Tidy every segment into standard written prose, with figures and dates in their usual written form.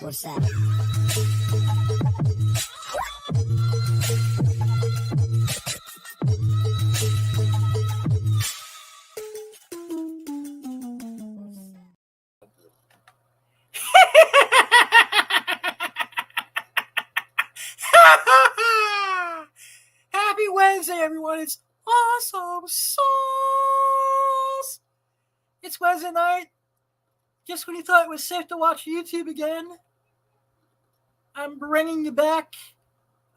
24/7. Happy Wednesday, everyone. It's Awesome Sauce. It's Wednesday night. Just when you thought it was safe to watch YouTube again, I'm bringing you back.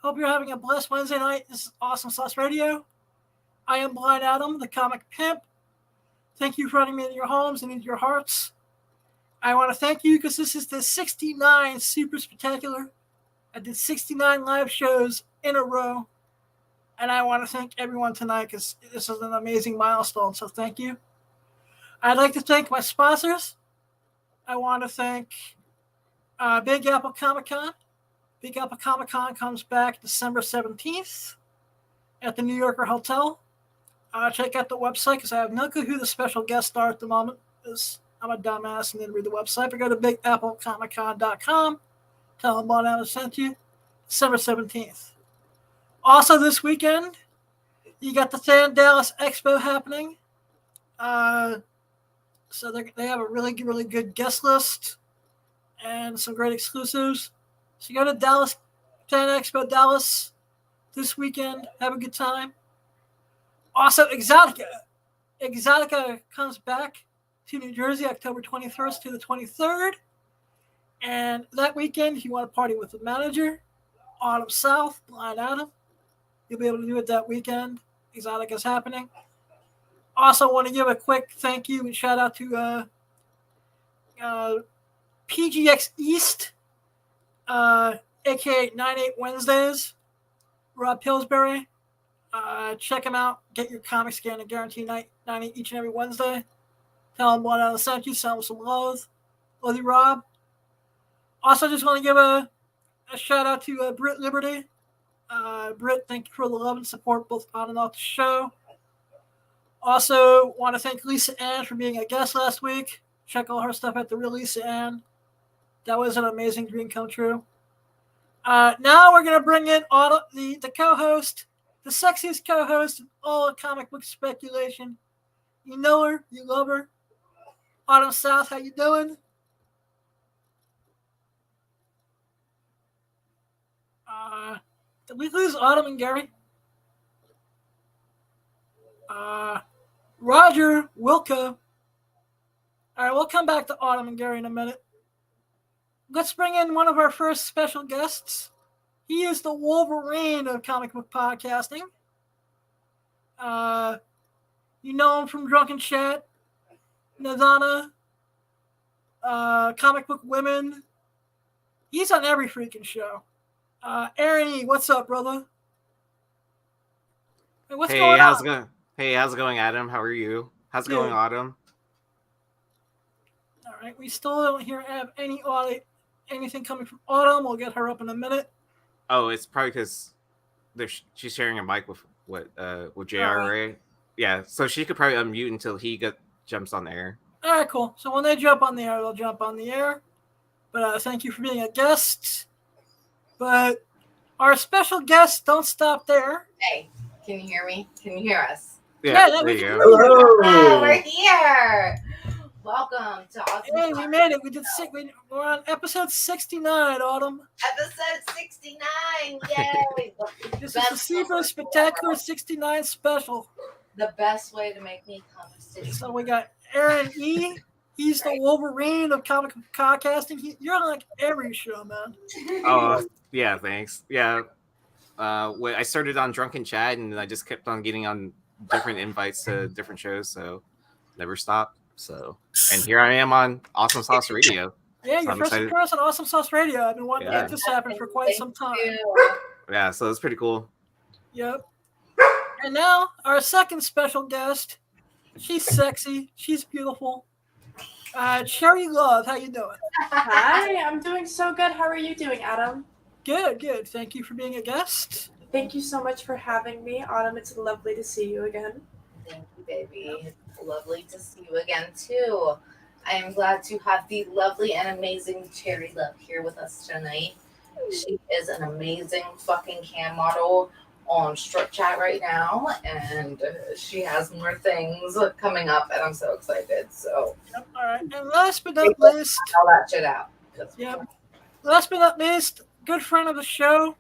Hope you're having a blessed Wednesday night. This is Awesome Sauce Radio. I am Blind Adam, the comic pimp. Thank you for letting me into your homes and into your hearts. I want to thank you because this is the 69 Super Spectacular. I did 69 live shows in a row. And I want to thank everyone tonight because this is an amazing milestone. So thank you. I'd like to thank my sponsors. I want to thank Big Apple Comic Con. Big Apple Comic Con comes back December 17th at the New Yorker Hotel. Check out the website because I have no clue who the special guests are at the moment. Because I'm a dumbass and didn't read the website. But go to bigapplecomiccon.com. Tell them what I sent you. December 17th. Also this weekend, you got the Fan Dallas Expo happening. So they have a really good guest list and some great exclusives. So you go to Dallas Fan Expo Dallas this weekend. Have a good time. Also, Exotica. Exotica comes back to New Jersey October 21st to the 23rd. And that weekend, if you want to party with the manager, Autumn South, Blind Adam, you'll be able to do it that weekend. Exotica's happening. Also want to give a quick thank you and shout out to PGX East, a.k.a. 98 Wednesdays, Rob Pillsbury. Check him out. Get your comic scan and guarantee 90 each and every Wednesday. Tell him what I sent you. Send him some love. Love you, Rob. Also, just want to give a shout out to Britt Liberty. Britt, thank you for the love and support both on and off the show. Also, want to thank Lisa Ann for being a guest last week. Check all her stuff at The Real Lisa Ann. That was an amazing dream come true. Now we're going to bring in the co-host, the sexiest co-host of all comic book speculation. You know her, you love her. Autumn South, how you doing? Did we lose Autumn and Gary? Roger Wilco. All right, we'll come back to Autumn and Gary in a minute. Let's bring in one of our first special guests. He is the Wolverine of comic book podcasting. You know him from Drunken Chat, Nirvana, Comic Book Women. He's on every freaking show. Aaron E., what's up, brother? Hey, what's going on? How's it going, Adam? How are you? How's it going, Autumn? All right, we still don't have anything coming from Autumn. We'll get her up in a minute. Oh, it's probably because she's sharing a mic with JR, right? Yeah, so she could probably unmute until he jumps on the air. All right, cool. So when they jump on the air, they'll jump on the air. But thank you for being a guest. But our special guests don't stop there. Hey, can you hear me? Can you hear us? Yeah, there you go. Oh, we're here. Welcome to Awesome. Hey, we made it. We did we're on episode 69, Autumn. Episode 69. Yay. This is the Super Spectacular 69 special. The best way to make me conversation. So we got Aaron E. He's the Wolverine of comic podcasting. You're on like every show, man. Oh, yeah, thanks. Yeah. I started on Drunken Chat, and I just kept on getting on different invites to different shows, so never stopped. So, and here I am on Awesome Sauce Radio. Yeah, your first appearance on Awesome Sauce Radio. I've been wanting to get this happen for quite some time. Yeah, so it's pretty cool. Yep. And now our second special guest. She's sexy. She's beautiful. Cherri Love, how you doing? Hi, I'm doing so good. How are you doing, Adam? Good. Thank you for being a guest. Thank you so much for having me, Autumn. It's lovely to see you again. Thank you, baby. It's lovely to see you again, too. I am glad to have the lovely and amazing Cherri Love here with us tonight. She is an amazing fucking cam model on Strip Chat right now, and she has more things coming up, and I'm so excited. So, Yep, all right. And last but not least, all that shit out. yep. Last but not least, good friend of the show,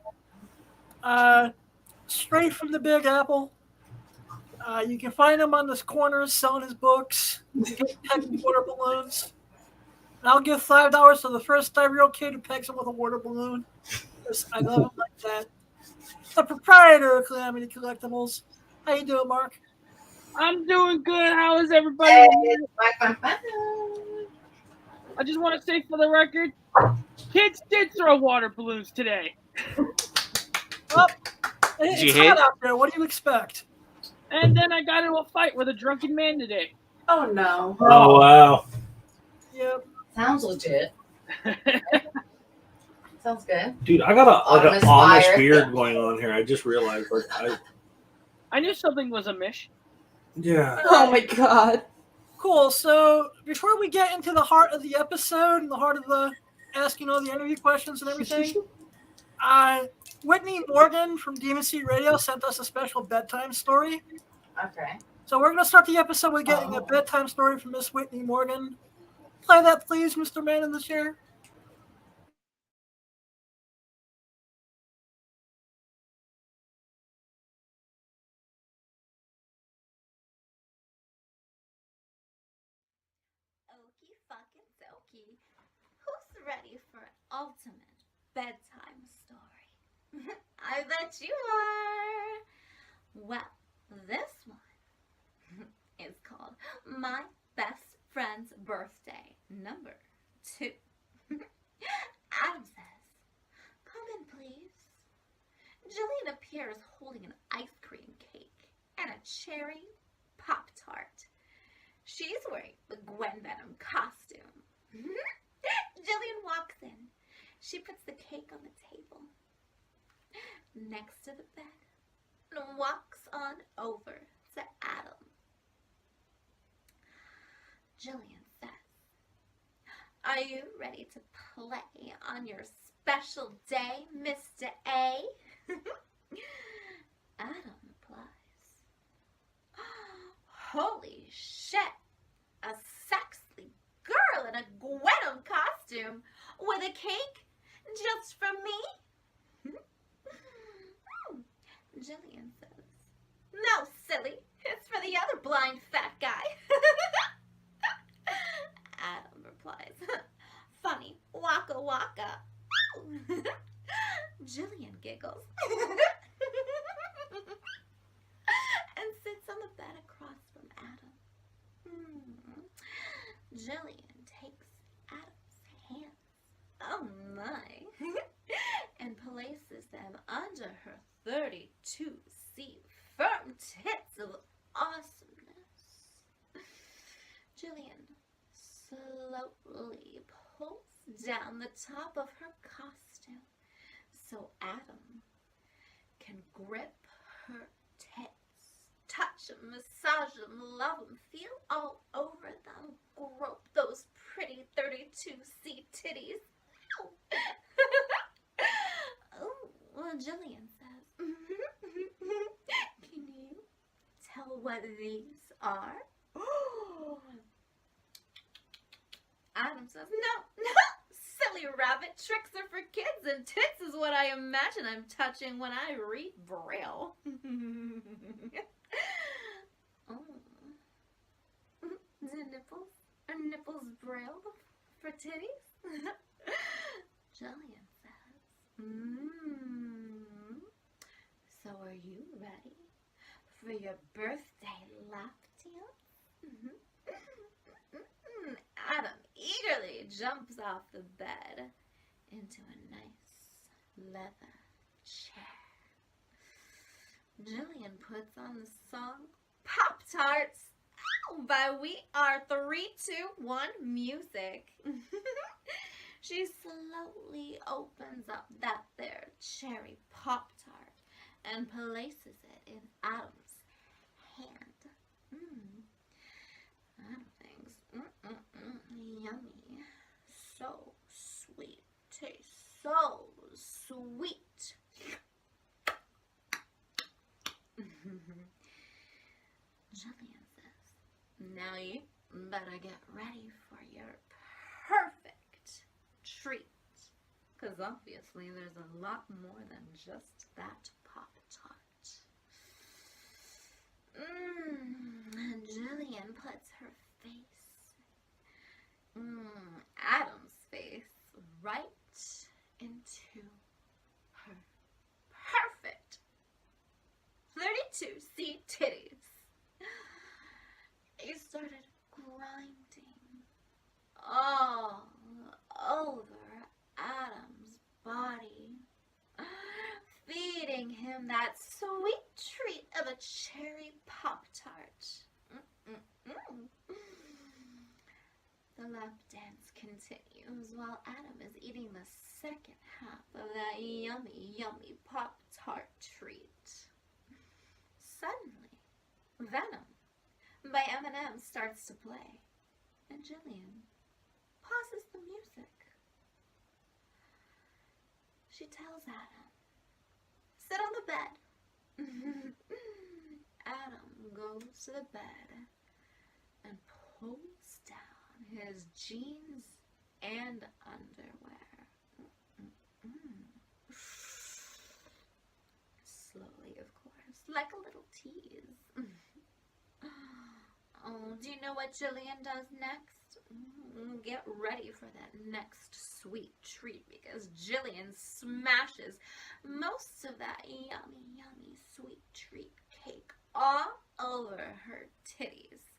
straight from the Big Apple. You can find him on this corner selling his books, getting pegged with water balloons. And I'll give $5 to the first 5-year-old kid who pegs him with a water balloon. I love him like that. The proprietor of Calamity Collectibles. How you doing, Mark? I'm doing good. How is everybody? Hey, fine. I just want to say for the record, kids did throw water balloons today. Well, Did you it's hit? hot out there. What do you expect? And then I got into a fight with a drunken man today. Oh no. Oh wow! Yep. Sounds legit. Sounds good. Dude, I got an Amish Amish fire. beard going on here. I just realized, I knew something was amiss. yeah. Oh my god. Cool. So before we get into the heart of the episode and the heart of the asking all the interview questions and everything, Whitney Morgan from Demon Seed Radio sent us a special bedtime story. Okay. So we're going to start the episode with getting a bedtime story from Miss Whitney Morgan. Play that, please, Mr. Man in the Chair. Okie fucking dokie. Who's ready for an ultimate bedtime story? I bet you are. Well, this one is called My Best Friend's Birthday Number 2. Adam says, "Come in, please." Jillian appears holding an ice cream cake and a cherry Pop-Tart. She's wearing the Gwen Venom costume. Jillian walks in. She puts the cake on the table next to the bed and walks on over to Adam. Jillian says, "Are you ready to play on your special day, Mr. A?" Adam replies, "Holy shit, a sexy girl in a Gwenum costume with a cake just for me?" Jillian says, "No, silly, it's for the other blind fat guy." Adam replies, "Funny, waka waka." Jillian giggles and sits on the bed across from Adam. Jillian takes Adam's hands, oh my, and places them under her 32C firm tits of awesomeness. Jillian slowly pulls down the top of her costume so Adam can grip her tits, touch them, massage them, love them, feel all over them, grope those pretty 32C titties. Oh, well, Jillian says, "Can you tell what these are?" Adam says, no, silly rabbit, tricks are for kids and tits is what I imagine I'm touching when I read Braille. Oh. The nipples? Are nipples Braille for titties? Jillian says, So are you ready for your birthday lap dance? Adam eagerly jumps off the bed into a nice leather chair. Jillian puts on the song Pop-Tarts by We Are 321 Music. She slowly opens up that there cherry Pop-Tart and places it in Adam's hand. Adam thinks, yummy. So sweet. Tastes so sweet. Jillian says, now you better get ready for your perfect treat. Because obviously there's a lot more than just that Pop-Tart. Jillian puts her face, Adam's face, right into her perfect 32C titties. He started grinding all over Adam's body, feeding him that sweet treat of a cherry Pop-Tart. The lap dance continues while Adam is eating the second half of that yummy, yummy Pop-Tart treat. Suddenly, Venom by Eminem starts to play, and Jillian pauses the music. She tells Adam, sit on the bed. Adam goes to the bed and pulls down his jeans and underwear. Slowly, of course, like a little tease. Oh, do you know what Jillian does next? Get ready for that next sweet treat, because Jillian smashes most of that yummy, yummy sweet treat cake all over her titties,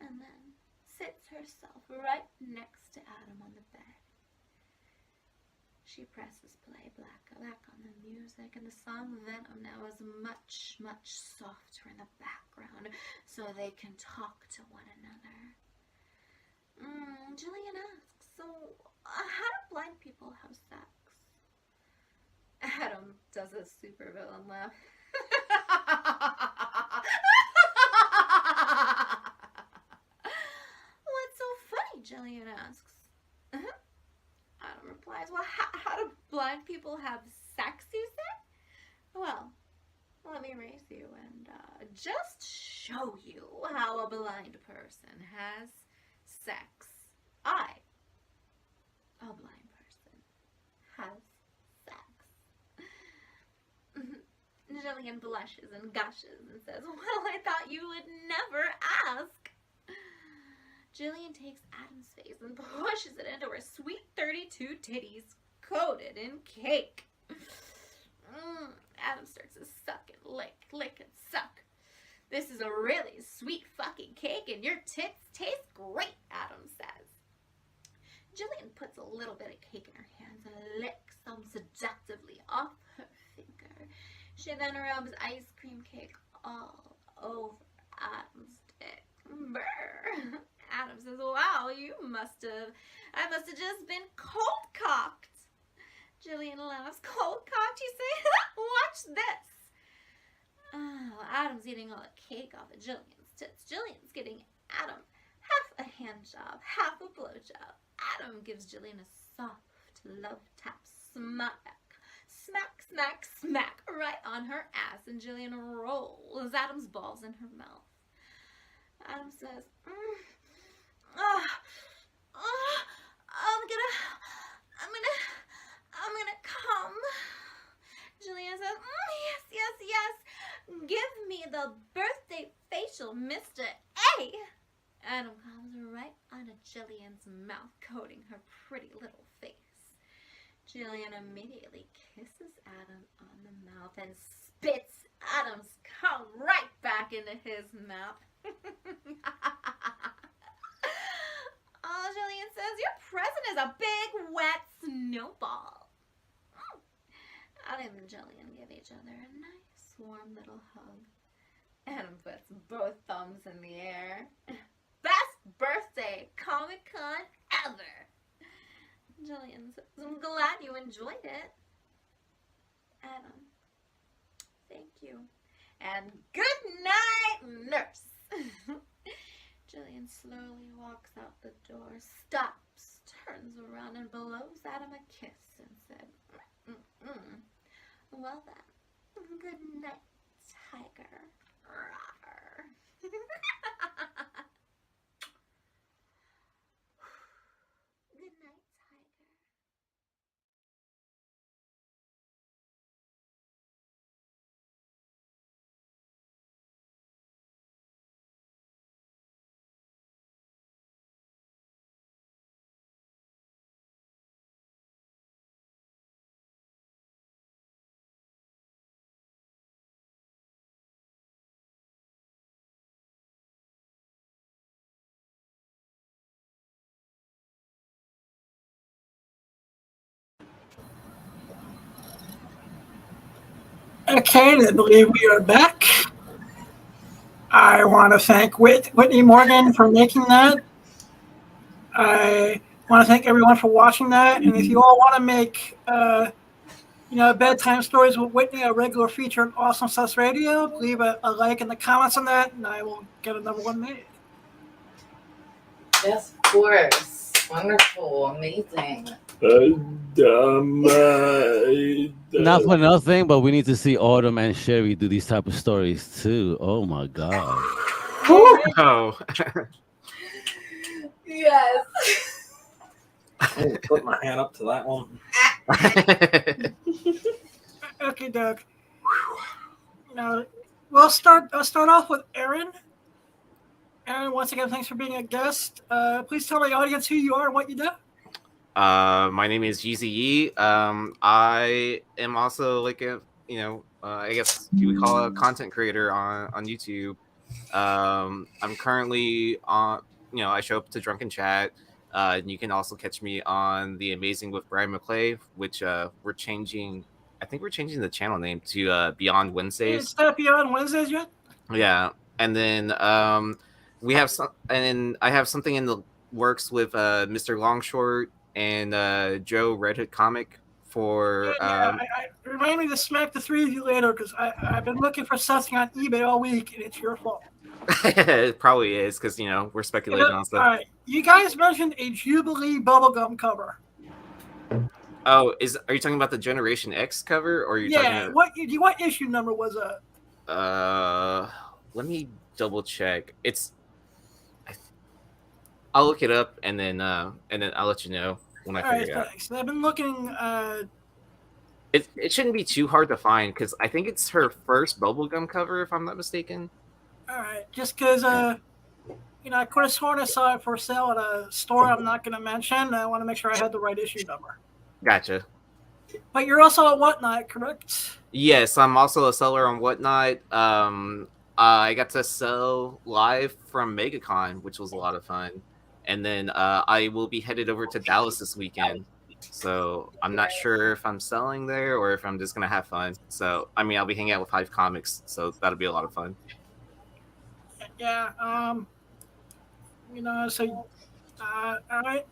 and then sits herself right next to Adam on the bed. She presses play back on the music, and the song Venom now is much, much softer in the background, so they can talk to one another. Jillian asks, so how do blind people have sex? Adam does a supervillain laugh. What's so funny? Jillian asks. Adam replies, well, how do blind people have sex, you say? Well, let me raise you and just show you how a blind person has sex. A blind person, has sex. Jillian blushes and gushes and says, well, I thought you would never ask. Jillian takes Adam's face and pushes it into her sweet 32 titties coated in cake. Adam starts to suck and lick and suck. This is a really sweet fucking cake and your tits taste great, Adam says. Jillian puts a little bit of cake in her hands and licks some seductively off her finger. She then rubs ice cream cake all over Adam's dick. Brr. Adam says, wow, I must have just been cold-cocked. Jillian laughs. Cold-cocked, you say? Watch this. Oh, Adam's eating all the cake off of Jillian's tits. Jillian's getting Adam half a hand job, half a blow job. Adam gives Jillian a soft love tap smack. Smack, smack, smack right on her ass, and Jillian rolls Adam's balls in her mouth. Adam says, I'm gonna come. Jillian says, yes. Give me the birthday facial, Mr. A. Adam comes right onto Jillian's mouth, coating her pretty little face. Jillian immediately kisses Adam on the mouth and spits Adam's cum right back into his mouth. Oh, Jillian says, your present is a big, wet snowball. Adam and Jillian give each other a nice, warm little hug. Adam puts both thumbs in the air. Best birthday Comic-Con ever. Jillian says, I'm glad you enjoyed it. Adam, thank you. And good night, nurse. Jillian slowly walks out the door, stops, turns around, and blows Adam a kiss and said, mm-mm. Well then, good night, tiger. Rawr. Good night, tiger. Okay, I believe we are back. I want to thank Whitney Morgan for making that. I want to thank everyone for watching that. And if you all want to make, bedtime stories with Whitney a regular feature on Awesome Sauce Radio, leave a like in the comments on that, and I will get another one made. Yes, of course. Wonderful. Amazing. Not for nothing, but we need to see Autumn and Cherri do these type of stories too. Oh my god. Oh. Yes. I'll put my hand up to that one. Okay, Doug. Now, I'll start off with Aaron. Aaron, once again, thanks for being a guest. Please tell my audience who you are and what you do. My name is GZE. I am also like I guess you would call it a content creator on YouTube. I'm currently on, I show up to Drunken Chat. And you can also catch me on The Amazing with Brian McClay, which we're changing. I think we're changing the channel name to Beyond Wednesdays. It's not Beyond Wednesdays yet? Yeah, and then we have some, and I have something in the works with Mr. Longshort and Joe Red Hood Comic for. Remind me to smack the three of you later because I've been looking for something on eBay all week and it's your fault. It probably is because we're speculating on stuff. All right, you guys mentioned a Jubilee bubblegum cover. Oh, are you talking about the Generation X cover, or are you talking about... what issue number was that? Let me double check. I'll look it up and then I'll let you know when I figure it out. Thanks. I've been looking. It shouldn't be too hard to find because I think it's her first bubblegum cover, if I'm not mistaken. All right, just because I could have sworn I saw it for sale at a store I'm not going to mention. I want to make sure I had the right issue number. Gotcha. But you're also at Whatnot, correct? Yes, I'm also a seller on Whatnot. I got to sell live from MegaCon, which was a lot of fun. And then I will be headed over to Dallas this weekend. So I'm not sure if I'm selling there or if I'm just going to have fun. So, I'll be hanging out with Hive Comics. So that'll be a lot of fun. Yeah. All right.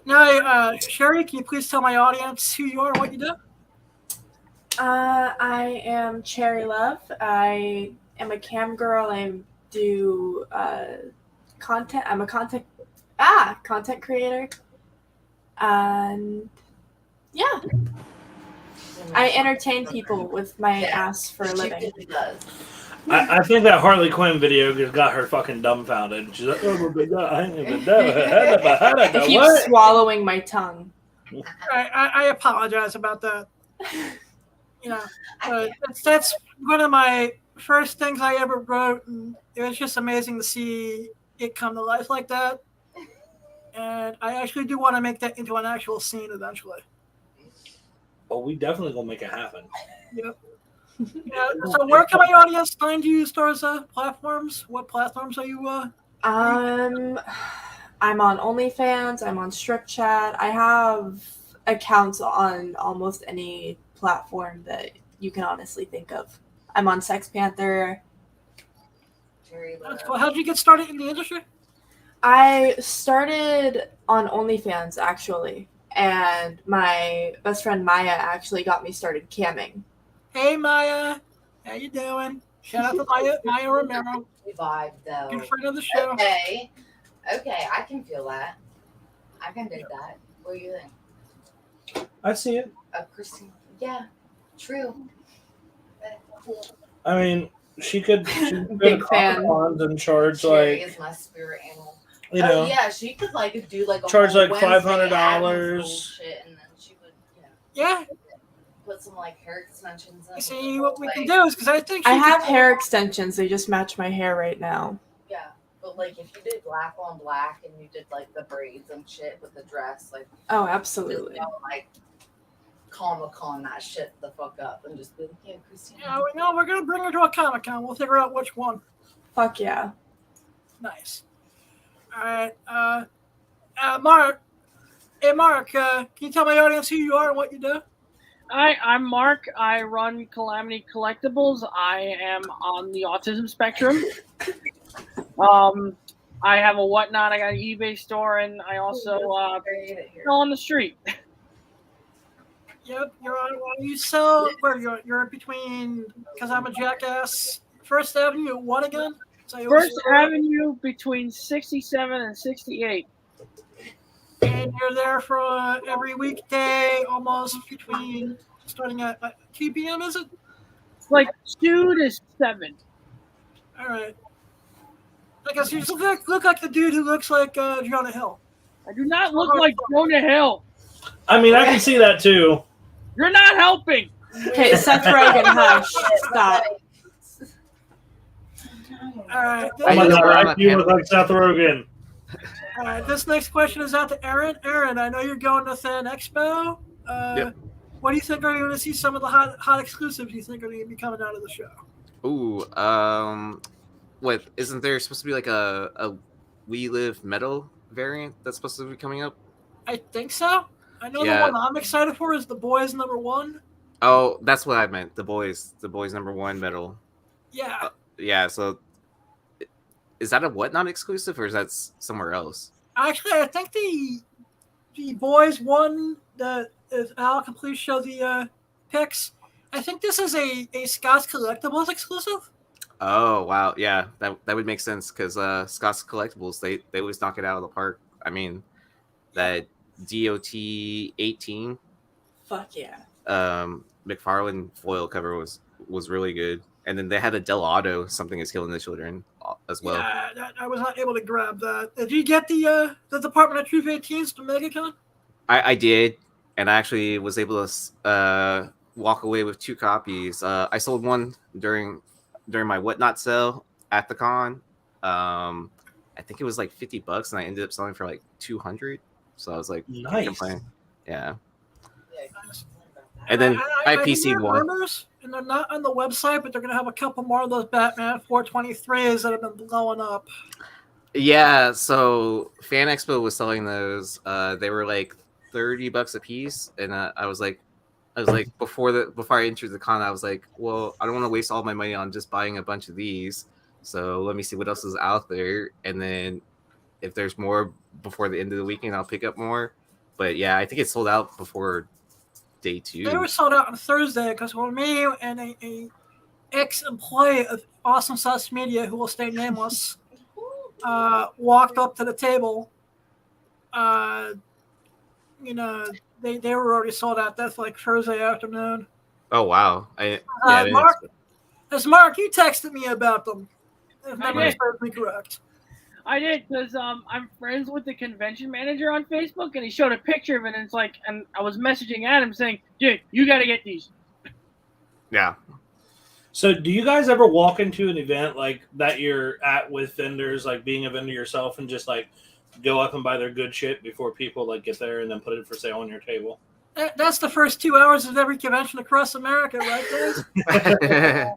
Now, Cherri, can you please tell my audience who you are and what you do? I am Cherri Love. I am a cam girl. I do content. I'm a content creator. And yeah, I entertain people with my ass for a living. I think that Harley Quinn video just got her fucking dumbfounded. She's like, oh my god, I ain't even know. I keep swallowing my tongue. I apologize about that. That's one of my first things I ever wrote, and it was just amazing to see it come to life like that. And I actually do want to make that into an actual scene eventually. Oh, we definitely gonna make it happen. Yep. Yeah, so where can my audience find you as far as platforms? What platforms are you? I'm on OnlyFans. I'm on Strip Chat. I have accounts on almost any platform that you can honestly think of. I'm on Sex Panther. That's cool. How did you get started in the industry? I started on OnlyFans actually, and my best friend Maya actually got me started camming. Hey Maya, how you doing? Shout out to Maya Romero. We vibe though. Good friend of the show. Okay, I can feel that. I can dig that. What do you think? I see it. Christine, yeah, true. I mean, she could Big fan. and charge Cherri like, is my spirit animal. you know, Yeah, she could like do like a charge whole like Wednesday $500. Addams bullshit, and then she would, Yeah. put some like hair extensions in. See, what we can do is because I think I she have could- hair extensions. They just match my hair right now. Yeah, but like if you did black on black and you did like the braids and shit with the dress, like Oh, just, absolutely. like Comic-Con that shit the fuck up and just be like, yeah, Christina. Yeah, we know we're gonna bring her to a Comic-Con. We'll figure out which one. Fuck yeah. Nice. All right. Mark. Hey, Mark. Can you tell my audience who you are and what you do? I'm Mark. I run Calamity Collectibles. I am on the autism spectrum. I have a Whatnot. I got an eBay store, and I also sell on the street. Yep. You sell where you're between because I'm a jackass. First Avenue. What again? First Avenue between 67 and 68. And you're there for every weekday, almost between starting at 2 p.m. Is it? Like 2 to 7. All right. I guess you look like the dude who looks like Jonah Hill. I do not look like Jonah Hill. I mean, I can see that too. You're not helping. Okay, Seth Rogen, hush. Stop. All right. Oh my just god, ran I up do him. look like Seth Rogen. All right. This next question is out to Aaron. Aaron, I know you're going to Fan Expo. Yep. What do you think are you going to see some of the hot exclusives you think are going to be coming out of the show? Ooh, what isn't there supposed to be like a We Live metal variant that's supposed to be coming up? I think so. I know Yeah. the one I'm excited for is the Boys #1. Oh, that's what I meant. The boys #1 metal. Yeah. Yeah, so is that a Whatnot exclusive or is that somewhere else? Actually, I think the Boys one that is Al can please show the pics. I think this is a Scott's Collectibles exclusive. Oh wow, yeah, that would make sense because Scott's Collectibles they always knock it out of the park. I mean, that DOT 18 Fuck yeah. McFarlane foil cover was really good, and then they had a Del Auto Something Is Killing the Children as well. Yeah, I was not able to grab that. Did you get the Department of Truth 18s to MegaCon? I did, and I actually was able to walk away with 2 copies. I sold one during my Whatnot sale at the con. I think it was like $50, and I ended up selling for like 200. So I was like, Nice. complain. Yeah. Nice. And then I hear PC'd one. rumors, and they're not on the website, but they're going to have a couple more of those Batman 423s that have been blowing up. Yeah, so Fan Expo was selling those. They were like $30 a piece, and I was like, before I entered the con, I was like, well, I don't want to waste all my money on just buying a bunch of these. So let me see what else is out there, and then if there's more before the end of the weekend, I'll pick up more. But yeah, I think it sold out before day 2. They were sold out on Thursday because when me and a ex-employee of Awesome Sauce Media, who will stay nameless, walked up to the table, they were already sold out. That's like Thursday afternoon. Oh wow! I didn't Mark, expect- as Mark, you texted me about them. If memory did. serves me correct. I did because I'm friends with the convention manager on Facebook, and he showed a picture of it, and it's like, and I was messaging Adam saying, "Dude, you got to get these." Yeah. So, do you guys ever walk into an event like that you're at with vendors, like being a vendor yourself, and just like go up and buy their good shit before people like get there and then put it for sale on your table? That's the first 2 hours of every convention across America, right, guys?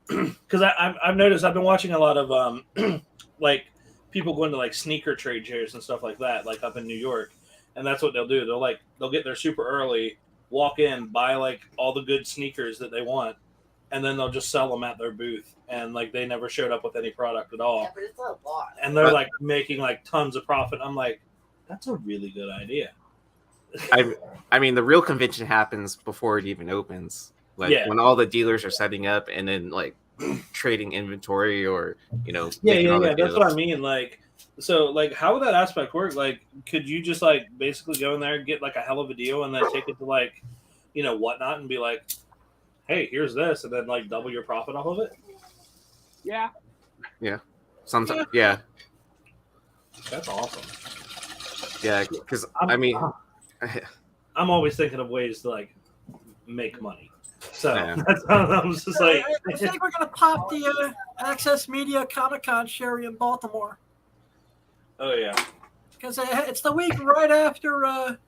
Because I've noticed I've been watching a lot of like people going to like sneaker trade shows and stuff like that, like up in New York, and that's what they'll do. They'll get there super early, walk in, buy like all the good sneakers that they want, and then they'll just sell them at their booth. And like they never showed up with any product at all. Yeah, but it's a lot. And they're like making like tons of profit. I'm like, that's a really good idea. I mean, the real convention happens before it even opens. Like Yeah. when all the dealers are setting up, and then like trading inventory or Yeah. making other That's what I deals. mean. Like, so like, how would that aspect work? Like, could you just like basically go in there and get like a hell of a deal and then take it to like, whatnot and be like, hey, here's this, and then like double your profit off of it? Yeah. Sometimes, yeah, That's awesome. because I mean, I'm always thinking of ways to like make money. So Yeah. that's how I'm just like, I think we're gonna pop the Access Media Comic Con Cherry in Baltimore oh yeah. because it's the week right after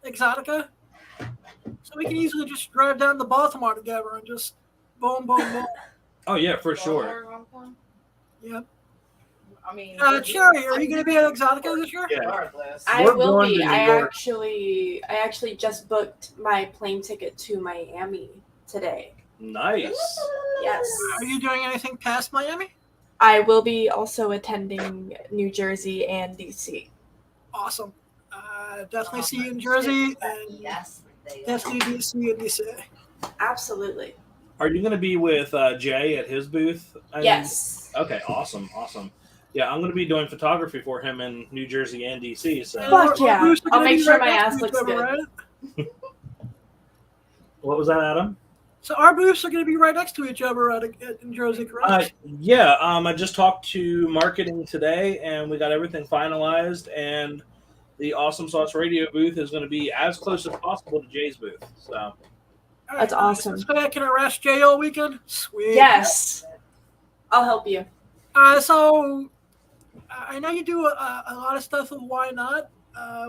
Exotica, so we can easily just drive down to Baltimore together and just boom, boom, boom. Oh yeah, for sure. Yep. I mean, Cherry, are you gonna be at Exotica this year? Yeah. regardless. I We're will going be. to New I York. actually just booked my plane ticket to Miami today. Nice. Yes. Are you doing anything past Miami? I will be also attending New Jersey and DC. Awesome. Definitely see you in Jersey and Yes, they definitely DC and DC. Absolutely. Are you going to be with Jay at his booth? Yes. Okay, awesome. Yeah, I'm going to be doing photography for him in New Jersey and DC. So, Fuck yeah. Our booths are I'll gonna make be sure right my next ass to each looks other, good. right? what was that, Adam? So our booths are going to be right next to each other in Jersey, correct? Yeah, I just talked to marketing today, and we got everything finalized. And the Awesome Sauce Radio booth is going to be as close as possible to Jay's booth. So, All right, That's awesome. So I can harass Jay all weekend? Sweet. Yes. I'll help you. So I know you do a lot of stuff with Why Not.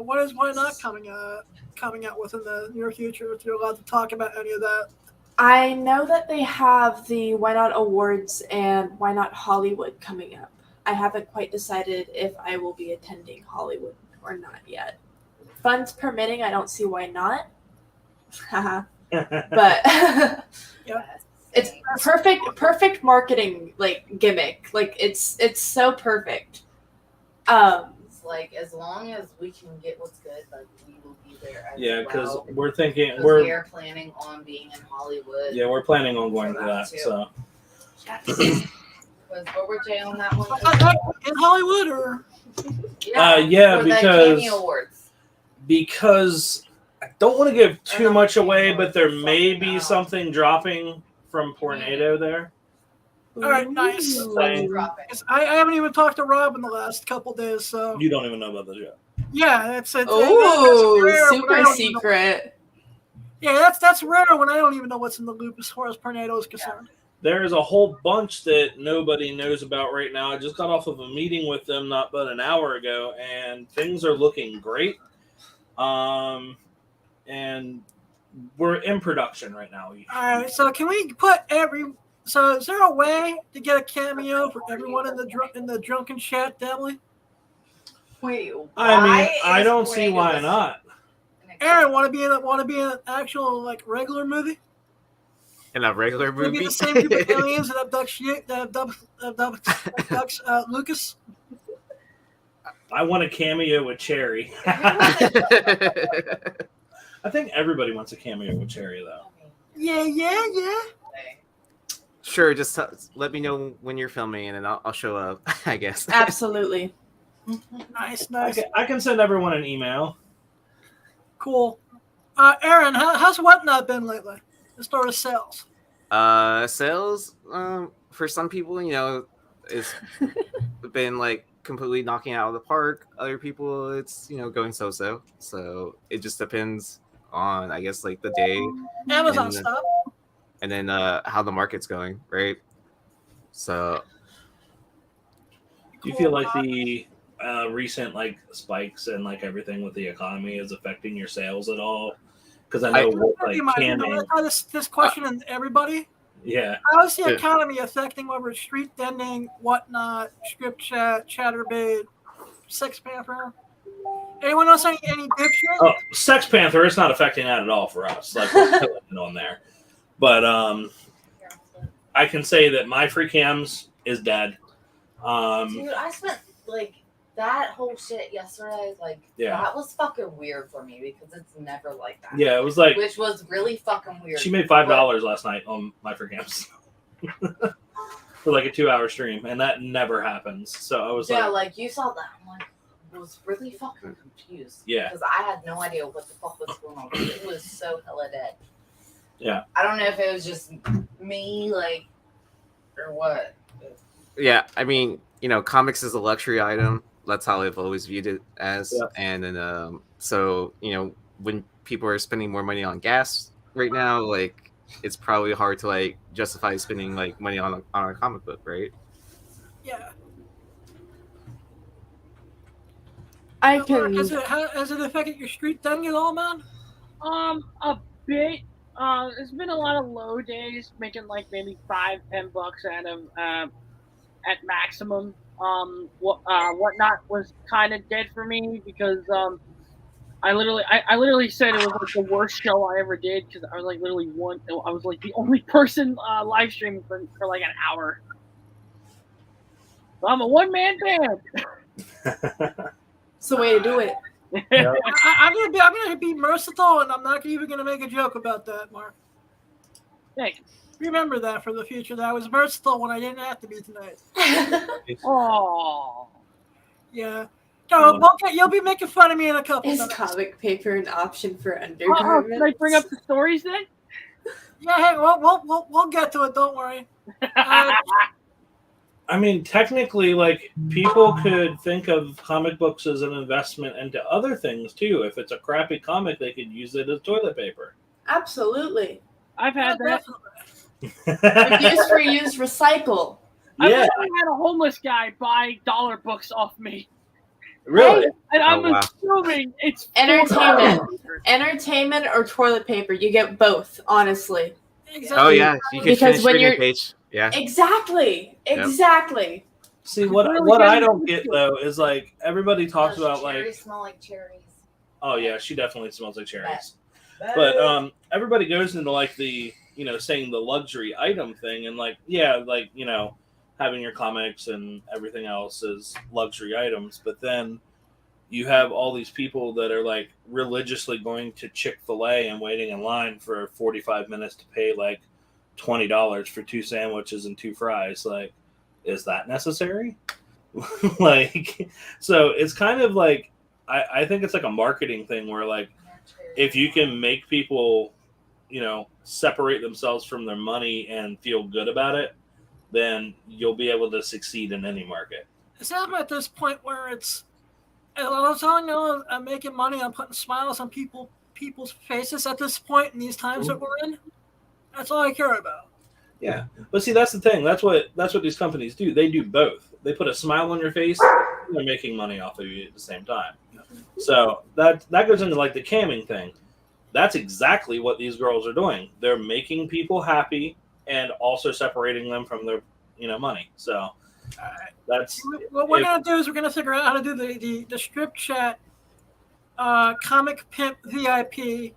What is Why Not coming out with in the near future? If you're allowed to talk about any of that. I know that they have the Why Not Awards and Why Not Hollywood coming up. I haven't quite decided if I will be attending Hollywood or not yet. Funds permitting, I don't see why not. But it's perfect marketing gimmick. Like it's so perfect. It's like as long as we can get what's good, like we will be there. yeah, because well. we're thinking We are planning on being in Hollywood. Yeah, we're planning on going to that. too. So, Was what were Jay on that one? In Hollywood or? yeah, for the because Cammy Awards. I don't want to give too not much Cammy away, Awards, but there they're may fucking be out. something dropping from Tornado there. All right, nice. Ooh. Saying- Dropping. 'Cause I haven't even talked to Rob in the last couple days, so You don't even know about this yet. yeah, that's Ooh, rare when I super don't even know- secret. Yeah, that's rare when I don't even know what's in the loop as far as Tornado is concerned. There is a whole bunch that nobody knows about right now. I just got off of a meeting with them not but an hour ago, and things are looking great. And we're in production right now. All right, so can we put So is there a way to get a cameo for everyone in the drunken chat, Emily? Wait, I don't see why not. Aaron, want to be in an actual regular movie? In a regular Want to be movie. the same group of aliens that abducts Lucas? I want a cameo with Cherry. Sure, I think everybody wants a cameo with Cherry, though. Yeah. just let me know when you're filming, and then I'll show up. I guess. Absolutely. Nice. I can send everyone an email. Cool. Aaron, how's Whatnot been lately? As far as sales? Sales. For some people, it's been completely knocking it out of the park. Other people, it's going so-so. So it just depends on, I guess, the day, Amazon and, stuff. and then how the market's going, right? So Do you feel like the recent spikes and everything with the economy is affecting your sales at all? Because I know with canning, this question and everybody. yeah, How is the Yeah. economy affecting whether it's street vending, Whatnot, Script Chat, Chatterbait, Sex Panther? Anyone else any dipshit? oh, Sex Panther, it's not affecting that at all for us. We're killing it on there, but I can say that my free cams is dead. Dude, I spent that whole shit yesterday. Yeah. That was fucking weird for me because it's never like that. Yeah, it was Which was really fucking weird. she made $5 last night on my free cams. for like a 2-hour stream, and that never happens. So I was Yeah, like, like you saw that. I'm like, I was really fucking confused. Yeah. Because I had no idea what the fuck was going on. It was so hella dead. Yeah. I don't know if it was just me, like, or what. Yeah, I mean, comics is a luxury item. That's how I've always viewed it as. Yeah. And then, so when people are spending more money on gas right now, like it's probably hard to like justify spending like money on a comic book, right? Yeah. I Mark, can. has it affected your street thing at all, man? A bit. It's been a lot of low days, making like maybe $5-10 out of at maximum. Whatnot was kind of dead for me because I literally said it was like the worst show I ever did because I was like literally I was like the only person live streaming for like an hour. So I'm a one-man band. It's the way to do it. I'm gonna be merciful, and I'm not even gonna make a joke about that, Mark. Thanks. Remember that for the future. That I was merciful when I didn't have to be tonight. Oh. Yeah. No, you'll be making fun of me in a couple Is minutes. comic paper an option for Oh, undergarments? can I bring up the stories then? Yeah, hey, we'll get to it. Don't worry. I mean, technically, like people could think of comic books as an investment into other things too. If it's a crappy comic, they could use it as toilet paper. Absolutely. I've had that. Reduce, reuse, recycle. I've Yeah, actually had a homeless guy buy dollar books off me. really. And I'm Oh, wow. assuming it's Entertainment. Entertainment or toilet paper. You get both, honestly. Exactly. Oh yeah, you can Because finish when reading a you're- page. Yeah. Exactly. Exactly. See what I don't get though is like everybody talks Does about cherries like, smell like cherries? oh yeah, she definitely smells like cherries. Bet. But everybody goes into like the saying the luxury item thing, and like like having your comics and everything else is luxury items, but then you have all these people that are like religiously going to Chick-fil-A and waiting in line for 45 minutes to pay like $20 for 2 sandwiches and 2 fries. Like, is that necessary? Like, so it's kind of like I think it's like a marketing thing where like if you can make people separate themselves from their money and feel good about it, then you'll be able to succeed in any market. It's happening at this point where I'm making money. I'm putting smiles on people's faces at this point in these times that we're in. That's all I care about. Yeah, but see, that's the thing. That's what these companies do. They do both. They put a smile on your face. And they're making money off of you at the same time. So that goes into like the camming thing. That's exactly what these girls are doing. They're making people happy and also separating them from their money. So that's what we're gonna do is we're gonna figure out how to do the strip chat, comic pimp VIP,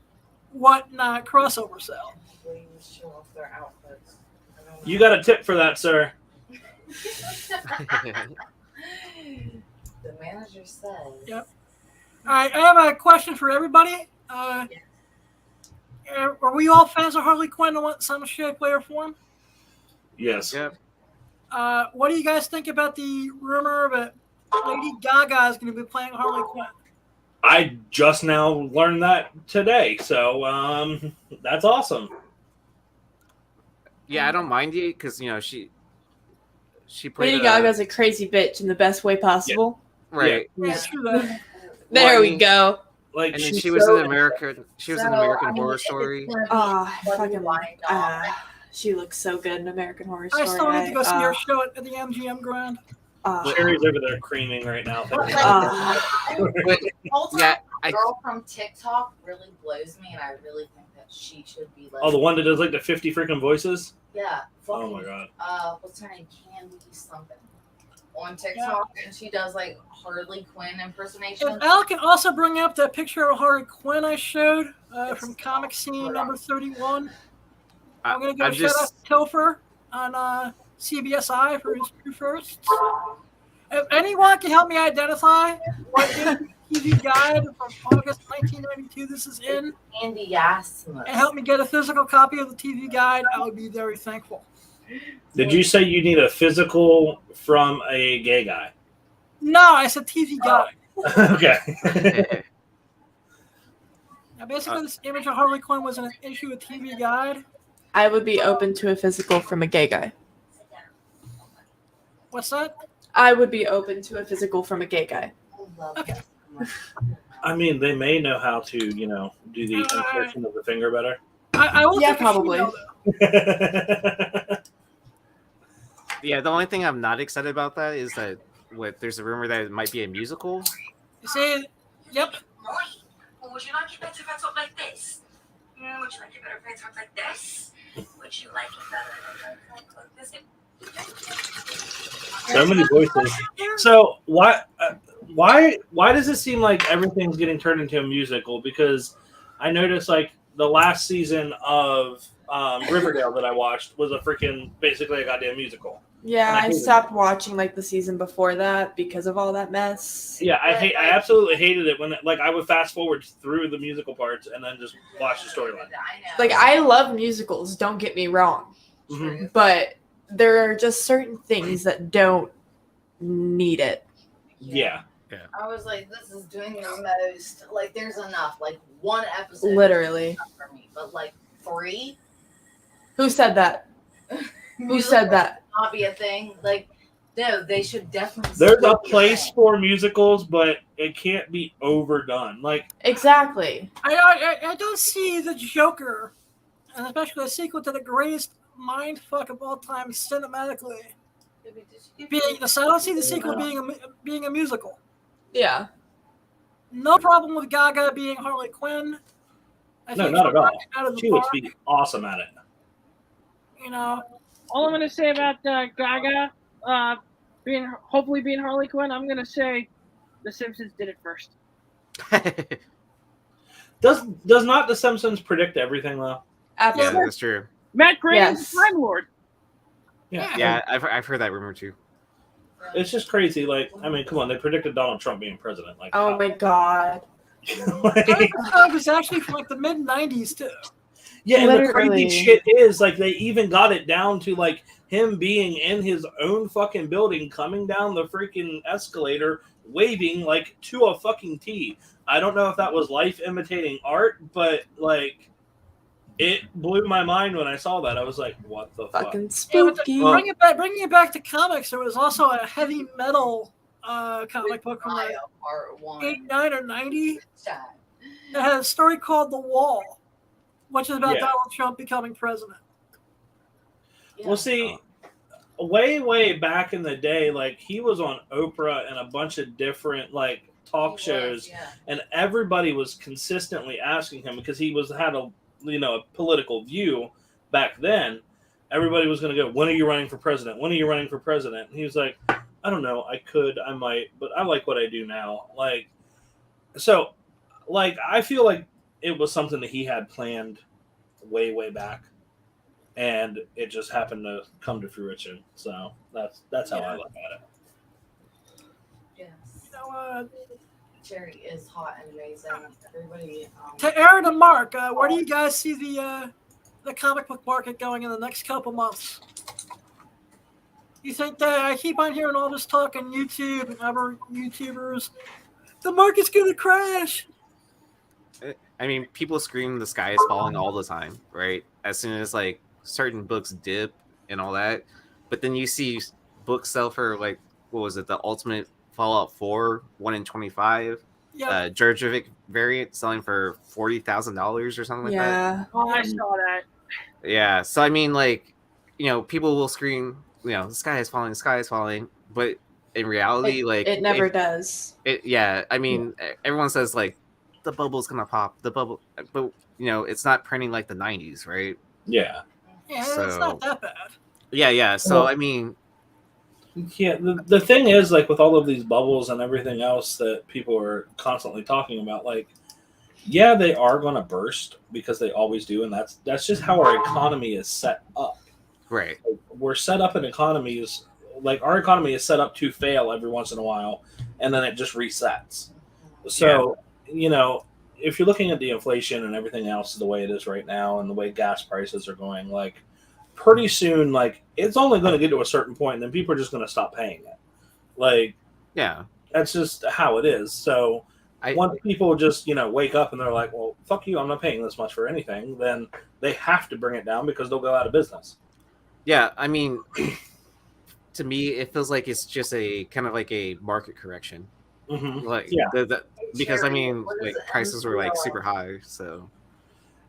whatnot crossover sale. Please show off their outfits. You got a tip for that, sir. The manager says. Yep. All right, I have a question for everybody. Are we all fans of Harley Quinn in some shape, way, or form? Yes. Yeah. What do you guys think about the rumor that Lady Gaga is going to be playing Harley Quinn? I just now learned that today, so that's awesome. Yeah, I don't mind it because she played Lady Gaga's a crazy bitch in the best way possible. right. Yeah, true that. There we go. Like And then she's she was so- an American. She was an American Horror Story. She looks so good in American Horror I Story. still need to go see her show at the MGM Grand. Cherri's over there creaming right now. But, Whole time, yeah, the girl from TikTok really blows me, and I really think that she should be like. Oh, the one that does like the 50 freaking voices? Yeah. Oh my god. What's her name? Candy something on TikTok, and she does like Harley Quinn impersonations. If Al can also bring up that picture of Harley Quinn I showed from Comic Scene number 31. I'm going to give a shout out to Topher on CBSI for his two firsts. If anyone can help me identify what TV guide from August 1992 this is in, Andy Yasmus. and help me get a physical copy of the TV guide, I would be very thankful. Did you say you need a physical from a gay guy? No, I said TV guy. Okay. Now, basically, this image of Harley Quinn was an issue with TV Guide. I would be open to a physical from a gay guy. What's that? I would be open to a physical from a gay guy. Okay. I mean, they may know how to, do the insertion of the finger better. I will Yeah, take a probably. female, though. Yeah, the only thing I'm not excited about that is that there's a rumor that it might be a musical. You say, yep. Or would you like it better if I talk like this? Would you like it better if I talk like this? Would you like it better if I talk like this? So many voices. So why does it seem like everything's getting turned into a musical? Because I noticed like the last season of Riverdale that I watched was basically a goddamn musical. Yeah, And I I hated stopped watching like the season before that because of all that mess. Yeah, I absolutely hated it when I would fast forward through the musical parts and then just watch the storyline. Like, I love musicals, don't get me wrong. Mhm. But there are just certain things that don't need it. Yeah. I was like, this is doing the most. Like, there's enough. Like, one episode. Literally. is enough for me. But, like, 3? Who said that? Who said that? Not be a thing. Like, no, they should definitely. There's still a be place thing. for musicals, but it can't be overdone. Like, Exactly. I don't see the Joker, and especially the sequel to the greatest mindfuck of all time cinematically, being I don't see the sequel being a musical. Yeah. No problem with Gaga being Harley Quinn. I no, think not at all. out of the She would park, be awesome at it. You know, All I'm gonna say about Gaga hopefully being Harley Quinn, I'm gonna say The Simpsons did it first. Does not The Simpsons predict everything though? Yeah, Absolutely. that's true. Matt Groening's Yes. the Time Lord. Yeah, I've heard that rumor too. It's just crazy. Like, I mean, come on, they predicted Donald Trump being president. Like, Oh my god. like, Doug was actually from like the mid '90s too. yeah, and the Literally. crazy shit is like they even got it down to like him being in his own fucking building, coming down the freaking escalator, waving like to a fucking T. I don't know if that was life imitating art, but like it blew my mind when I saw that. I was like, what the fuck? Fucking Yeah, but spooky. bringing it back to comics, there was also a heavy metal comic book from like Part 1. 89 or 90 Sad. that had a story called The Wall, which is about Yeah. Donald Trump becoming president. Yeah. Well, see, way back in the day, like he was on Oprah and a bunch of different like talk He was, shows, yeah. and everybody was consistently asking him because he had a political view back then. Everybody was going to go, when are you running for president? When are you running for president? And he was like, I don't know, I might, but I like what I do now. Like, so, like, I feel like it was something that he had planned way back, and it just happened to come to fruition. So that's how I look at it. Yes. So, Cherry is hot and amazing. Everybody. to Aaron and Mark, where do you guys see the comic book market going in the next couple months? You think that I keep on hearing all this talk on YouTube and other YouTubers? The market's gonna crash. I mean, people scream the sky is falling all the time, right? As soon as like certain books dip and all that, but then you see books sell for like, what was it, the Ultimate Fallout 4 1 in 25, Yeah, Jurjovic variant selling for $40,000 or something like that. Yeah. Oh, I saw that. Yeah, so I mean, like, people will scream, the sky is falling, but in reality, It never does. I mean, everyone says like the bubble's gonna pop, the bubble, but it's not printing like the 90s, right? Yeah. it's so- not that bad. Yeah. So Well- I mean, Yeah, the thing is, like, with all of these bubbles and everything else that people are constantly talking about, like, yeah, they are going to burst because they always do, and that's just how our economy is set up. right. We're set up in economies, like, our economy is set up to fail every once in a while, and then it just resets. So, if you're looking at the inflation and everything else the way it is right now and the way gas prices are going, like, pretty soon, like, it's only going to get to a certain point, and then people are just going to stop paying it. Like, Yeah. that's just how it is. So once people just, wake up and they're like, well, fuck you, I'm not paying this much for anything, then they have to bring it down because they'll go out of business. Yeah, I mean, to me, it feels like it's just a kind of like a market correction. Mm-hmm. Like, yeah. Because, I mean, like, prices were, like, super high, so.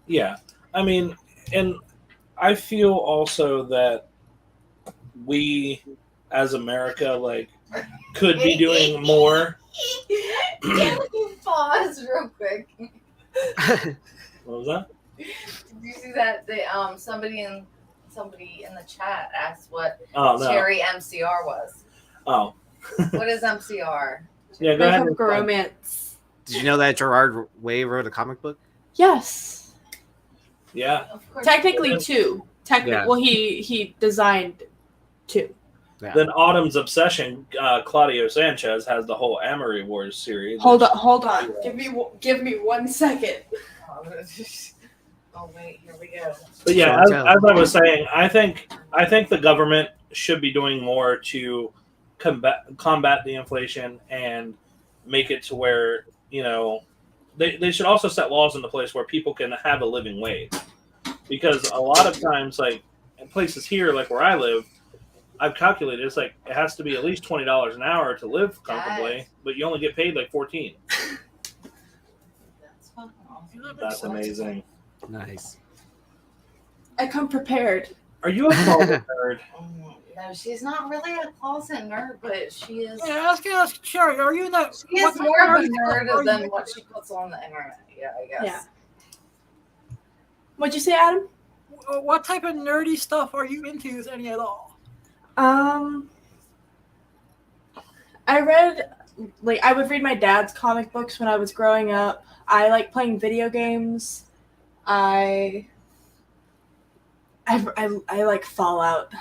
Yeah. I mean, and I feel also that we, as America, like, could be doing more. Can you pause real quick? What was that? Did you see that? Somebody in the chat asked what No. Cherry MCR was. Oh. What is MCR? Yeah, go ahead. Romance. Did you know that Gerard Way wrote a comic book? Yes. Yeah. Technically 2. Yeah. Well, he designed 2. Yeah. Then Autumn's Obsession, Claudio Sanchez has the whole Amory Wars series. Hold on. Give me 1 second. Oh wait, here we go. But yeah, as I was saying, I think the government should be doing more to combat the inflation and make it to where, they should also set laws into place where people can have a living wage. Because a lot of times, like, in places here, like where I live, I've calculated it's like it has to be at least $20 an hour to live comfortably, but you only get paid like $14. That's fucking awesome. That's amazing. Nice. I come prepared. Are you a closet nerd? No, she's not really a closet nerd, but she is. Yeah, I was gonna ask Cherri, are you that? She is more of a nerd than what she puts on the internet. Yeah, I guess. Yeah. What'd you say, Adam? What type of nerdy stuff are you into, if any at all? I would read my dad's comic books when I was growing up. I like playing video games. I like Fallout.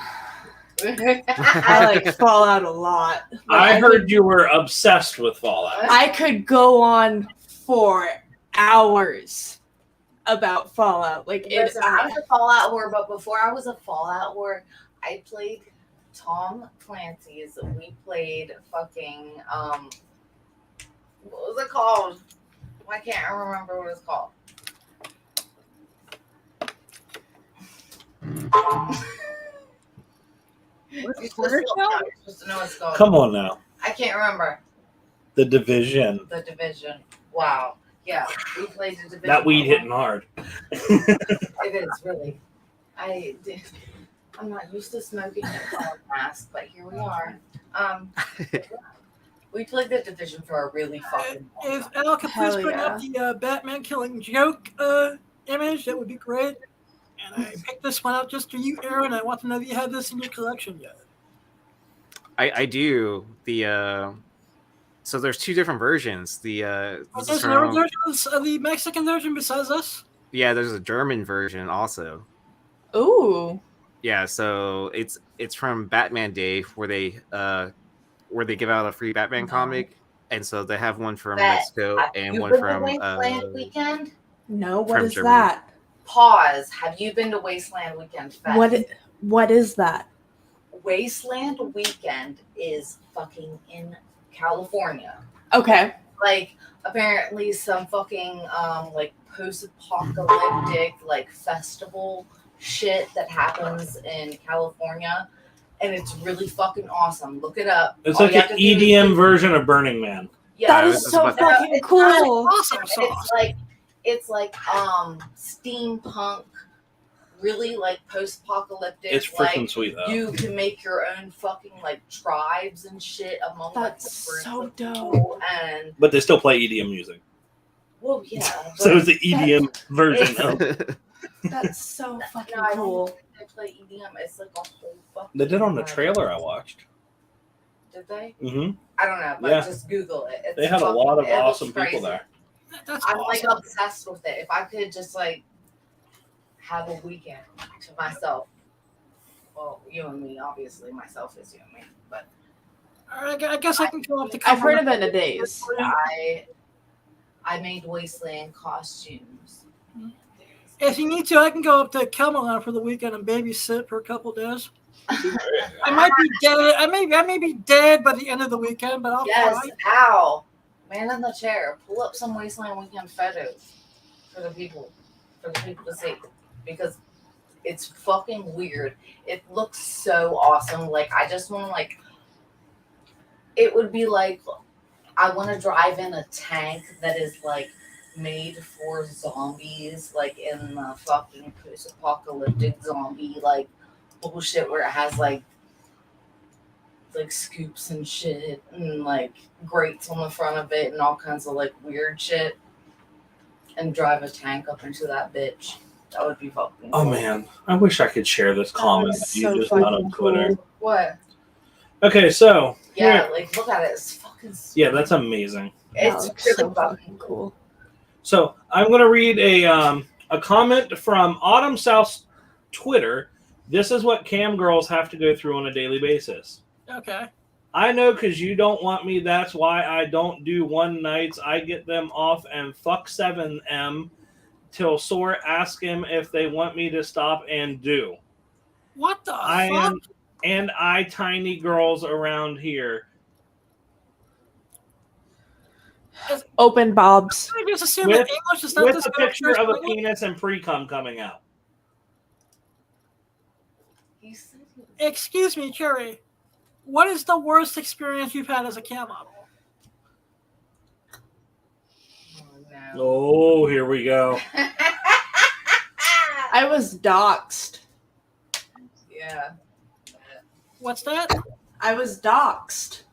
I like Fallout a lot. I heard you were obsessed with Fallout. I could go on for hours about Fallout. Listen, I was a Fallout whore, but before I was a Fallout whore, I played Tom Clancy's. We played fucking what was it called? I can't remember what it's called. You're supposed to know what it's called. Come on now. I can't remember. The Division. The Division. Wow. Yeah, we played the Division. That weed hitting hard. It is really. I'm not used to smoking a hard mask, but here we are. We played the Division for a really fucking long If time. Al could please bring up the Batman killing joke image, that would be great. And I picked this one out just for you, Aaron. I want to know if you have this in your collection yet. I do. So there's 2 different versions. There's another version of the Mexican version besides us? Yeah, there's a German version also. Ooh. Yeah, so it's from Batman Day where they give out a free Batman comic, and so they have one from Mexico and one from Wasteland Weekend. No, what is Germany. that? Pause. Have you been to Wasteland Weekend? What is that? Wasteland Weekend is fucking in California. Okay. Like apparently some fucking like post-apocalyptic like festival shit that happens in California, and it's really fucking awesome. Look it up. It's like an EDM version of Burning Man. Yeah, that is so fucking cool. Awesome. It's like steampunk, really like post-apocalyptic. It's freaking like, sweet though. You can make your own fucking like tribes and shit among That's like so dope. people. And But they still play EDM music. well, yeah. So it's the EDM version of. That's so fucking I don't cool. think they play EDM. It's like a whole fucking. They did on the trailer I watched. Did they? Mm-hmm. I don't know, but Yeah. just Google it. It's They had a lot of it looks awesome people crazy. there. That's I'm awesome. like obsessed with it. If I could just like have a weekend to myself. Well, you and me, obviously. Myself is you and me, but I guess I can come up to I've heard of it in a days. I made Wasteland costumes. If you need to, I can go up to Camelot for the weekend and babysit for a couple days. I might be dead. I may be dead by the end of the weekend, but I'll Yes, try. ow. Man in the chair. Pull up some Wasteland Weekend photos for the people to see. Because it's fucking weird. It looks so awesome. Like, I just want to, like, it would be like, I want to drive in a tank that is, like, made for zombies, like, in the fucking post-apocalyptic zombie, like, bullshit where it has, like scoops and shit and, like, grates on the front of it and all kinds of, like, weird shit. And drive a tank up into that bitch. That would be fucking Oh cool. man, I wish I could share this comment is that you so just got on fucking Twitter. cool. What? Okay, so Yeah, here- like, look at it. It's fucking yeah, that's amazing. That It's looks really so fucking fucking cool. So I'm gonna read a comment from Autumn South's Twitter. This is what cam girls have to go through on a daily basis. Okay. I know because you don't want me. That's why I don't do one nights. I get them off and fuck 7M till Sore ask him if they want me to stop and do. What the I fuck? am and I tiny girls around here. Open Bob's. I just assume With- that English is not With this a guy's picture first of a language? penis and pre-cum coming out. You said it. Excuse me, Cherry. What is the worst experience you've had as a cam model? Oh, no. Oh, here we go. I was doxxed. Yeah. What's that? I was doxxed.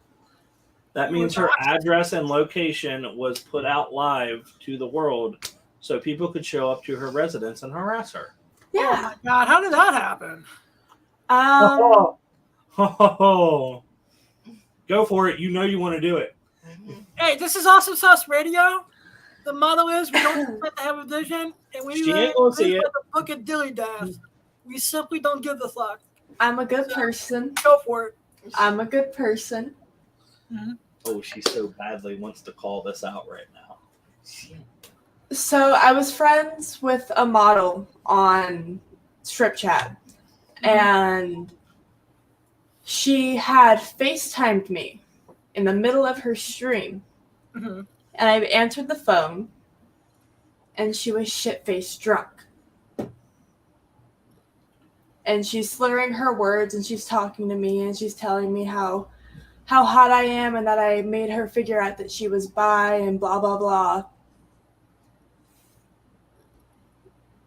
That means her address and location was put out live to the world so people could show up to her residence and harass her. Oh Yeah. my god, how did that happen? Oh, go for it. You know you want to do it. Hey, this is Awesome Sauce Radio. The motto is we don't expect to have a vision, and we She ain't gonna see live it. by the book of dilly dash. We simply don't give a fuck. I'm a good person. Go for it. I'm a good person. Oh, she so badly wants to call this out right now. So I was friends with a model on Strip Chat, and she had FaceTimed me in the middle of her stream, Mm-hmm. and I answered the phone, and she was shit-faced drunk. And she's slurring her words, and she's talking to me, and she's telling me how hot I am, and that I made her figure out that she was bi, and blah, blah, blah.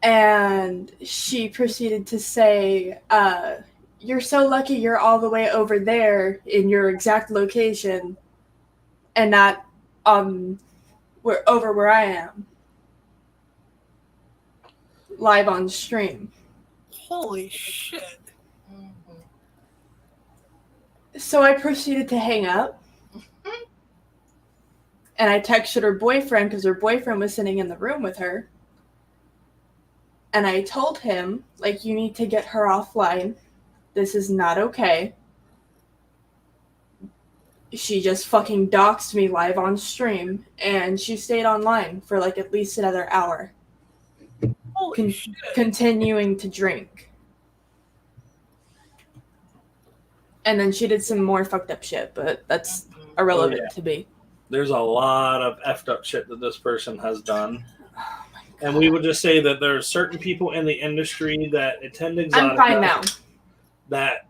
And she proceeded to say, you're so lucky you're all the way over there in your exact location and not over where I am. Live on stream. Holy shit. So I proceeded to hang up. And I texted her boyfriend because her boyfriend was sitting in the room with her. And I told him, like, you need to get her offline. This is not okay. She just fucking doxed me live on stream. And she stayed online for, like, at least another hour. Holy shit. Continuing to drink. And then she did some more fucked up shit, but that's irrelevant to me. There's a lot of effed up shit that this person has done. And we would just say that there are certain people in the industry that attend Exotica I'm fine now. that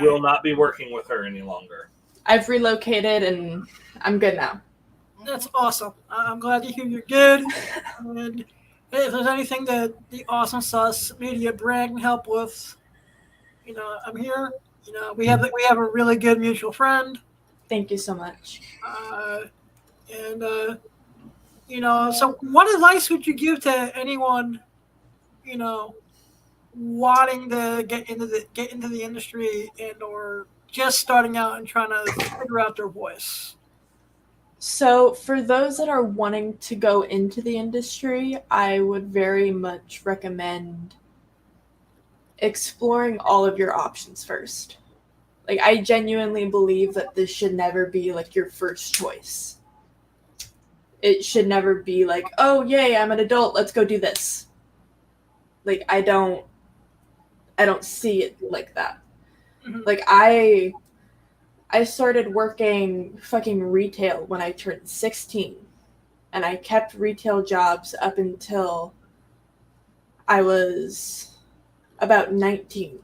will not be working with her any longer. I've relocated and I'm good now. That's awesome. I'm glad to hear you're good. And if there's anything that the Awesome Sauce Media brand can help with, you know, I'm here. You know, we have a really good mutual friend. Thank you so much. You know, so what advice would you give to anyone, you know, wanting to get into the industry and or just starting out and trying to figure out their voice? So for those that are wanting to go into the industry, I would very much recommend exploring all of your options first. Like, I genuinely believe that this should never be like your first choice. It should never be like, oh, yay, I'm an adult, let's go do this. Like I don't see it like that. Mhm. Like I started working fucking retail when I turned 16, and I kept retail jobs up until I was about 19.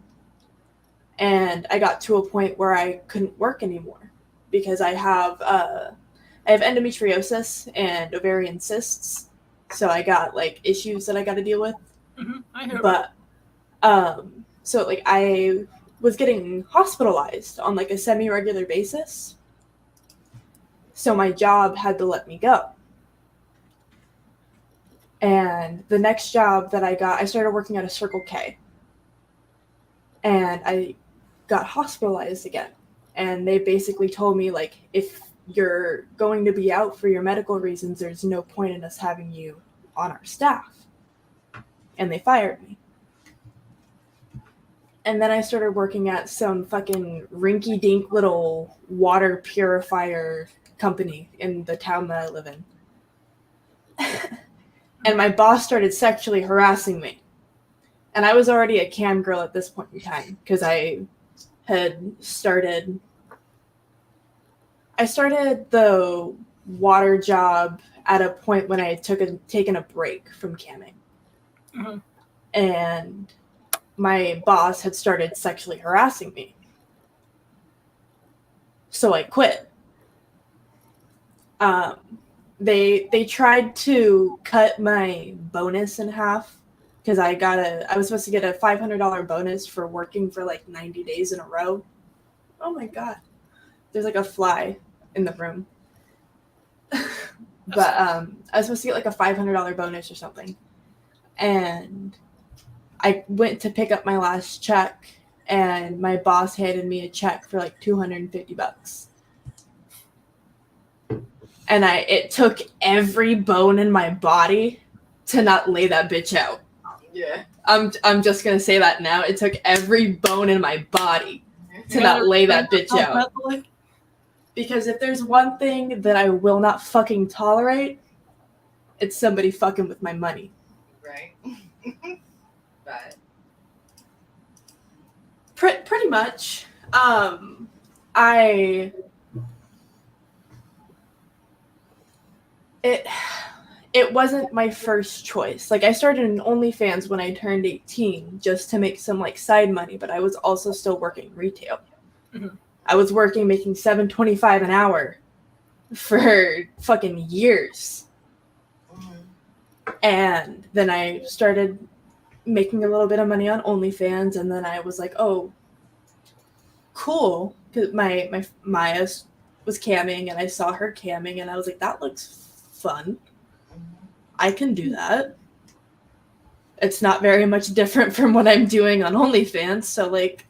And I got to a point where I couldn't work anymore because I have endometriosis and ovarian cysts. So I got like issues that I got to deal with. I hear But so like I was getting hospitalized on like a semi-regular basis. So my job had to let me go. And the next job that I got, I started working at a Circle K. And I got hospitalized again. And they basically told me, like, if you're going to be out for your medical reasons, there's no point in us having you on our staff. And they fired me. And then I started working at some fucking rinky-dink little water purifier company in the town that I live in. And my boss started sexually harassing me. And I was already a cam girl at this point in time because I started the water job at a point when I had taken a break from camming. Mhm. And my boss had started sexually harassing me. So I quit. They tried to cut my bonus in half because I was supposed to get a $500 bonus for working for like 90 days in a row. Oh my god. There's like a fly in the room. But I was supposed to get like a $500 bonus or something. And I went to pick up my last check and my boss handed me a check for like $250. And it took every bone in my body to not lay that bitch out. Yeah. I'm just gonna say that now. It took every bone in my body to not lay that bitch out. Because if there's one thing that I will not fucking tolerate, it's somebody fucking with my money. Right. But Pretty much. It wasn't my first choice. Like I started in OnlyFans when I turned 18 just to make some like side money, but I was also still working retail. Mhm. I was making $7.25 an hour for fucking years. And then I started making a little bit of money on OnlyFans, and then I was like, oh, cool. Because my Maya was camming, and I saw her camming, and I was like, that looks fun. I can do that. It's not very much different from what I'm doing on OnlyFans, so like...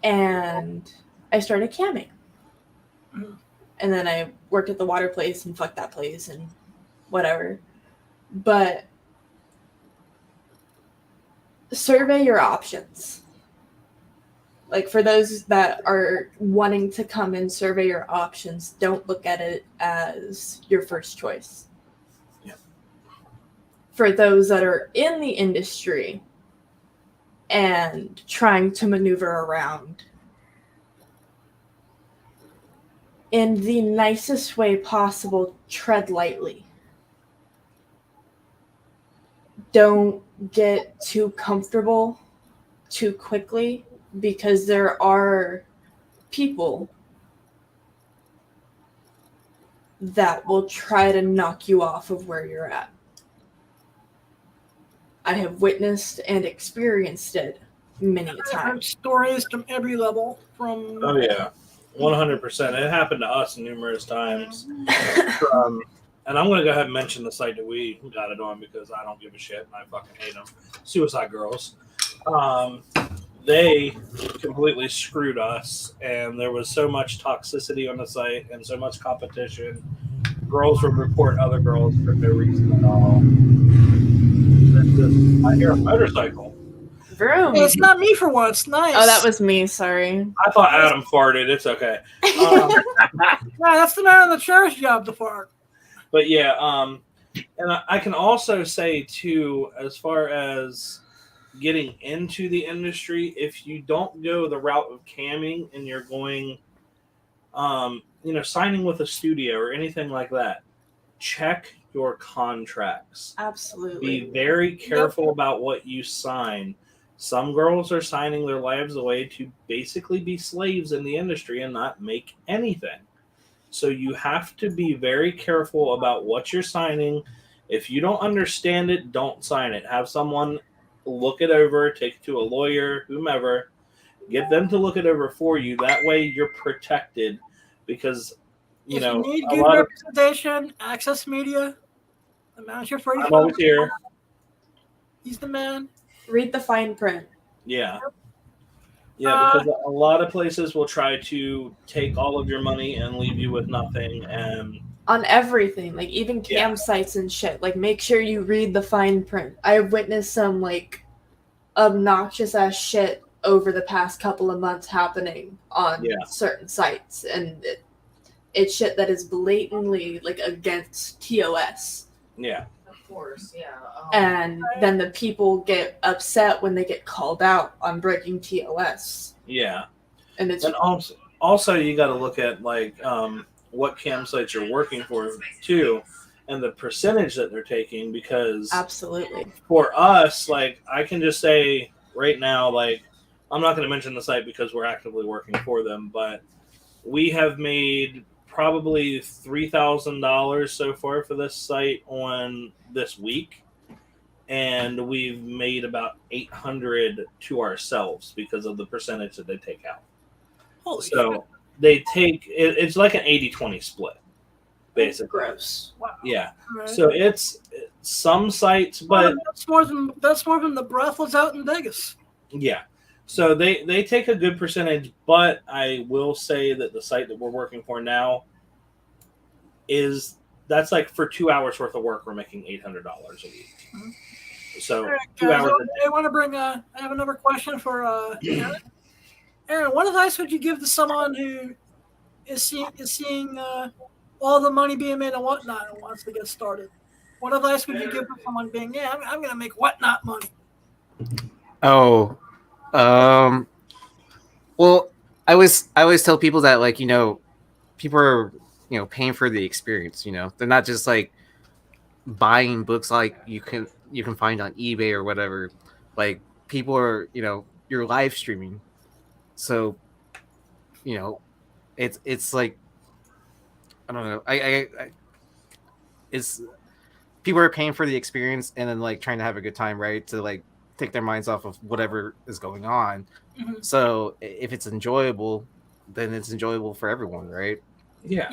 And I started camming. And then I worked at the water place and fucked that place and whatever. But survey your options. Like for those that are wanting to come and survey your options, don't look at it as your first choice. Yeah. For those that are in the industry and trying to maneuver around, in the nicest way possible, tread lightly. Don't get too comfortable too quickly, because there are people that will try to knock you off of where you're at. I have witnessed and experienced it many a I've time. heard stories from every level. From Oh yeah, 100%. It happened to us numerous times. And I'm going to go ahead and mention the site that we got it on because I don't give a shit and I fucking hate them. Suicide Girls. They completely screwed us, and there was so much toxicity on the site and so much competition. Girls would report other girls for no reason at all. I hear a motorcycle. Vroom. Hey, it's not me for once. Nice. Oh, that was me. Sorry. I thought Adam farted. It's okay. Nah, that's the man on the chair's job to fart. But yeah, And I can also say too, as far as getting into the industry, if you don't go the route of camming and you're going, signing with a studio or anything like that, check your contracts. Absolutely. Be very careful about what you sign. Some girls are signing their lives away to basically be slaves in the industry and not make anything. So you have to be very careful about what you're signing. If you don't understand it, don't sign it. Have someone look it over, take it to a lawyer, whomever, get them to look it over for you. That way you're protected, because If you need a good lot of representation, Access Media, the manager for I'm always here. He's the man. Read the fine print. Yeah. Yeah, because a lot of places will try to take all of your money and leave you with nothing. And on everything, like even campsites and shit. Like, make sure you read the fine print. I've witnessed some like obnoxious ass shit over the past couple of months happening on certain sites, and it's shit that is blatantly like against TOS. Yeah. Of course, yeah. And then the people get upset when they get called out on breaking TOS. Yeah. And it's also you got to look at like what campsites you're working for too, and the percentage that they're taking, because absolutely for us, like I can just say right now, like I'm not going to mention the site because we're actively working for them, but we have made probably $3,000 so far for this site on this week, and we've made about $800 to ourselves because of the percentage that they take out. So they take it's like an 80-20 split, basically. Gross. Wow. Yeah. Right. So it's some sites, but that's more than the brothels out in Vegas. yeah. So they take a good percentage, but I will say that the site that we're working for now that's like for 2 hours worth of work, we're making $800 a week. Mm-hmm. So right, 2 hours. I want to bring. I have another question for Aaron. Aaron, what advice would you give to someone who is seeing all the money being made and whatnot and wants to get started? What advice would you give to someone being, I'm going to make whatnot money? Oh, well, I always tell people that, like, people are, paying for the experience. They're not just like buying books like you can find on eBay or whatever. Like, people are, you're live streaming, so it's like, I don't know. I it's people are paying for the experience and then like trying to have a good time, right? To like take their minds off of whatever is going on. Mm-hmm. So if it's enjoyable, then it's enjoyable for everyone, right? Yeah.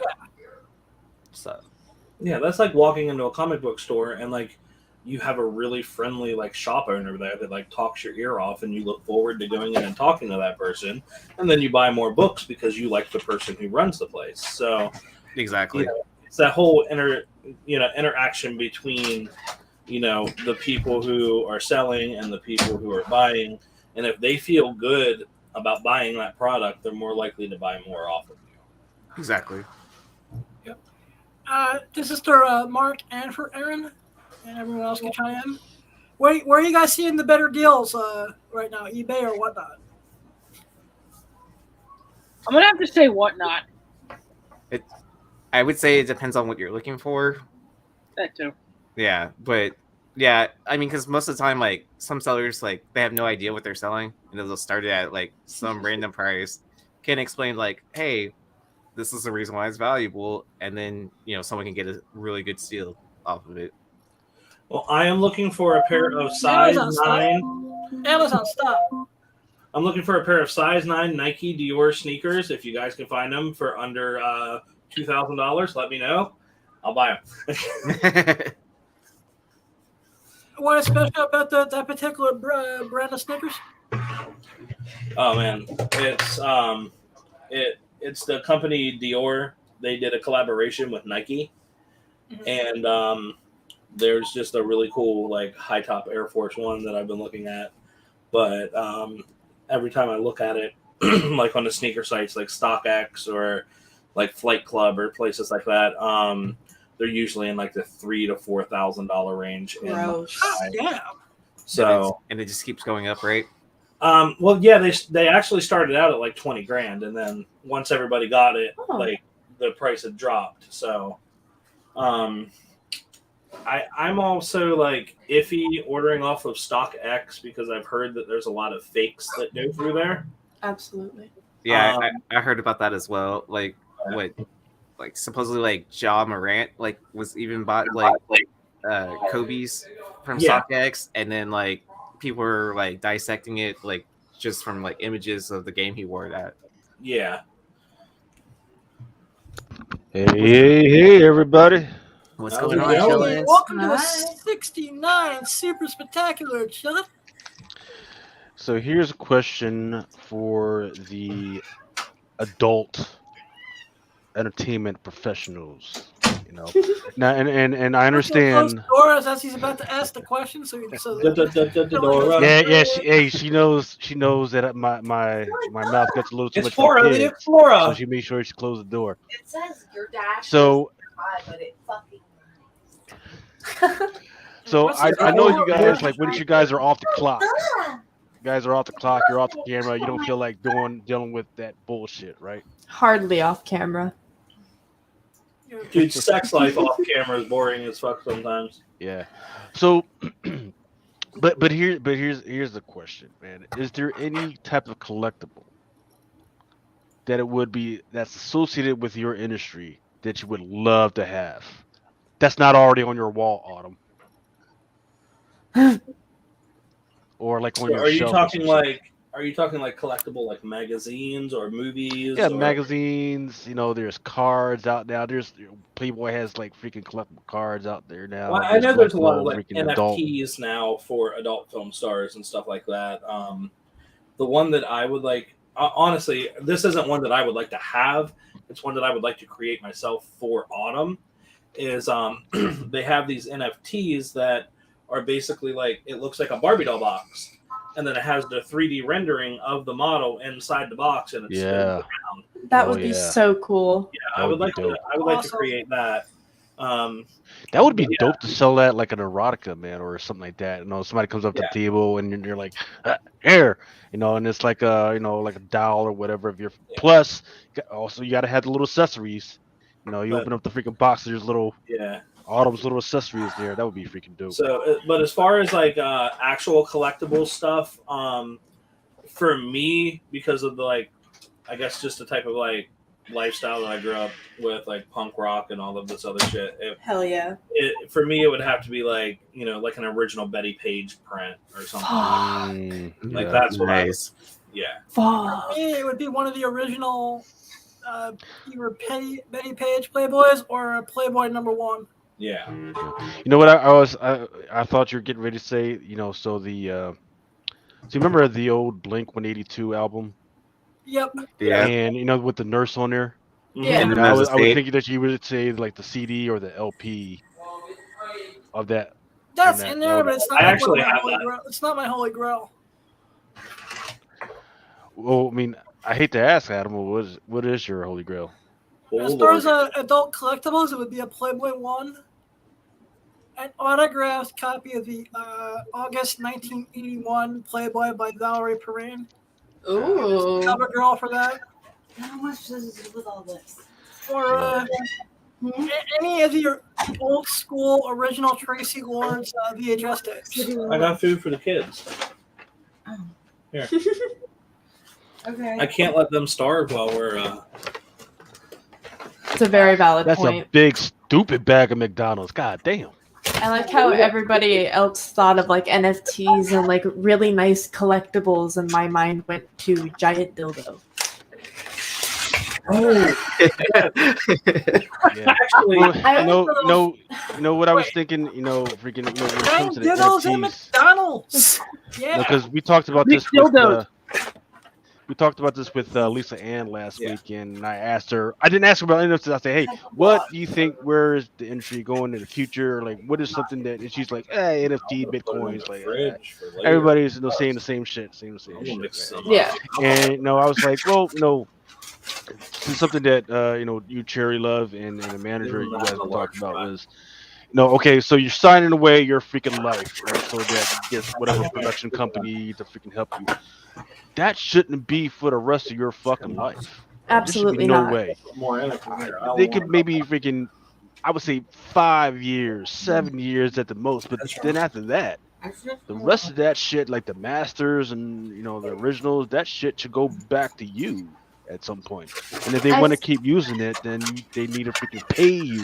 So yeah, that's like walking into a comic book store and like you have a really friendly like shop owner there that like talks your ear off, and you look forward to going in and talking to that person, and then you buy more books because you like the person who runs the place. So exactly, it's that whole interaction between the people who are selling and the people who are buying, and if they feel good about buying that product, they're more likely to buy more off of you. Exactly. Yep. This is for Mark and for Aaron, and everyone else can chime in. Where are you guys seeing the better deals right now, eBay or whatnot? I'm gonna have to say whatnot. I would say it depends on what you're looking for. That too. Yeah, but yeah, I mean, because most of the time, like some sellers, like they have no idea what they're selling, and they'll start it at like some random price. Can explain like, hey, this is the reason why it's valuable, and then someone can get a really good steal off of it. Well, I am looking for a pair of size 9. Amazon, stop. I'm looking for a pair of size 9 Nike Dior sneakers. If you guys can find them for under $2,000, let me know. I'll buy them. What is special about that particular brand of sneakers? Oh man, it's the company Dior. They did a collaboration with Nike, and there's just a really cool like high top Air Force One that I've been looking at. But every time I look at it, like on the sneaker sites like StockX or like Flight Club or places like that, they're usually in like the $3,000 to $4,000 range. Gross. Damn. So and it just keeps going up, right? well, yeah, they actually started out at like 20 grand, and then once everybody got it, Oh. like the price had dropped. So, I'm also like iffy ordering off of StockX because I've heard that there's a lot of fakes that go through there. Absolutely. Yeah, I heard about that as well. Like what, like supposedly like Ja Morant like was even bought like Kobe's from Yeah. StockX, and then like people were like dissecting it like just from like images of the game he wore it at. Yeah. Hey, everybody. What's How's going it on, going? Chillin'? Welcome to Hi. a 69 Super Spectacular, Chillin'. So here's a question for the adult entertainment professionals. You know, now and I understand. Doris, as he's about to ask the question, so Dora. She knows that my mouth gets a little too It's much Flora, for the kids, Flora. so she made sure she closed the door. It says your dash So- is high, but it fucking So What's I the know deal? you guys like when you guys are off the clock. You guys are off the clock. You're off the camera. You don't feel like dealing with that bullshit, right? Hardly off camera. Dude, sex life off camera is boring as fuck sometimes. Yeah. So, but here's the question, man. Is there any type of collectible that it would be that's associated with your industry that you would love to have that's not already on your wall, Autumn? Or like on So your are you shelf or talking some shit? like collectible like magazines or movies? Yeah, or... magazines. You know, there's cards out now. There's Playboy has like freaking collectible cards out there now. Well, I know there's a lot of collectible like freaking adult. NFTs now for adult film stars and stuff like that. The one that I would like, honestly, this isn't one that I would like to have. It's one that I would like to create myself for Autumn. Is they have these NFTs that are basically like it looks like a Barbie doll box, and then it has the 3D rendering of the model inside the box, and it's spins around. That Oh, would be yeah. so cool. Yeah, That I would would be like to. dope. I would like to Awesome. create that. That would be Yeah. dope to sell that like an erotica, man, or something like that. You know, somebody comes up to Yeah. the table and you're like, here, you know, and it's like a, like a doll or whatever of your. Yeah. Plus, also you got to have the little accessories. You know, you But- open up the freaking box, there's little Yeah. Autumn's little accessories there. That would be freaking dope. So, but as far as like actual collectible stuff, for me, because of the like, I guess just the type of like lifestyle that I grew up with, like punk rock and all of this other shit. Hell yeah. For me, it would have to be like like an original Betty Page print or something. Like Yeah. that's what Nice. Yeah. Fuck. For me, it would be one of the original either Betty Page Playboys or Playboy #1. Yeah. You know what I thought you were getting ready to say, so the so you remember the old Blink 182 album? Yep. Yeah. And with the nurse on there? Yeah. And the I was State. thinking that you would say like the CD or the LP of that. That's that in there, but it's not. I like actually one of my have holy that. grail. It's not my holy grail. Well, I mean, I hate to ask, Adam, what is your holy grail? Oh, As far as Lord. adult collectibles, it would be a Playboy 1, an autographed copy of the August 1981 Playboy by Valerie Perrine. Ooh. Cover girl for that. How much does it do with all this? Or any of the old school original Tracy Lords VHS tapes. I got food for the kids. Here. Okay. I can't let them starve while we're. It's a very valid That's point. a big stupid bag of McDonald's. God damn. I like how everybody else thought of like NFTs and like really nice collectibles, and my mind went to giant dildo. Oh, Yeah. actually, No, what I was thinking, freaking, when it Giant comes to the dildos at NFTs, McDonald's. Yeah. because we talked about Big this with dildos. Lisa Ann last Yeah. weekend, and I asked her. I didn't ask her about NFTs. I said, "Hey, what do you think? Where is the industry going in the future? Like, what is something that?" And she's like, "Hey, NFT, Bitcoins, like fridge for later. everybody's saying the same shit, I'm gonna mix right? some up. Yeah. And I was like, well, this is something that you Cherry Love and the manager you guys were talking about was okay, so you're signing away your freaking life, right? So that you get whatever production company to freaking help you. That shouldn't be for the rest of your fucking life. There should be Absolutely no not. way. They could maybe freaking, I would say 5 years, 7 years at the most, but then after that, the rest of that shit, like the masters and the originals, that shit should go back to you at some point. And if they want to keep using it, then they need to freaking pay you,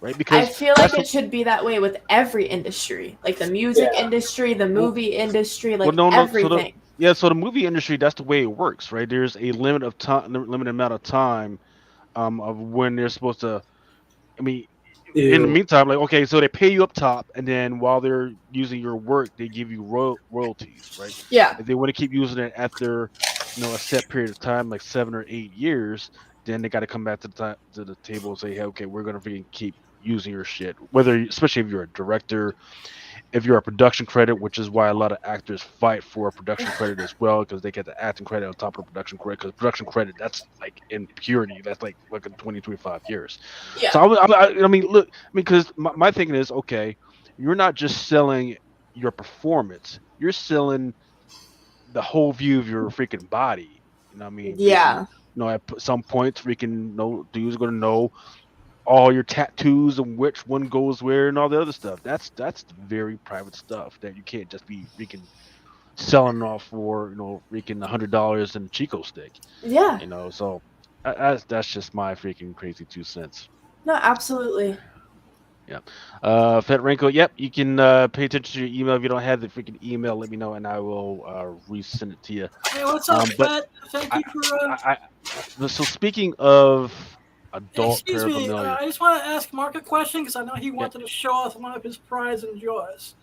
right? I Because feel like it should be that way with every industry, like the music industry, the movie industry, like everything. So the movie industry, that's the way it works, right? There's a limited amount of time of when they're supposed to. I mean, in the meantime, like okay, so they pay you up top, and then while they're using your work, they give you royalties, right? Yeah. If they want to keep using it after a set period of time, like 7 or 8 years, then they got to come back to the table and say, hey, okay, we're gonna freaking keep using your shit. Especially if you're a director, if you're a production credit, which is why a lot of actors fight for a production credit as well, because they get the acting credit on top of production credit. Because production credit, that's like in purity, that's like 20, 25 years. Yeah. So I mean, look, because my thinking is, okay, you're not just selling your performance, you're selling the whole view of your freaking body. You know what I mean? Yeah. At some points, freaking dude's gonna know all your tattoos and which one goes where and all the other stuff. That's very private stuff that you can't just be freaking selling off for freaking $100 in a Chico stick. Yeah. So that's just my freaking crazy 2 cents. No, absolutely. Yeah. Fed Wrinkle, yep, you can pay attention to your email. If you don't have the freaking email, let me know and I will resend it to you. Hey, what's up, Fed? Thank you for. So speaking of adult Excuse me, paraphernalia. I just want to ask Mark a question because I know he wanted to show off one of his prides and joys.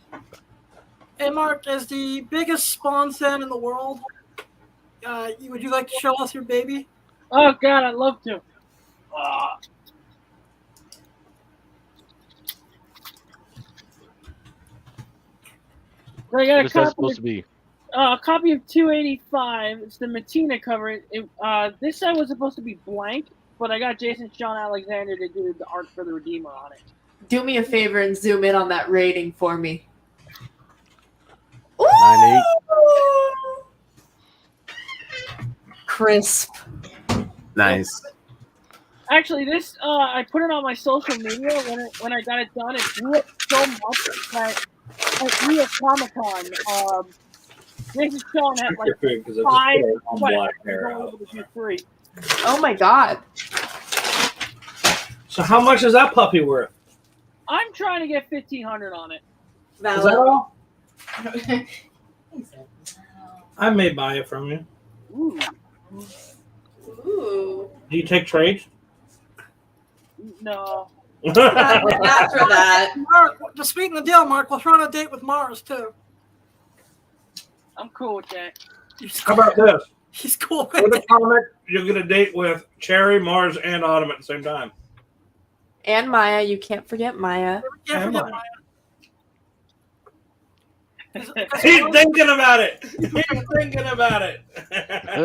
Hey, Mark, as the biggest Spawn fan in the world, would you like to show us your baby? Oh God, I'd love to. I got What is that supposed to be? A copy of 285. It's the Matina cover. This side was supposed to be blank, but I got Jason Sean Alexander to do the art for the Redeemer on it. Do me a favor and zoom in on that rating for me. 9.8. Crisp. Nice. Actually, this I put it on my social media when I got it done. It blew up so much that at New York Comic Con, Jason Sean had like 5 questions. Oh my God. So how much is that puppy worth? I'm trying to get $1,500 on it. Is that all? I may buy it from you. Ooh. Ooh. Do you take trades? No. Not for that. Mark, just speaking the deal, Mark, we'll throw on a date with Mars too. I'm cool with that. How about this? He's cool with the comic. You'll get a date with Cherry, Mars, and Autumn at the same time. And Maya, you can't forget Maya. Can't forget Maya. Maya. He's thinking about it. He's thinking about it.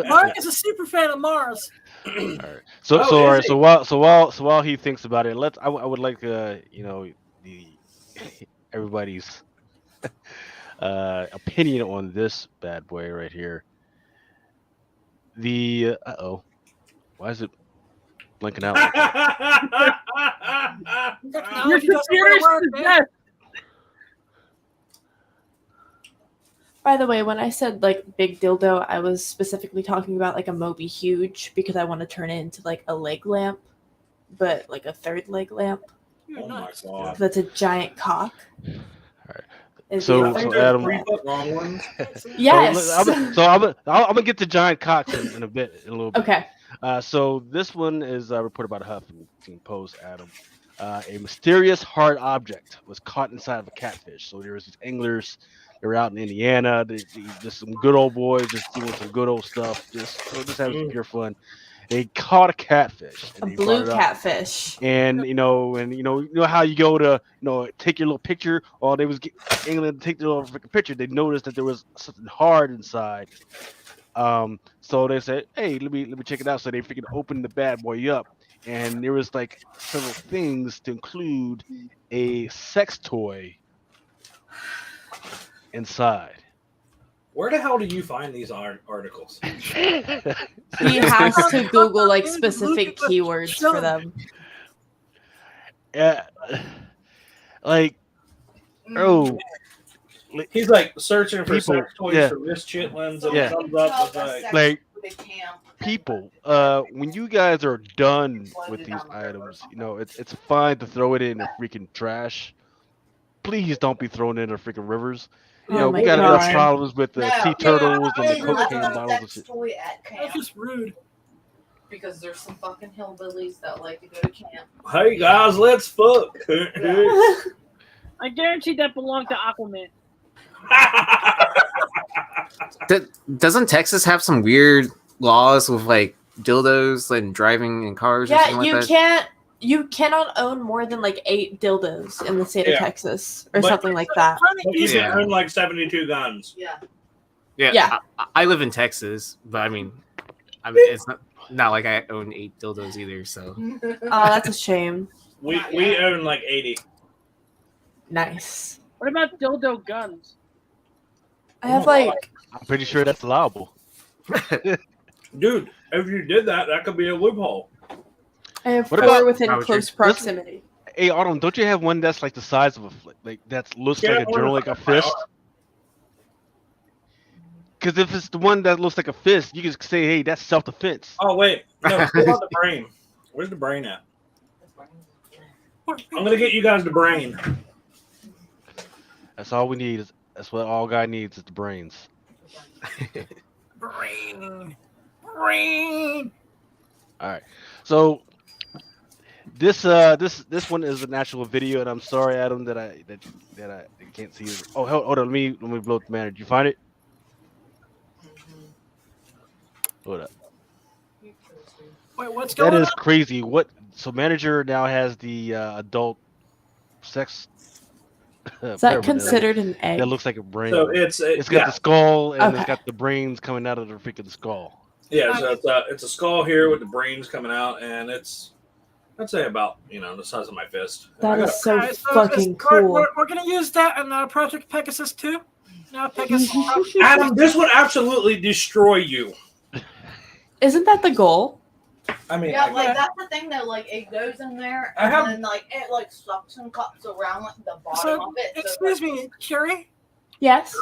Mark is a super fan of Mars. All right. So while he thinks about it, I would like everybody's opinion on this bad boy right here. The why is it blinking out? Your computer's possessed. By the way, when I said like big dildo, I was specifically talking about like a Moby Huge because I want to turn it into like a leg lamp, but like a third leg lamp. Oh my God. That's a giant cock. All right. Is So the other- Adam, long ones. Yes. I'm gonna get to giant cocks in a little bit. Okay. So this one is reported by the Huffington Post. Adam, a mysterious hard object was caught inside of a catfish. So there was these anglers. They were out in Indiana. Just some good old boys, just doing some good old stuff. Just having some pure fun. They caught a catfish. A blue catfish. And you know how you go to take your little picture. They was angling to take their little freaking picture. They noticed that there was something hard inside, So they said, "Hey, let me check it out." So they freaking opened the bad boy up, and there was like several things to include a sex toy inside. Where the hell do you find these articles? He has to Google like specific keywords for them. Yeah, like oh, He's like searching for People, sex toys yeah. for Miss Chitlins, and Yeah. it comes up with like people. When you guys are done with these items, it's fine to throw it in the freaking trash. Please don't be throwing it in the freaking rivers. Oh We my got enough God. problems with the sea turtles and the Hey, Coke let's can not bottles and sex shit. toy at camp That's just rude. because there's some fucking hillbillies that like to go to camp. hey guys, let's fuck. I guarantee that belonged to Aquaman. Doesn't Texas have some weird laws with like dildos and driving in cars or Yeah, something you like that? cannot own more than like 8 dildos in the state of Yeah. Texas or But- something like that. But you Yeah. can own like 72 guns. Yeah. Yeah. I live in Texas, but I mean it's not like I own 8 dildos either. So Oh, that's a shame. We Not we yet. own like 80. Nice. What about dildo guns? I have like I'm pretty sure that's allowable. Dude, if you did that, that could be a loophole. I have What 4 about- within How would close you- proximity. Hey, Autumn, don't you have one that's like the size of that looks Yeah, like a one general of like a my fist? Because if it's the one that looks like a fist, you can say, "Hey, that's self-defense." Oh wait, no, pull out the brain. Where's the brain at? I'm gonna get you guys the brain. That's all we need. That's what all guy needs is the brains. Brain. All right. So this one is an actual video, and I'm sorry, Adam, that I can't see it. Oh, hold on. Let me blow up the manager. Did you find it? Hold up. Wait, what's going That is on? crazy. What? So manager now has the adult sex. Is that paraphernalia considered an egg? That looks like a brain. So it's got yeah, the skull and it's Okay. got the brains coming out of the freaking skull. yeah. So it's a skull here with the brains coming out, and it's I'd say about the size of my fist. That is so Alright, so fucking we're- cool. We're gonna use that in Project Pegasus 2. Now Pegasus. Adam, this would absolutely destroy you. Isn't that the goal? I mean, Yeah, like that's the thing though. Like it goes in there, I and have- then like it like suction cups around like the bottom So, of it. excuse me, Cherri. Yes.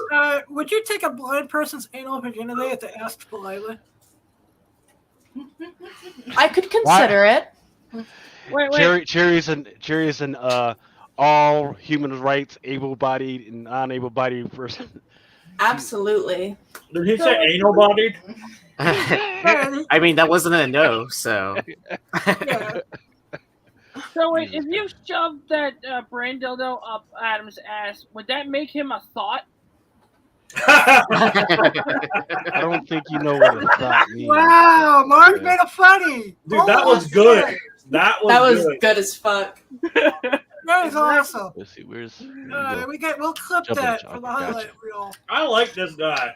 Would you take a blind person's anal virginity if they asked politely? I could consider it. Wait. Cherry's an all human rights, able-bodied and non-able-bodied person. Absolutely. Did he say anal bodied? I mean that wasn't a no, so Yeah. So wait, if you shoved that brain dildo up Adam's ass, would that make him a thought? I don't think you know what a thought means. Wow, Mark made it funny. Dude, that Oh, was good. shit. That That was good. good as fuck. That is awesome. Let's see, where's We'll clip Jump in, that Chuck. for the Gotcha. highlight reel. I like this guy.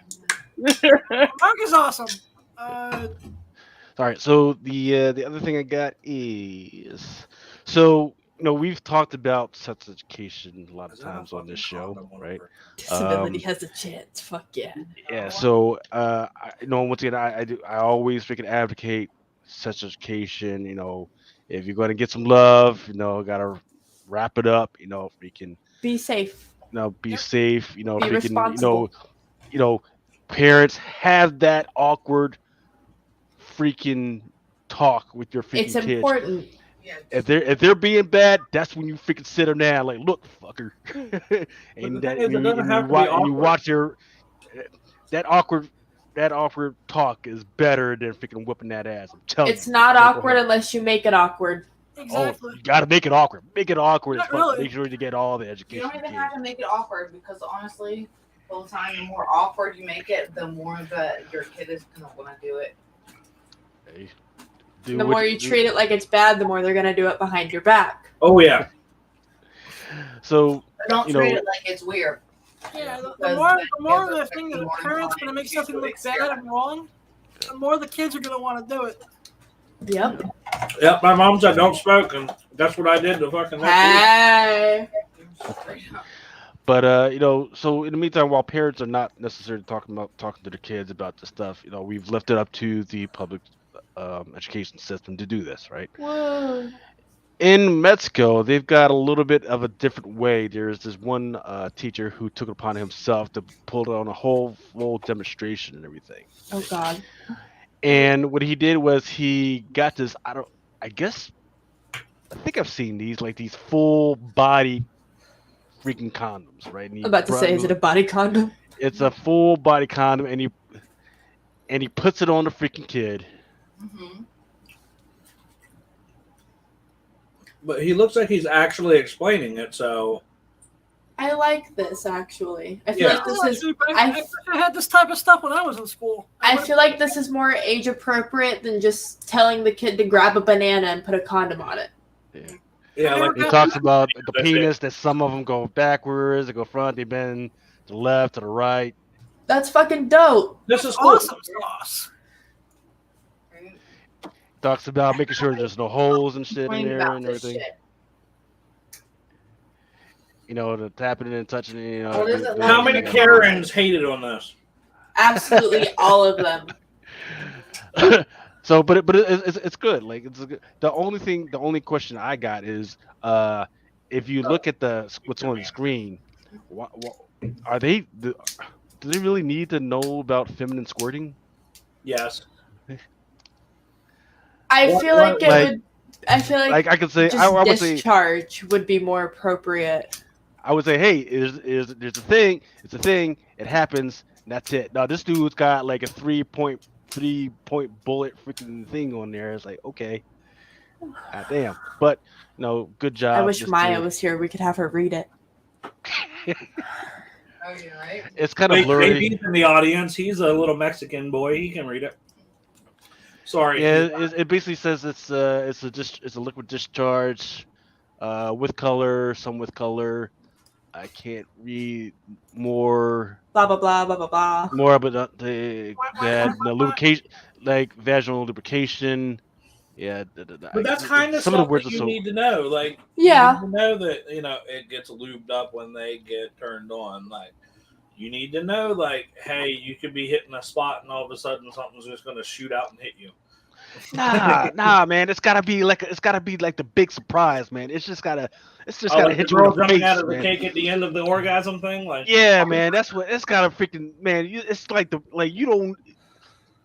Mark is awesome. all right. So the other thing I got is we've talked about sex education a lot of times on this show, right? Disability has a chance. Fuck yeah. Yeah. So once again, I always freaking advocate sex education. If you're going to get some love, gotta wrap it up. Freaking Be safe. be safe. Be Freaking responsible. Parents have that awkward freaking talk with your freaking It's kids. important. If they're being bad, that's when you freaking sit them down. Like, look, fucker, and the that thing is, it and doesn't have to be you awkward. watch that awkward talk is better than freaking whooping that ass. I'm telling It's you. not Go awkward ahead. unless you make it awkward. Exactly. Oh, you gotta make it awkward. Make it awkward as Not fuck. really. Make sure you get all the You education. don't You even can. have to make it awkward because honestly, all the time, the more awkward you make it, the more that your kid is gonna want to do it. Hey, do The what more you treat it like it's bad, the more they're gonna do it behind your back. Oh yeah. So But don't You treat know- it like it's weird. Yeah, the Because more kids the are thing that more a parent's inclined going to make to something look bad experiment. and wrong, the more the kids are going to want to do it. Yep. Yep, my mom said don't smoke, and that's what I did the fucking next week. Hey. But you know, so in the meantime, while parents are not necessarily talking to their kids about this stuff, you know, we've left it up to the public education system to do this, right? Whoa. In Mexico, they've got a little bit of a different way. There's this one teacher who took it upon himself to pull on a whole full demonstration and everything. Oh God. And what he did was he got this. I think I've seen these like these full body freaking condoms, right? And he I'm about to say, is it a body condom? It's a full body condom, and he puts it on the freaking kid. Mm-hmm. But he looks like he's actually explaining it, so I like this actually. I feel Yeah. like this is. I had this type of stuff when I was in school. I feel like this is more age appropriate than just telling the kid to grab a banana and put a condom on it. yeah, like He talks about the penis, that some of them go backwards, they go front, they bend to the left, to the right. That's fucking dope. this is cool. Awesome sauce. Talks about making sure there's no holes and shit in Complain there about and this everything. shit. You know, the tapping it and touching it. You know, What is it How like? many Karens hated on this? Absolutely all of them. So, but it's good. Like it's a good. The only question I got is, if you look at what's on the screen, are they? Do they really need to know about feminine squirting? Yes. I What- feel like it like- would. I feel like Like I could say, just I would say, discharge would be more appropriate. I would say, hey, there's a thing. It's a thing. It happens. And that's it. Now this dude's got like a 3-point bullet freaking thing on there. It's like, okay, God damn. But no, good job. I wish just Maya to- was here. We could have her read it. Oh, you're right. It's kind of Wait, blurry. JB's in the audience. He's a little Mexican boy. He can read it. Sorry. Yeah, it basically says it's a liquid discharge, with color, some with color. I can't read more Blah blah blah blah blah blah. but the lubrication, like vaginal lubrication. Yeah, But that's kind of some of the stuff words that are you so. need to know. Like, Yeah. you need to know that it gets lubed up when they get turned on. Like, you need to know, like, hey, you could be hitting a spot and all of a sudden something's just going to shoot out and hit you. Nah, man. It's gotta be like the big surprise, man. It's just gotta Like hit the you in girl the jumping face, out of the man. cake at the end of the orgasm thing. Like, Yeah, man. That's what it's gotta freaking man. It's like you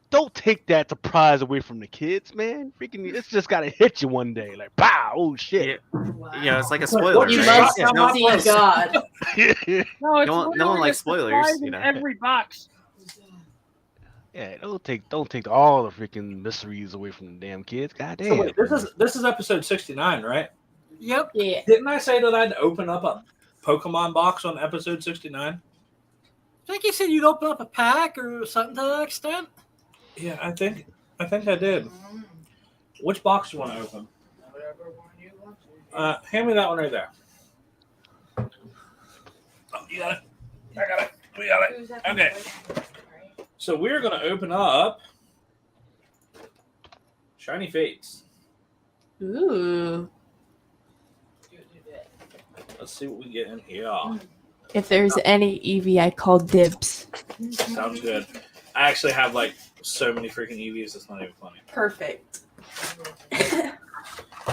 don't take that surprise away from the kids, man. Freaking, it's just gotta hit you one day, like pow, oh shit. Yeah, it's like a What spoiler. You you right? must Yeah, no, see God. No, it's No one literally likes a spoilers, surprise you in know. every box. Yeah, don't take all the freaking mysteries away from the damn kids. God damn. so wait, this is episode 69, right? Yep. Yeah. Didn't I say that I'd open up a Pokemon box on episode 69? I think you said you'd open up a pack or something to that extent. Yeah, I think I did. Mm, Which box do you want to open? whatever one you want to. Hand me that one right there. Oh, you got it. I got it. We got it. Okay. So we're going to open up Shiny Fates. Ooh. Let's see what we get in here. If there's any Eevee, I call dibs. Sounds good. I actually have like so many freaking EVs, it's not even funny. Perfect.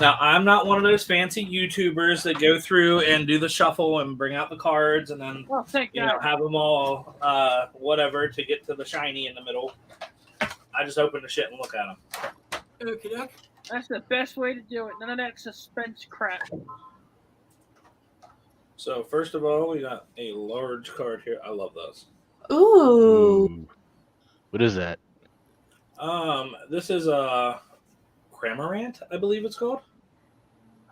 Now, I'm not one of those fancy YouTubers that go through and do the shuffle and bring out the cards and then Well, thank God. have them all whatever to get to the shiny in the middle. I just open the shit and look at them. Okay. That's the best way to do it. None of that suspense crap. So first of all, we got a large card here. I love those. Ooh. What is that? This is a Cramorant, I believe it's called.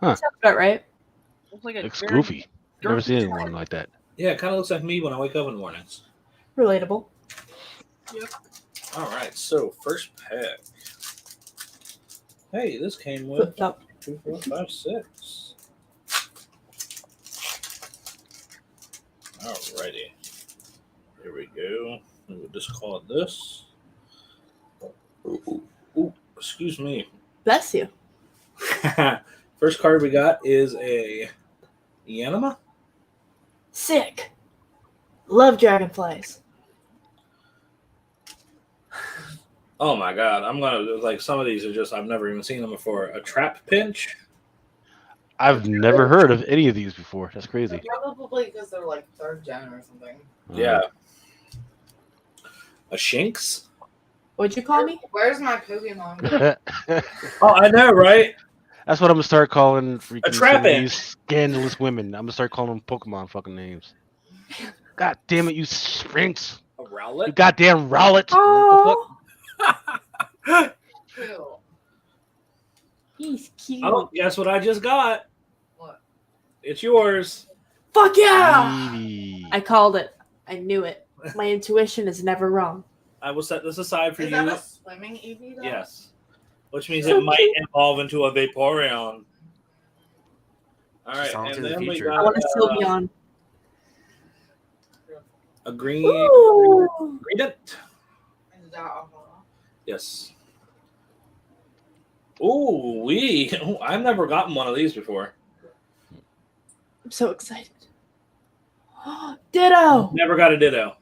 Sounds about right. Looks like a Looks very goofy. Never seen dirty anyone like that. Yeah, it kind of looks like me when I wake up in the mornings. Relatable. All right, so first pick. Hey, this came with Flip flop. 2, 4, 5, 6. Alrighty. We would just call it this. Ooh, excuse me. Bless you. First card we got is a Yanima. Sick. Love dragonflies. Oh my god, I'm gonna like some of these are just I've never even seen them before. A trap pinch. I've never heard of any of these before. That's crazy. Probably because they're like 3rd gen or something. Yeah. A Shinx. What'd you call me? Where's my Pokemon? Oh, I know, right? That's what I'm gonna start calling freaking A trap some of it. these scandalous women. I'm gonna start calling them Pokemon fucking names. God damn it, you Sprinks. A Rowlet. You goddamn Rowlet. Oh, Ew. he's cute. Oh, guess what I just got? What? It's yours. Fuck yeah! Greedy. I called it. I knew it. My intuition is never wrong. I will set this aside for Is you. that a swimming Eevee though? Yes. Which means So it might cute. evolve into a Vaporeon. All right, Song to and the then we future. I got want a Sylveon. a green Ooh. Greedent. Is that a Yes. Ooh, I've never gotten one of these before. I'm so excited. Ditto. Never got a Ditto.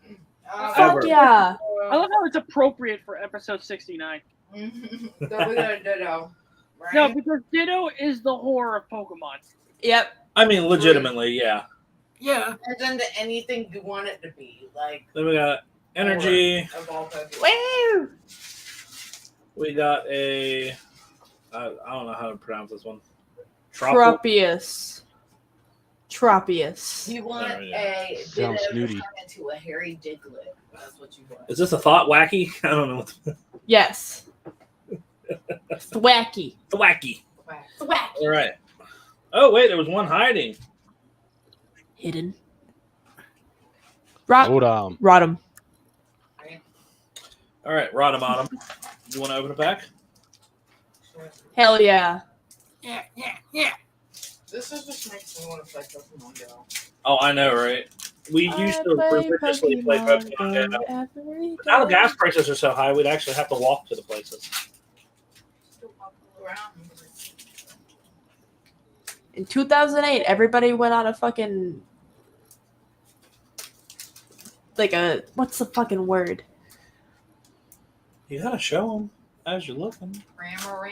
Fuck Ever. yeah. I love how it's appropriate for episode 69. Then we got a Ditto. Right? No, because Ditto is the horror of Pokemon. Yep. I mean, legitimately, yeah. Yeah. Turns into anything you want it to be. Like Then we got Energy. of all Pokemon. Woo. We got a. I don't know how to pronounce this one. Tropical. Tropius. Tropius. You want There we go. a Sounds Ditto to snooty. turn into a hairy Diglett. That's what you want. Is this a thought wacky? I don't know. Yes. Thwacky. Thwacky. Thwacky. All right. Oh wait, there was one hiding. Hidden. Hold on. Rodham. All right, Rodham. You want to open it back? Hell yeah. Yeah, yeah, yeah. This is just makes me want to play Pokemon Go. Oh, I know, right? We used to religiously play Pokemon Go. every Now the day. gas prices are so high, we'd actually have to walk to the places. Still walk around. In 2008, everybody went on a fucking what's the fucking word? You gotta show them as you're looking.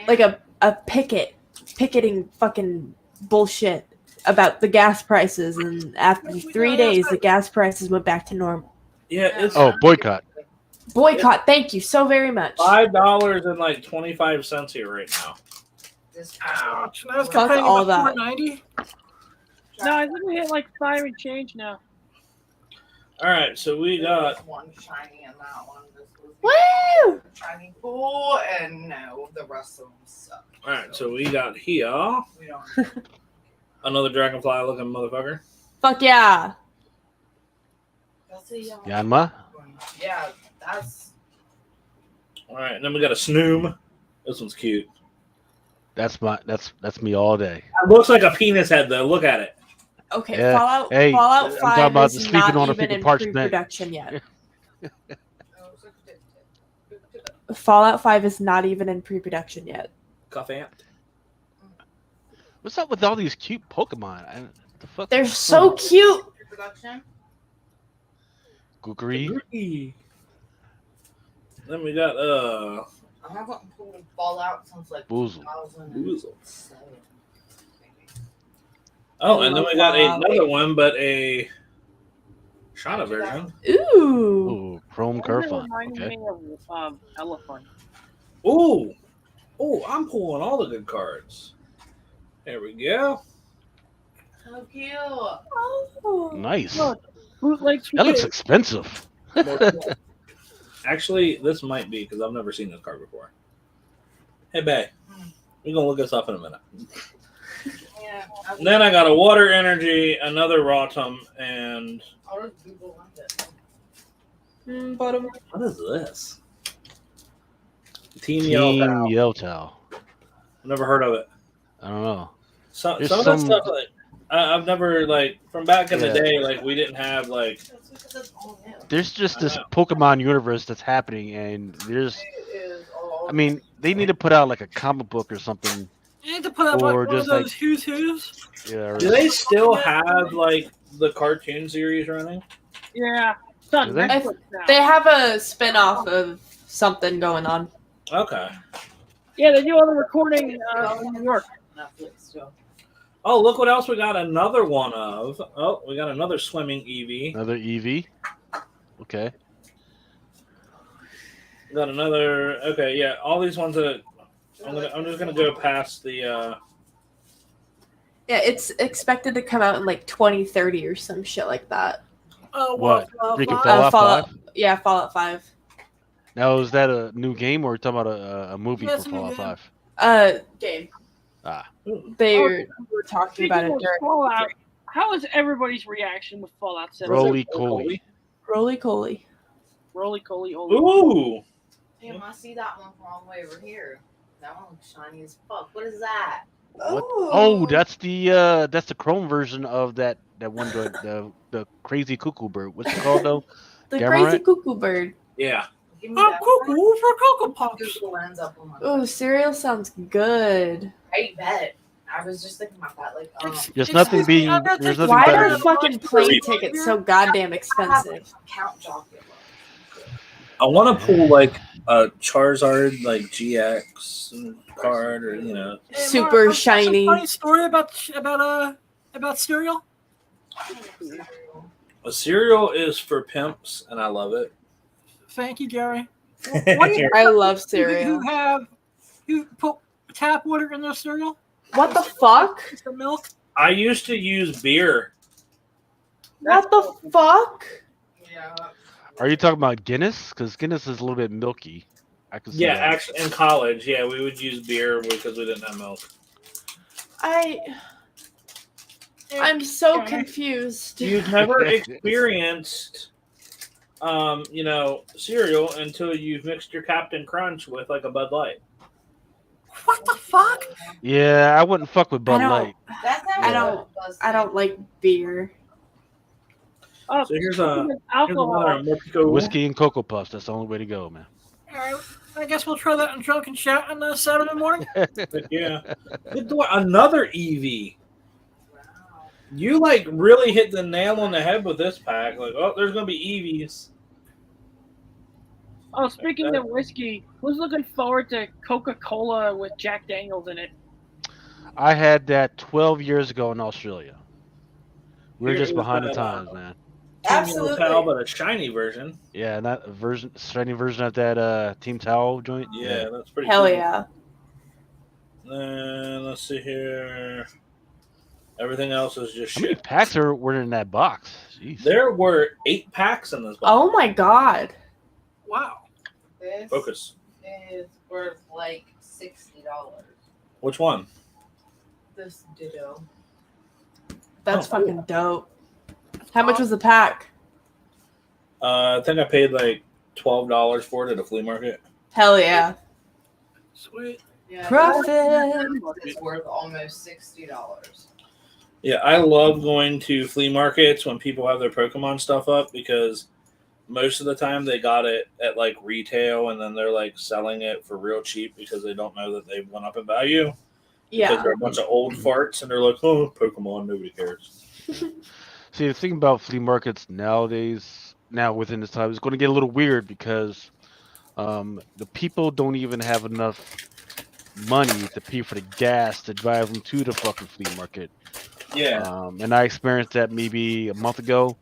Like a picketing fucking bullshit about the gas prices, and after 3 days, the gas prices went back to normal. Yeah, it's Oh, boycott. Boycott. Thank you so very much. $5 and like 25 cents here right now. Ouch. Now it's Fuck paying all about that. $4.90. No, I think we hit like 5 and change now. All right, so we got one shiny and that one. This was Woo! shiny cool, and no, the rest of them suck. all right, so we got here We don't. another dragonfly looking motherfucker. Fuck yeah. That's a yellow Yanma. one. Yeah, that's. All right, and then we got a Snoom. This one's cute. That's me all day. It looks like a penis head though. Look at it. Okay, Yeah. Fallout Hey, Fallout I'm 5 talking about the is sleeping not on a even people in parched neck. pre-production yet. Oh, it's like Fallout 5 is not even in pre-production yet. Cuff ant. What's up with all these cute Pokemon? The fuck? They're so cute. production. Gookery. Then we got I haven't pulled Fallout since like Boozle. 2007. oh, and then we got another one, but a Shauna version. Ooh. Ooh, Chrome Why does it Kerfon. remind Okay. me of Elephant. Ooh, I'm pulling all the good cards. There we go. So cute. Oh. Nice. Look, bootleg. That looks expensive. Actually, this might be because I've never seen this card before. Hey, babe, we're gonna look this up in a minute. Yeah. And then I got a Water Energy, another Rotom, and I'll just Google it. Bottom. what is this? Team Team Yell. Yelltow. Never heard of it. I don't know. Some There's of that some- stuff, like I've never like from back in the Yeah. day. Like we didn't have like. That's because it's all new. There's just I this know. Pokemon universe that's happening, and there's, It is all I mean, they need to put out like a comic book or something. You need to put up like Or one of just, like- those who's. Yeah. Or, Do they still have like the cartoon series running? Yeah, it's on Do they? Netflix now. They have a spin-off of something going on. Okay. Yeah, they do all the recording in New York. Netflix too. Oh, look what else we got another one of. Oh, we got another swimming Eevee. Another Eevee. Okay. We got another. Okay, yeah, all these ones that I'm just gonna go past the. Yeah, it's expected to come out in like 2030 or some shit like that. What? Freaking Fallout? Fallout 5? Yeah, Fallout 5. Now, is that a new game or are you talking about a movie Yeah, for it's a new Fallout game. 5? Game. Ah. They Oh, were talking about it Speaking of during Fallout, how is everybody's reaction with Fallout 7? Roly Coly. Roly Coly. Roly Coly. Oly. Ooh. Damn, I see that one from all the way over here. That one looks shiny as fuck. What is that? What? Oh, that's the Chrome version of that one joint, the crazy cuckoo bird. What's it called though? The Gamarant? crazy cuckoo bird. Yeah. Give me I'm that. cuckoo for Cocoa Pops. Google lens up on my. Oh, cereal sounds good. I bet. I was just thinking about that. Like, There's nothing being. There's nothing Why better. are fucking plane tickets so goddamn expensive? count jockey. I want to pull like a Charizard like GX card or Super shiny. Funny story about cereal. a cereal is for pimps and I love it. Thank you, Gary. What do you I love who cereal. who put tap water in their cereal? What the fuck? For milk? I used to use beer. What the fuck? Yeah. Are you talking about Guinness? Because Guinness is a little bit milky. I can see Yeah, that. actually in college, yeah, we would use beer because we didn't have milk. I'm so confused. You've never experienced cereal until you've mixed your Captain Crunch with like a Bud Light. What the fuck? Yeah, I wouldn't fuck with Bud I don't- Light. That's how I don't like beer. Oh, So here's alcohol. another Mexico Whiskey and Cocoa Puffs. That's the only way to go, man. All right, I guess we'll try that in drunken chat on Saturday morning. Yeah. Good Lord, another Eevee. You like really hit the nail on the head with this pack. Like, oh, there's gonna be Eevees. Oh, speaking of whiskey, who's looking forward to Coca-Cola with Jack Daniels in it? I had that 12 years ago in Australia. We're Here just is behind the that, times, man. Team Towel, but a shiny version. Yeah, not a shiny version of that Team Towel joint. Yeah, that's pretty Hell cool. yeah. Then let's see here. Everything else is just How many shit. packs were in that box? Jeez. There were 8 packs in this box. Oh my god. Wow. This Focus. is worth like $60. Which one? This ditto. That's Oh, cool. fucking dope. How much was the pack? I think I paid like $12 for it at a flea market. Hell yeah. Sweet. Yeah, Profit. It's worth almost $60. Yeah, I love going to flea markets when people have their Pokemon stuff up because most of the time they got it at like retail and then they're like selling it for real cheap because they don't know that they've went up in value. Because Yeah. they're a bunch of old farts and they're like, oh, Pokemon, nobody cares. See, the thing about flea markets nowadays, now within this time, is going to get a little weird because the people don't even have enough money to pay for the gas to drive them to the fucking flea market. Yeah. And I experienced that maybe a month ago.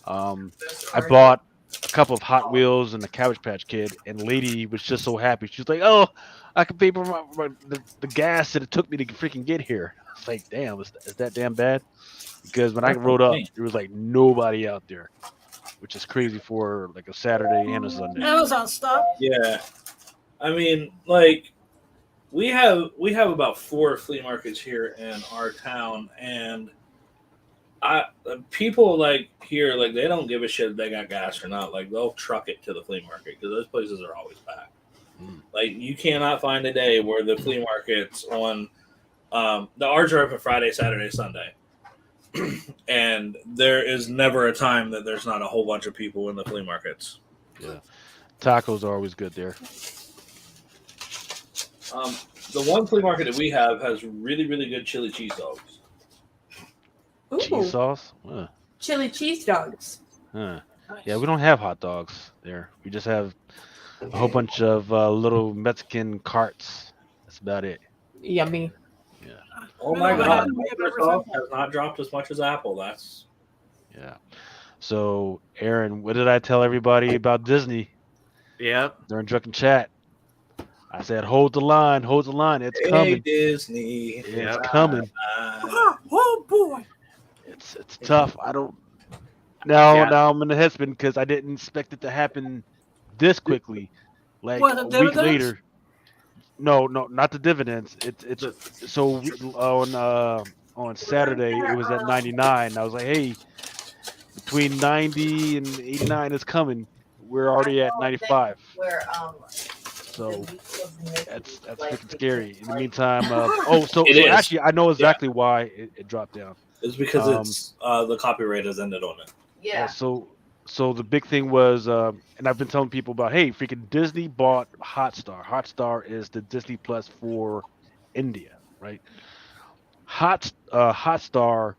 I bought a couple of Hot Wheels and a Cabbage Patch Kid, and the lady was just so happy. She was like, "Oh, I can pay for the gas that it took me to freaking get here." I was like, "Damn, is that damn bad?" Because when I rode up, there was like nobody out there, which is crazy for like a Saturday and a Sunday. Amazon stuff. Yeah. I mean, like, we have about 4 flea markets here in our town, and people like here, like, they don't give a shit if they got gas or not. Like, they'll truck it to the flea market because those places are always packed. Like, you cannot find a day where the flea markets on the ours are open Friday, Saturday, Sunday. And there is never a time that there's not a whole bunch of people in the flea markets. Yeah, tacos are always good there. The one flea market that we have has really, really good chili cheese dogs. Ooh, Cheese sauce. chili cheese dogs. Huh. Yeah, we don't have hot dogs there. We just have a whole bunch of little Mexican carts. That's about it. Yummy. Oh my god, Microsoft has not dropped as much as Apple. That's Yeah. So, Aaron, what did I tell everybody about Disney Yep. during Drunken Chat? I said, hold the line, it's coming. Disney. It's coming. Oh boy! It's tough. I don't. Now Yeah. I'm in the headspin because I didn't expect it to happen this quickly. Like What, the a week dividends? later. No, not the dividends. It's so on Saturday it was at 99. I was like, hey, between 90 and 89 is coming. We're already at 95. Where So the week was missing, that's like, freaking scary. In the like- meantime, so It is. actually I know exactly why it dropped down. It's because it's the copyright has ended on it. Yeah. So the big thing was, and I've been telling people about, hey, freaking Disney bought Hotstar. Hotstar is the Disney Plus for India, right? Hotstar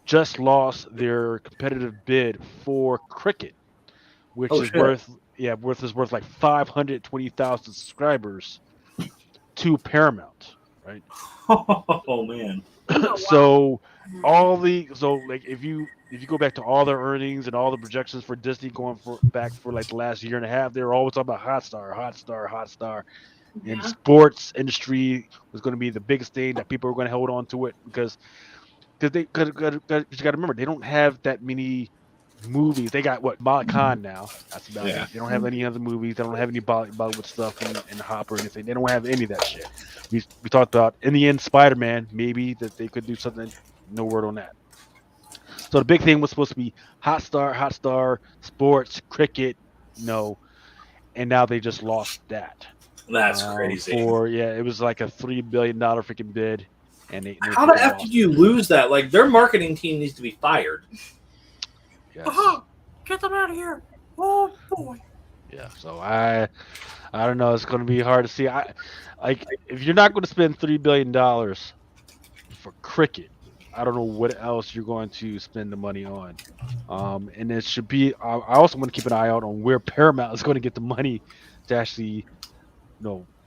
just lost their competitive bid for cricket, which Oh, is shit. worth like 520,000 subscribers to Paramount, right? Oh man. So like if you go back to all their earnings and all the projections for Disney back for like the last year and a half, they were always talking about Hotstar. And sports industry was going to be the biggest thing that people were going to hold on to it because you got to remember they don't have that many movies. They got what Malik Khan now. That's about Yeah. it. They don't have any other movies. They don't have any Bollywood stuff in the hop or anything. They don't have any of that shit. We talked about in the end Spider-Man maybe that they could do something. No word on that. So the big thing was supposed to be Hotstar, sports, cricket, and now they just lost that. That's crazy. It was like a $3 billion freaking bid, and they How the F did you lose that? Like their marketing team needs to be fired. Yes. Get them out of here! Oh boy! Yeah, so I don't know. It's going to be hard to see. If you're not going to spend $3 billion for cricket, I don't know what else you're going to spend the money on. And it should be. I also want to keep an eye out on where Paramount is going to get the money to actually,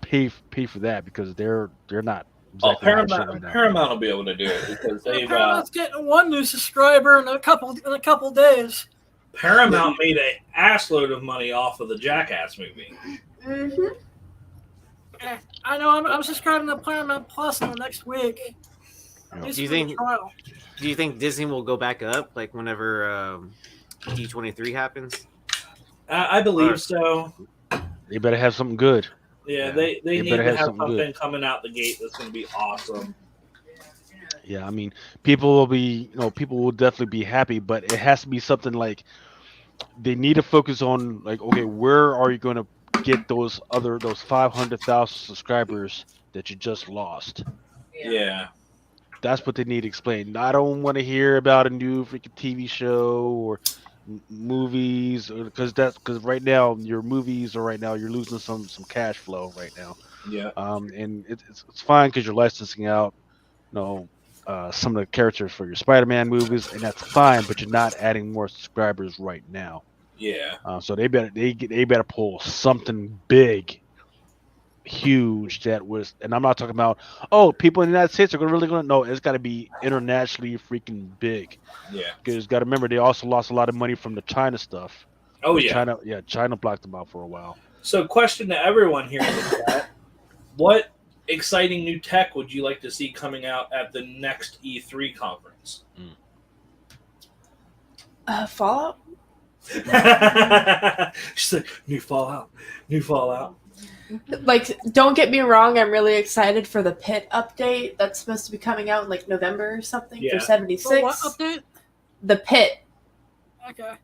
pay for that because they're not. Exactly Paramount will be able to do it because they've. Paramount's getting one new subscriber in a couple days. Paramount made an assload of money off of the Jackass movie. Mm-hmm. I know. I'm subscribing to Paramount Plus in the next week. Do you think Disney will go back up like whenever D23 happens? I believe so. They better have something good. Yeah, they need better to have something something good. coming out the gate that's going to be awesome. Yeah, I mean, people will definitely be happy, but it has to be something like they need to focus on, like, okay, where are you going to get those 500,000 subscribers that you just lost? Yeah. That's what they need to explain. I don't want to hear about a new freaking TV show or movies because right now your movies are you're losing some cash flow right now. Yeah. And it's fine because you're licensing out, some of the characters for your Spider-Man movies, and that's fine. But you're not adding more subscribers right now. Yeah. So they better pull something big, huge and I'm not talking about people in the United States are really going to know. It's got to be internationally freaking big. Yeah. Because got to remember they also lost a lot of money from the China stuff. Oh yeah. China blocked them out for a while. So, question to everyone here in the chat: what exciting new tech would you like to see coming out at the next E3 conference? Fallout. She's like, new Fallout. Like, don't get me wrong, I'm really excited for the Pit update that's supposed to be coming out in like November or something for 76. For what update? The Pit. Okay.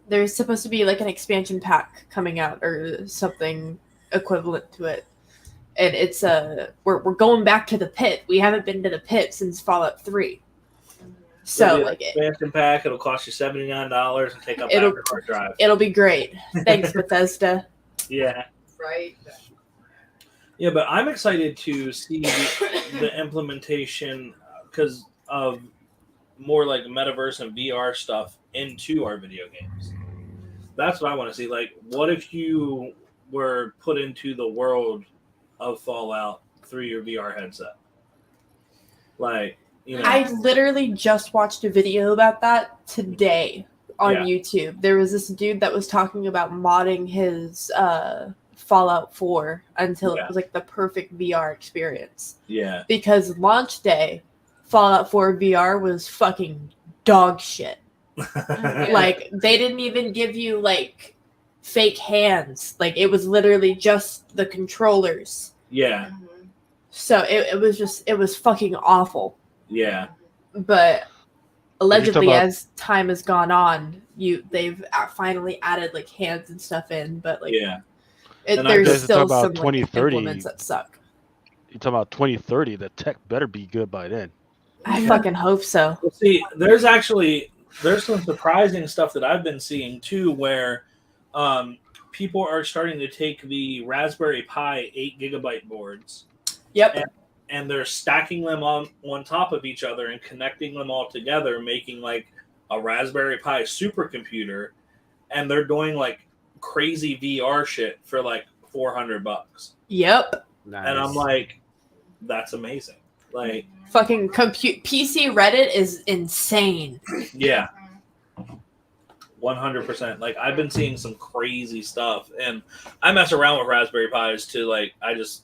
There's supposed to be like an expansion pack coming out or something equivalent to it. And it's we're going back to the Pit. We haven't been to the Pit since Fallout 3. So It'll be like an expansion pack. It'll cost you $79 and take up It'll- after hard drive. it'll be great. Thanks, Bethesda. Yeah. Right. Yeah, but I'm excited to see the implementation because of more like metaverse and VR stuff into our video games. That's what I want to see. Like, what if you were put into the world of Fallout through your VR headset? Like, you know, I literally just watched a video about that today on Yeah. YouTube. There was this dude that was talking about modding his Fallout 4 until Yeah. it was like the perfect VR experience. yeah, Because launch day, Fallout 4 VR was fucking dog shit. Like they didn't even give you like fake hands. Like it was literally just the controllers. yeah, So it was fucking awful. yeah. But allegedly, about- as time has gone on, they've finally added like hands and stuff in. But like, Yeah. And I there's guess still talk about some like, 2030. implements that suck. You're talking about 2030. The tech better be good by then. I fucking hope so. Well, see, there's some surprising stuff that I've been seeing too, where people are starting to take the Raspberry Pi 8 GB boards Yep. and they're stacking them on top of each other and connecting them all together, making like a Raspberry Pi supercomputer, and they're doing like crazy VR shit for like $400. Yep. Nice. And I'm like, that's amazing. Like, Fucking PC Reddit is insane. yeah. 100%. Like I've been seeing some crazy stuff, and I mess around with Raspberry Pis to like I just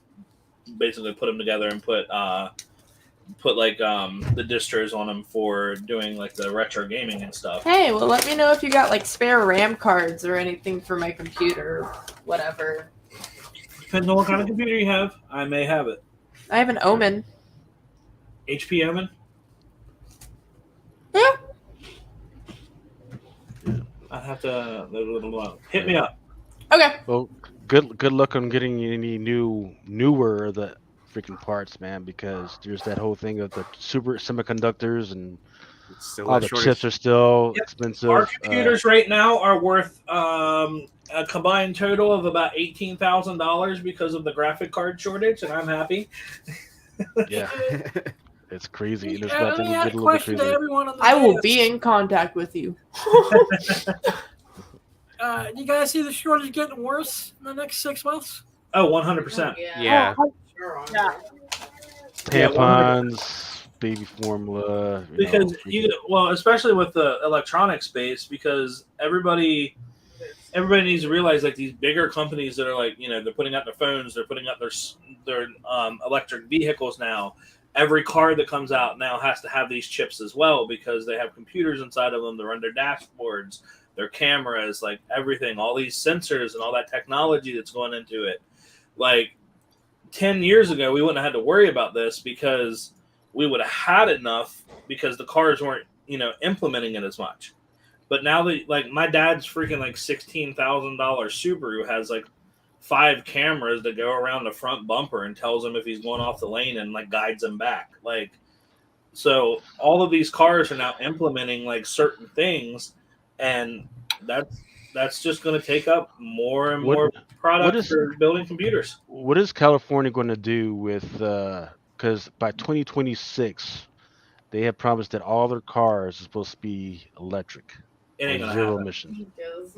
basically put them together and put like the distros on them for doing like the retro gaming and stuff. Hey, well, let me know if you got like spare RAM cards or anything for my computer, or whatever. Depends on what kind of computer you have. I may have it. I have an Omen. HP Omen. Yeah. I'd have to hit me up. Okay. Well, good luck on getting any newer the freaking parts, man, because there's that whole thing of the super semiconductors and It's still all a the shortage. chips are still Yep. expensive. Our computers right now are worth a combined total of about $18,000 because of the graphic card shortage, and I'm happy. Yeah, it's crazy. And it's Yeah, about let to me get ask a a little bit question to crazy. everyone on the I will dais. be in contact with you. Do you guys see the shortage getting worse in the next 6 months? Oh, 100%. Yeah. Sure. Yeah. Tampons, baby formula. Because freaking- especially with the electronic space, because everybody needs to realize like these bigger companies that are like, you know, they're putting out their phones, they're putting out their electric vehicles now. Every car that comes out now has to have these chips as well because they have computers inside of them. They're on their dashboards, their cameras, like everything, all these sensors and all that technology that's going into it. Like 10 years ago, we wouldn't have had to worry about this because we would have had enough because the cars weren't, you know, implementing it as much. But now that like my dad's freaking like $16,000 Subaru has like 5 cameras that go around the front bumper and tells him if he's going off the lane and like guides him back. Like, so all of these cars are now implementing like certain things, and that's just going to take up more and more product for building computers. What is California going to do with? Because by 2026, they have promised that all their cars are supposed to be electric, It ain't or gonna zero happen. emission. It's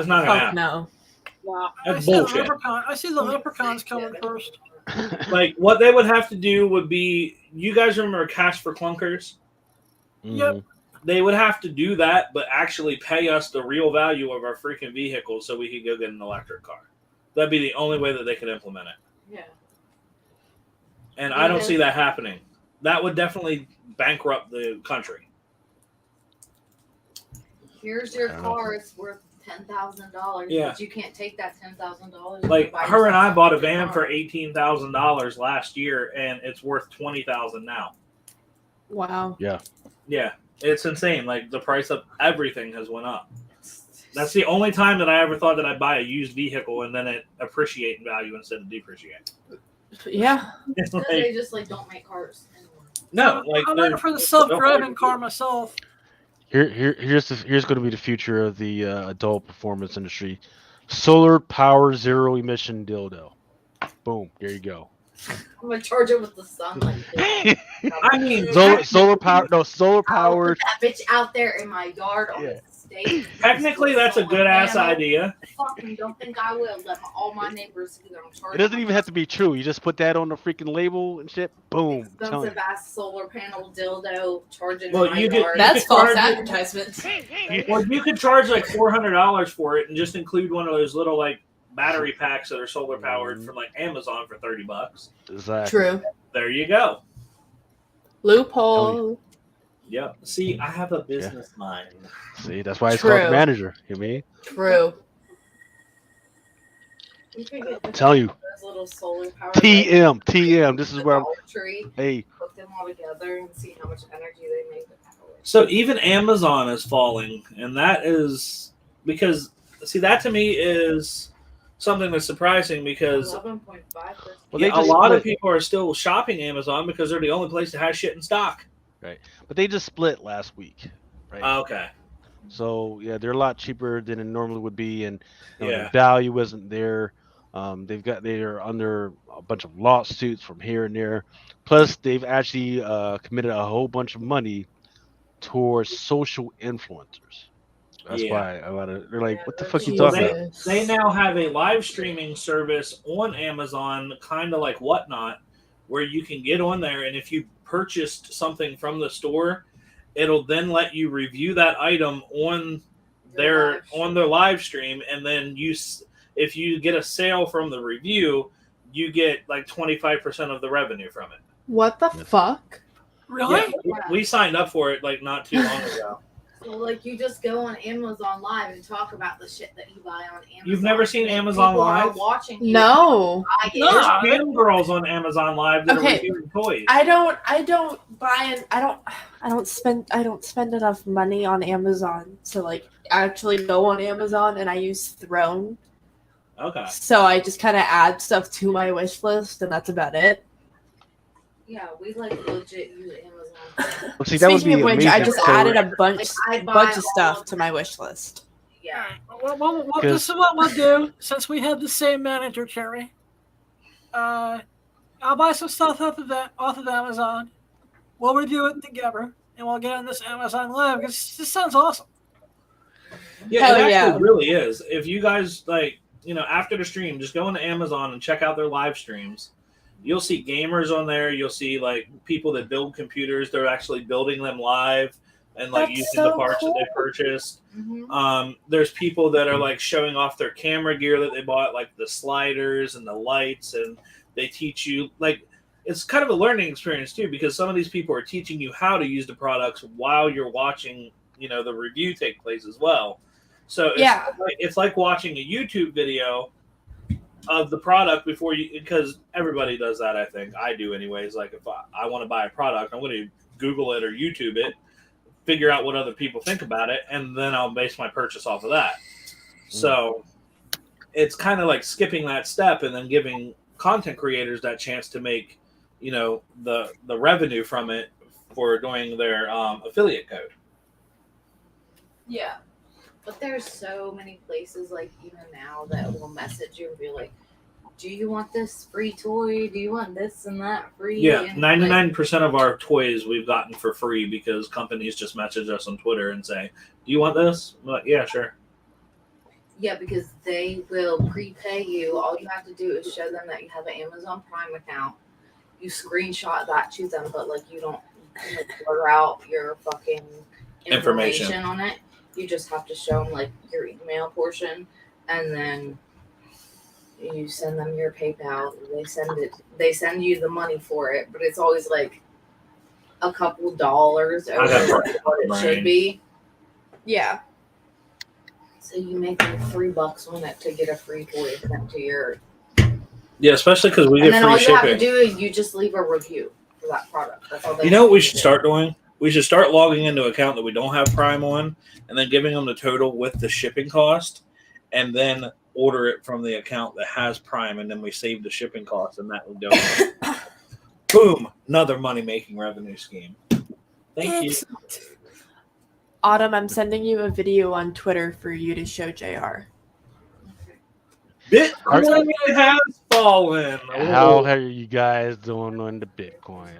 not gonna Fuck happen. no. Wow. That's I bullshit. see the leprechauns coming first. Like what they would have to do would be, you guys remember Cash for Clunkers? Yep. They would have to do that, but actually pay us the real value of our freaking vehicle so we could go get an electric car. That'd be the only way that they could implement it. Yeah. And I don't see that happening. That would definitely bankrupt the country. Here's your car. It's worth $10,000. Yeah. But you can't take that $10,000. Like her and I bought a van for $18,000 last year, and it's worth $20,000 now. Wow. Yeah. Yeah, it's insane. Like the price of everything has went up. That's the only time that I ever thought that I'd buy a used vehicle and then it appreciate in value instead of depreciate. Yeah. It's They like, just like don't make cars anymore. No, like I'm they're- looking for the self-driving car myself. Here's going to be the future of the adult performance industry: solar power zero emission dildo. Boom! There you go. I'm gonna charge it with the sunlight. I mean, solar power. No, solar I'll powered. put that bitch out there in my yard on the stage. technically, that's a good ass idea. Fucking don't think I will. Let all my neighbors see that I'm charging. It doesn't even have to be true. You just put that on the freaking label and shit. Boom! I'm telling Expensive ass solar panel dildo charging Well, in my you could- yard. That's could false charge it- advertisement. Well, you could charge like $400 for it and just include one of those little like battery packs that are solar powered from like Amazon for $30. you. Exactly. True. There you go. Loophole. Yep. See, I have a business mind. See, that's why it's called True. manager. You mean? True. You could get Tell you. those little solar powered TM. This is where I'm. tree, Hey, hook them all together and see how much energy they make with that. So even Amazon is falling, and that is because see that to me is something that's surprising because 11.5%. well, they a just lot of split. people are still shopping Amazon because they're the only place that has shit in stock. But they just split last week, right? Okay. So yeah, they're a lot cheaper than it normally would be, and you know, Yeah. the value isn't there. They're under a bunch of lawsuits from here and there. Plus, they've actually committed a whole bunch of money towards social influencers. That's Yeah. why a lot of they're like, "What the fuck you Jesus. talking about?" They now have a live streaming service on Amazon, kind of like Whatnot, where you can get on there, and if you purchased something from the store, it'll then let you review that item on their live stream, and then if you get a sale from the review, you get like 25% of the revenue from it. What the fuck? Really? Yeah, we signed up for it like not too long ago. So like you just go on Amazon Live and talk about the shit that you buy on Amazon. You've never seen Amazon People are Live? watching you. No. I get There's No. cam girls on Amazon Live that Okay. are reviewing toys. I don't buy it. I don't spend enough money on Amazon to like actually go on Amazon, and I use Throne. Okay. So I just kind of add stuff to my wish list, and that's about it. Yeah, we like legit use Amazon. Well, see, that would Speaking be of which, amazing. I just So- added a bunch Like, I buy bunch of all stuff of to my wish list. Yeah. Well, this is what we'll do since we have the same manager, Cherry. I'll buy some stuff off of Amazon. We'll review it together, and we'll get on this Amazon Live because this sounds awesome. Yeah, Hell it actually yeah. really is. If you guys after the stream, just go into Amazon and check out their live streams. You'll see gamers on there. You'll see like people that build computers. They're actually building them live and like That's using the so parts that they cool. purchased. Mm-hmm. There's people that are like showing off their camera gear that they bought, like the sliders and the lights, and they teach you like it's kind of a learning experience too, because some of these people are teaching you how to use the products while you're watching, the review take place as well. So it's like watching a YouTube video of the product before because everybody does that. I think I do anyways. Like if I want to buy a product, I'm going to Google it or YouTube it, figure out what other people think about it, and then I'll base my purchase off of that. So it's kind of like skipping that step and then giving content creators that chance to make, the revenue from it for doing their affiliate code. Yeah. But there's so many places like even now that will message you and be like, do you want this free toy? Do you want this and that free? Yeah, And, 99% of our toys we've gotten for free because companies just message us on Twitter and say, do you want this? I'm like, yeah, sure. Yeah, because they will prepay you. All you have to do is show them that you have an Amazon Prime account. You screenshot that to them, but like you don't blur out your fucking information on it. You just have to show them like your email portion, and then you send them your PayPal. They send you the money for it, but it's always like a couple dollars over what it should be. Yeah. So you make like $3 on it to get a free toy sent to your. Yeah, especially because we And get then all free you have to shipping. do is you just leave a review for that product. That's all they You know what we want you should to start doing? We should start logging into an account that we don't have Prime on, and then giving them the total with the shipping cost, and then order it from the account that has Prime, and then we save the shipping cost, and that will go. Boom! Another money-making revenue scheme. Thank you. Autumn, I'm sending you a video on Twitter for you to show JR. Bitcoin has fallen. How are you guys doing on the Bitcoin?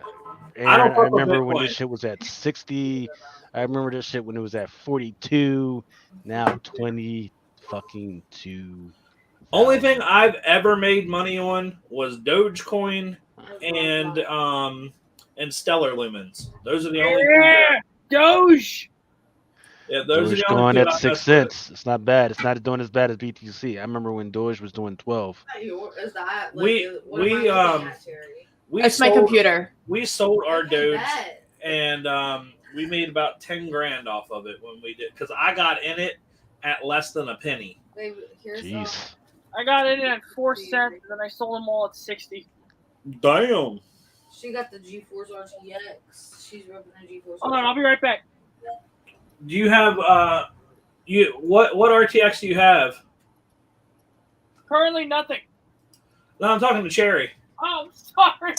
And I don't I fuck with remember when this Bitcoin. shit was at 60. I remember this shit when it was at 42. Now 20 fucking 2. Only thing I've ever made money on was Dogecoin and Stellar Lumens. Those are the only Yeah, Doge. Yeah, those are Doge the only going two at I 6 messed with. cents. It's not bad. It's not doing as bad as BTC. I remember when Doge was doing 12. Is that We It's my sold- computer. We sold our Doge bet. and we made about 10 grand off of it when we did, because I got in it at less than a penny. Jeez. I got in at 4 cents, and then I sold them all at 60. Damn. She got the GeForce RTX. She's rubbing the GeForce. Hold on, I'll be right back. Do you have what RTX do you have? Currently, nothing. No, I'm talking to Cherry. Oh, I'm sorry.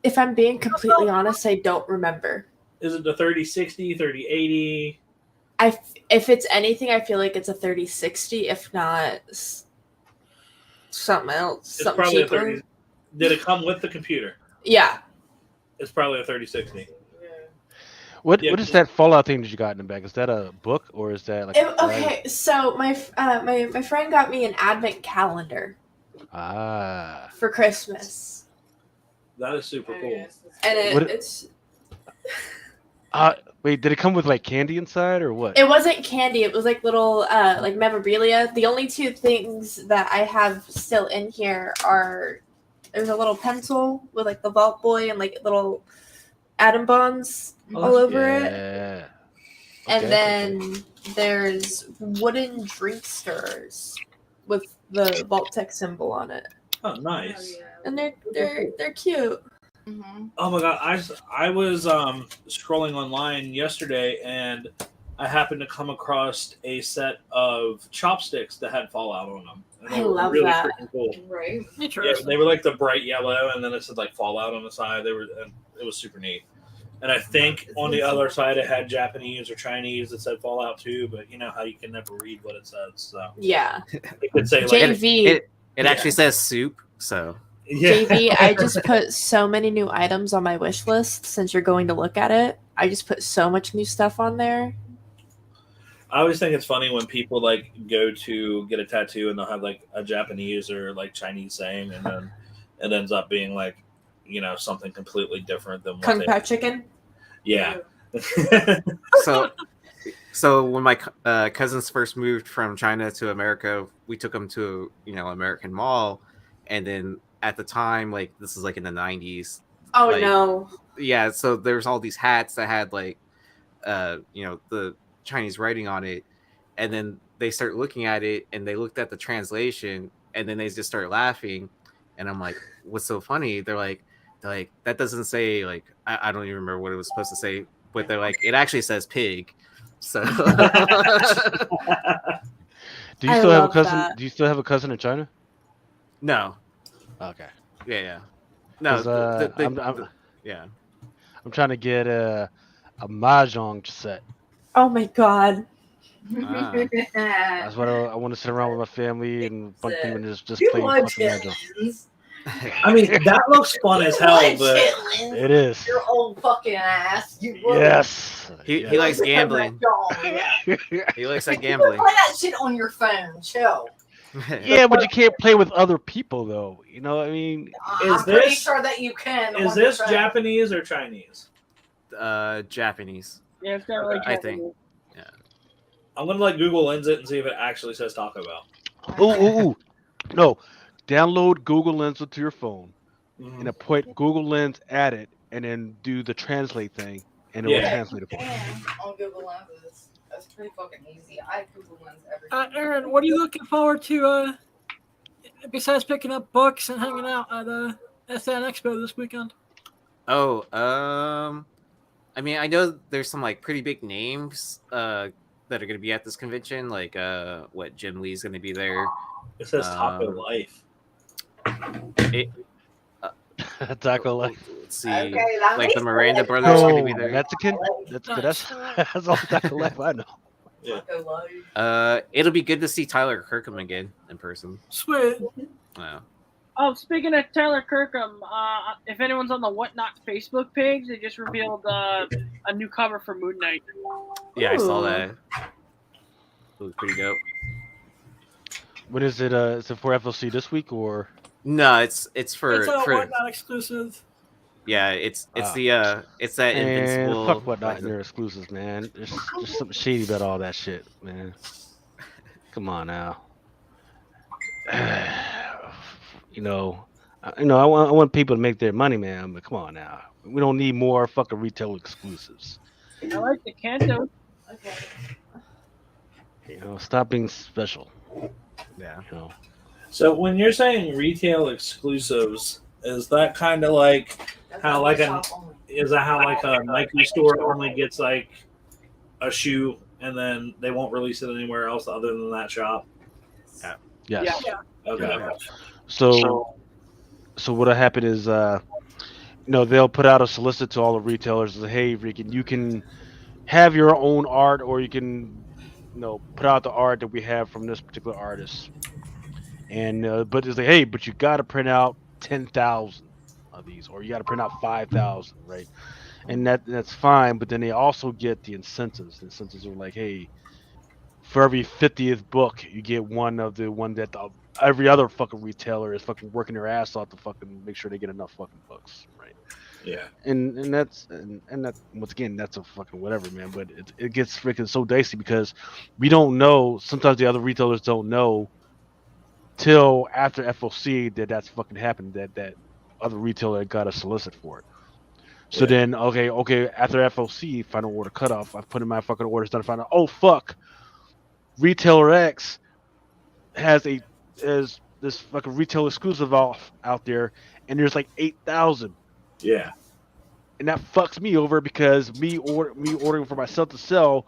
If I'm being completely honest, I don't remember. Is it the 3060, 3080? If it's anything, I feel like it's a 3060. If not, something else, It's something probably cheaper. a 30. Did it come with the computer? Yeah. It's probably a 3060. What Yeah. is that Fallout thing that you got in the back? Is that a book or is that like Okay, so my friend got me an advent calendar for Christmas, That is super cool. and What- it's wait, did it come with like candy inside or what? it wasn't candy. It was like little like memorabilia. The only two things that I have still in here are there's a little pencil with like the Vault Boy and like little atom bombs all over it. Yeah. And Okay. then there's wooden drink stirrers with the Vault-Tec symbol on it, Oh, nice. and they're cute. Oh my god, I was scrolling online yesterday and I happened to come across a set of chopsticks that had Fallout on them. And they I were love really that. freaking cool. Right. Yeah, they were like the bright yellow, and then it said like Fallout on the side. And it was super neat. And I think on the other side it had Japanese or Chinese that said Fallout 2, but you know how you can never read what it says. So Yeah. it could say like JV. It actually says soup, so yeah. JV, I just put so many new items on my wish list since you're going to look at it. I just put so much new stuff on there. I always think it's funny when people like go to get a tattoo and they'll have like a Japanese or like Chinese saying, and then it ends up being like, you know, something completely different than what Kung they. Pao chicken. Yeah. So when my cousins first moved from China to America, we took them to American Mall, and then at the time, like this is like in the 90s. Oh like, no. Yeah, so there's all these hats that had like the Chinese writing on it, and then they start looking at it and they looked at the translation and then they just start laughing, and I'm like, what's so funny? They're like that doesn't say, like, I don't even remember what it was supposed to say, but they're like, it actually says pig. So Do you I still have a love cousin? that. Do you still have a cousin in China? no, Okay. yeah, no, 'Cause, yeah. I'm trying to get a mahjong set. Oh my god. Ah. That's what I want to sit around with my family and bunch of people and just You play want fucking mahjong. chitlins? I mean, that looks fun as hell, Want but chitlins? It is. Your old fucking ass. You love Yes. He Yes. likes gambling. He likes that gambling. Play that shit on your phone. Chill. Yeah, but you can't play with other people though. You know what I mean? Is I'm pretty this- sure that you can. is on your this phone. Japanese or Chinese? Yeah, Japanese. it's kind of like I think. I'm gonna like Google Lens it and see if it actually says Taco Bell. Ooh. No. Download Google Lens to your phone Mhm. and put Google Lens at it and then do the translate thing and it will Yeah. translate it for you. And on Google Lenses, that's pretty fucking easy. I Google Lens everything. Aaron, what are you looking forward to besides picking up books and hanging out at SN Expo this weekend? Oh, I mean, I know there's some like pretty big names that are going to be at this convention. Like, what Jim Lee's going to be there. It says Taco Life. It, Taco Life. Let's see, Okay, that like makes the Miranda sense. brothers are gonna No, be there. Mexican. That's all Taco Life I know. Taco Life. It'll be good to see Tyler Kirkham again in person. Sweet. Wow. Oh, speaking of Tyler Kirkham, if anyone's on the Whatnot Facebook page, they just revealed a new cover for Moon Knight. Yeah, I saw Ooh. that. It was pretty dope. When is it? Is it for FLC this week or? No, it's for It's a for Whatnot exclusive. yeah, it's Ah. it's that And Invincible. fuck Whatnot like and the- their exclusives, man. There's something shady about all that shit, man. Come on now. I want people to make their money, man. But come on now, we don't need more fucking retail exclusives. I like the Kanto. Okay. Stop being special. yeah. So when you're saying retail exclusives, is that kind of like That's how on like the a shop only. is that how like a Nike store only gets like a shoe and then they won't release it anywhere else other than that shop? Yes. Yeah. Okay. Yeah. So what'll happen is, they'll put out a solicit to all the retailers. Say, hey, you can have your own art, or you can, put out the art that we have from this particular artist. And but it's like, hey, but you got to print out 10,000 of these, or you got to print out 5,000, right? And that's fine. But then they also get the incentives. The incentives are like, hey, for every 50th book, you get one of the one that every other fucking retailer is fucking working their ass off to fucking make sure they get enough fucking books, right? Yeah. And that's and that once again, that's a fucking whatever, man. But it gets freaking so dicey because we don't know. Sometimes the other retailers don't know till after FOC that's fucking happened. That other retailer got a solicit for it. So Yeah. then, okay, after FOC final order cutoff, I put in my fucking orders done. Find out, oh fuck, retailer X has this fucking retail exclusive out there, and there's like 8,000. Yeah. And that fucks me over because me ordering for myself to sell,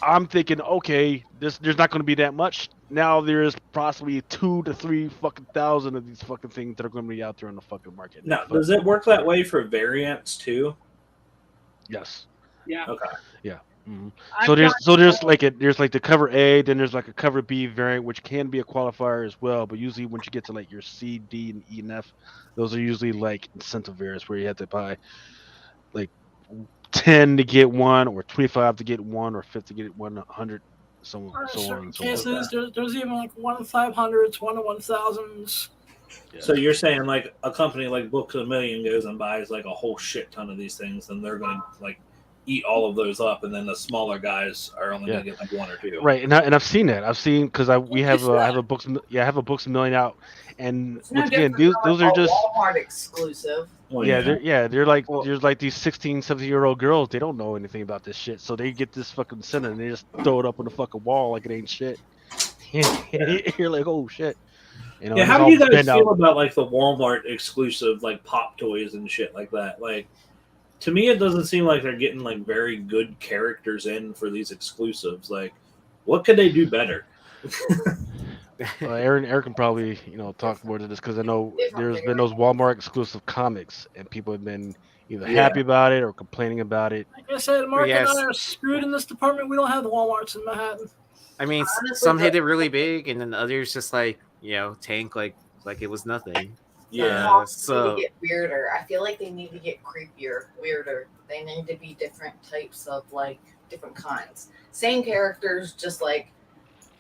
I'm thinking, okay, there's not going to be that much. Now there's possibly 2,000 to 3,000 of these fucking things that are going to be out there on the fucking market. Now, does it work that way for variants too? Yes. Yeah. Okay. Yeah. Mm-hmm. I've So there's like the cover A, then there's like a cover B variant, which can be a qualifier as well. But usually once you get to like your C, D, and E and F, those are usually like incentive variants where you have to buy like 10 to get one, or 25 to get one, or 50 to get 100, so on and so on. Cases, there's even like 1-500s, 1-1000s. Yeah. So you're saying like a company like Books A Million goes and buys like a whole shit ton of these things, and they're going to like eat all of those up, and then the smaller guys are only going to get like one or two. Right, and I've seen that. I've seen because I have a Books a Million out, and It's no once again, different those than are just Walmart exclusive. Well, they're like there's like these 16, 17-year-old girls. They don't know anything about this shit, so they get this fucking incentive and they just throw it up on the fucking wall like it ain't shit. You're like, oh shit. Yeah, how do you guys feel about like the Walmart exclusive like pop toys and shit like that? Like, to me, it doesn't seem like they're getting like very good characters in for these exclusives. Like, what could they do better? Aaron can probably talk more to this because I know there's been those Walmart exclusive comics and people have been either happy about it or complaining about it. Like I said, Mark Yes. and I are screwed in this department. We don't have the Walmarts in Manhattan. I mean, Honestly, some hit it really big, and then others just like tank like it was nothing. Yeah. So Need to get weirder. I feel like they need to get creepier, weirder. They need to be different types of like different kinds. Same characters, just like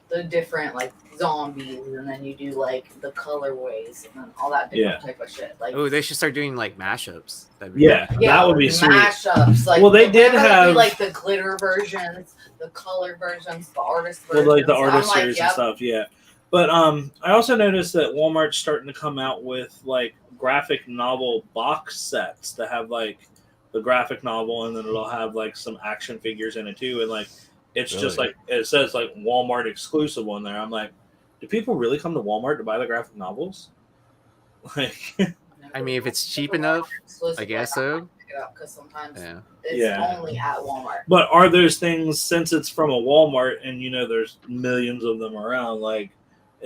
the different like zombies, and then you do like the colorways and then all that different type of shit. Like, oh, they should start doing like mashups. That'd be Yeah, good. that would be sweet. mashups. Like, Well, they did whenever they do, have- like the glitter versions, the color versions, the artist versions. Well, like the I'm artist like, series yep. and stuff, yeah. But I also noticed that Walmart's starting to come out with like graphic novel box sets that have like the graphic novel, and then it'll have like some action figures in it too, and like it's just Really? like it says like Walmart exclusive on there. I'm like, do people really come to Walmart to buy the graphic novels? Like, I mean, if it's cheap enough, I guess so. Because sometimes Yeah. it's Yeah. only at Walmart. but are those things, since it's from a Walmart and there's millions of them around, like,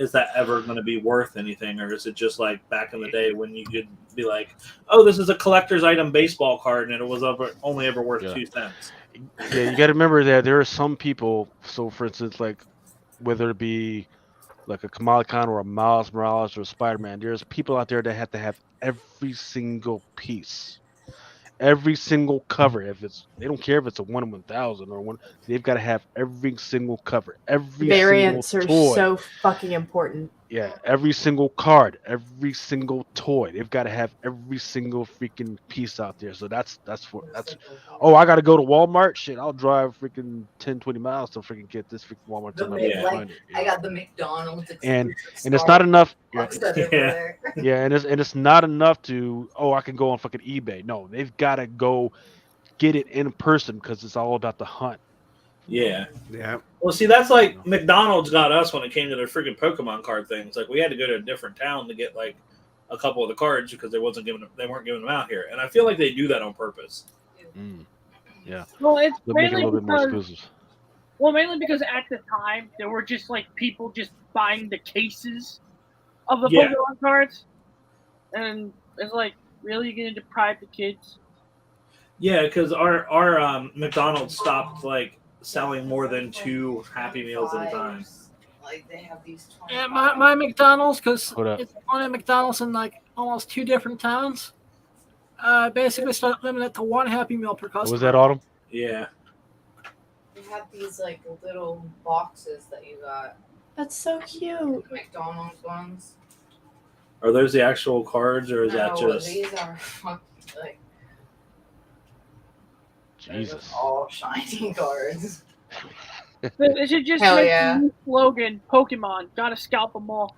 is that ever going to be worth anything, or is it just like back in the day when you could be like, oh, this is a collector's item baseball card, and it was only ever worth 2 cents? Yeah, you got to remember that there are some people. So, for instance, like whether it be like a Kamala Khan or a Miles Morales or a Spider-Man, there's people out there that have to have every single piece, every single cover. If it's, they don't care if it's a 1 in 1,000 or one, they've got to have every single cover, every Variants single are toy. so fucking important. Yeah, every single card, every single toy. They've got to have every single freaking piece out there. So that's. Oh, I got to go to Walmart. Shit, I'll drive freaking 10, 20 miles to freaking get this freaking Walmart. I got the McDonald's and it's not enough. Yeah, Yeah. and it's not enough to. Oh, I can go on fucking eBay. No, they've got to go get it in person because it's all about the hunt. Yeah. Yeah. Well, see, that's like McDonald's got us when it came to their freaking Pokemon card things. Like, we had to go to a different town to get like a couple of the cards because they weren't giving them out here, and I feel like they do that on purpose. Yeah. Well, it's They'll make it a mainly little bit more because exclusive. mainly because at the time there were just like people just buying the cases of the Yeah. Pokemon cards, and it's like, really, you're gonna deprive the kids? Yeah, because our McDonald's stopped like selling more than 2 Happy Meals at a time. Like they have these 20. Yeah, my McDonald's, because Hold up. it's only McDonald's in like almost 2 different towns. Basically start limiting it to 1 Happy Meal per customer. What was that, Autumn? Yeah. They have these like little boxes that you got. That's so cute. McDonald's ones. Are those the actual cards, or is that No, just? these are fucking like Jesus. all shiny cards. They should just Hell make yeah. a new slogan: Pokemon, gotta scalp them all.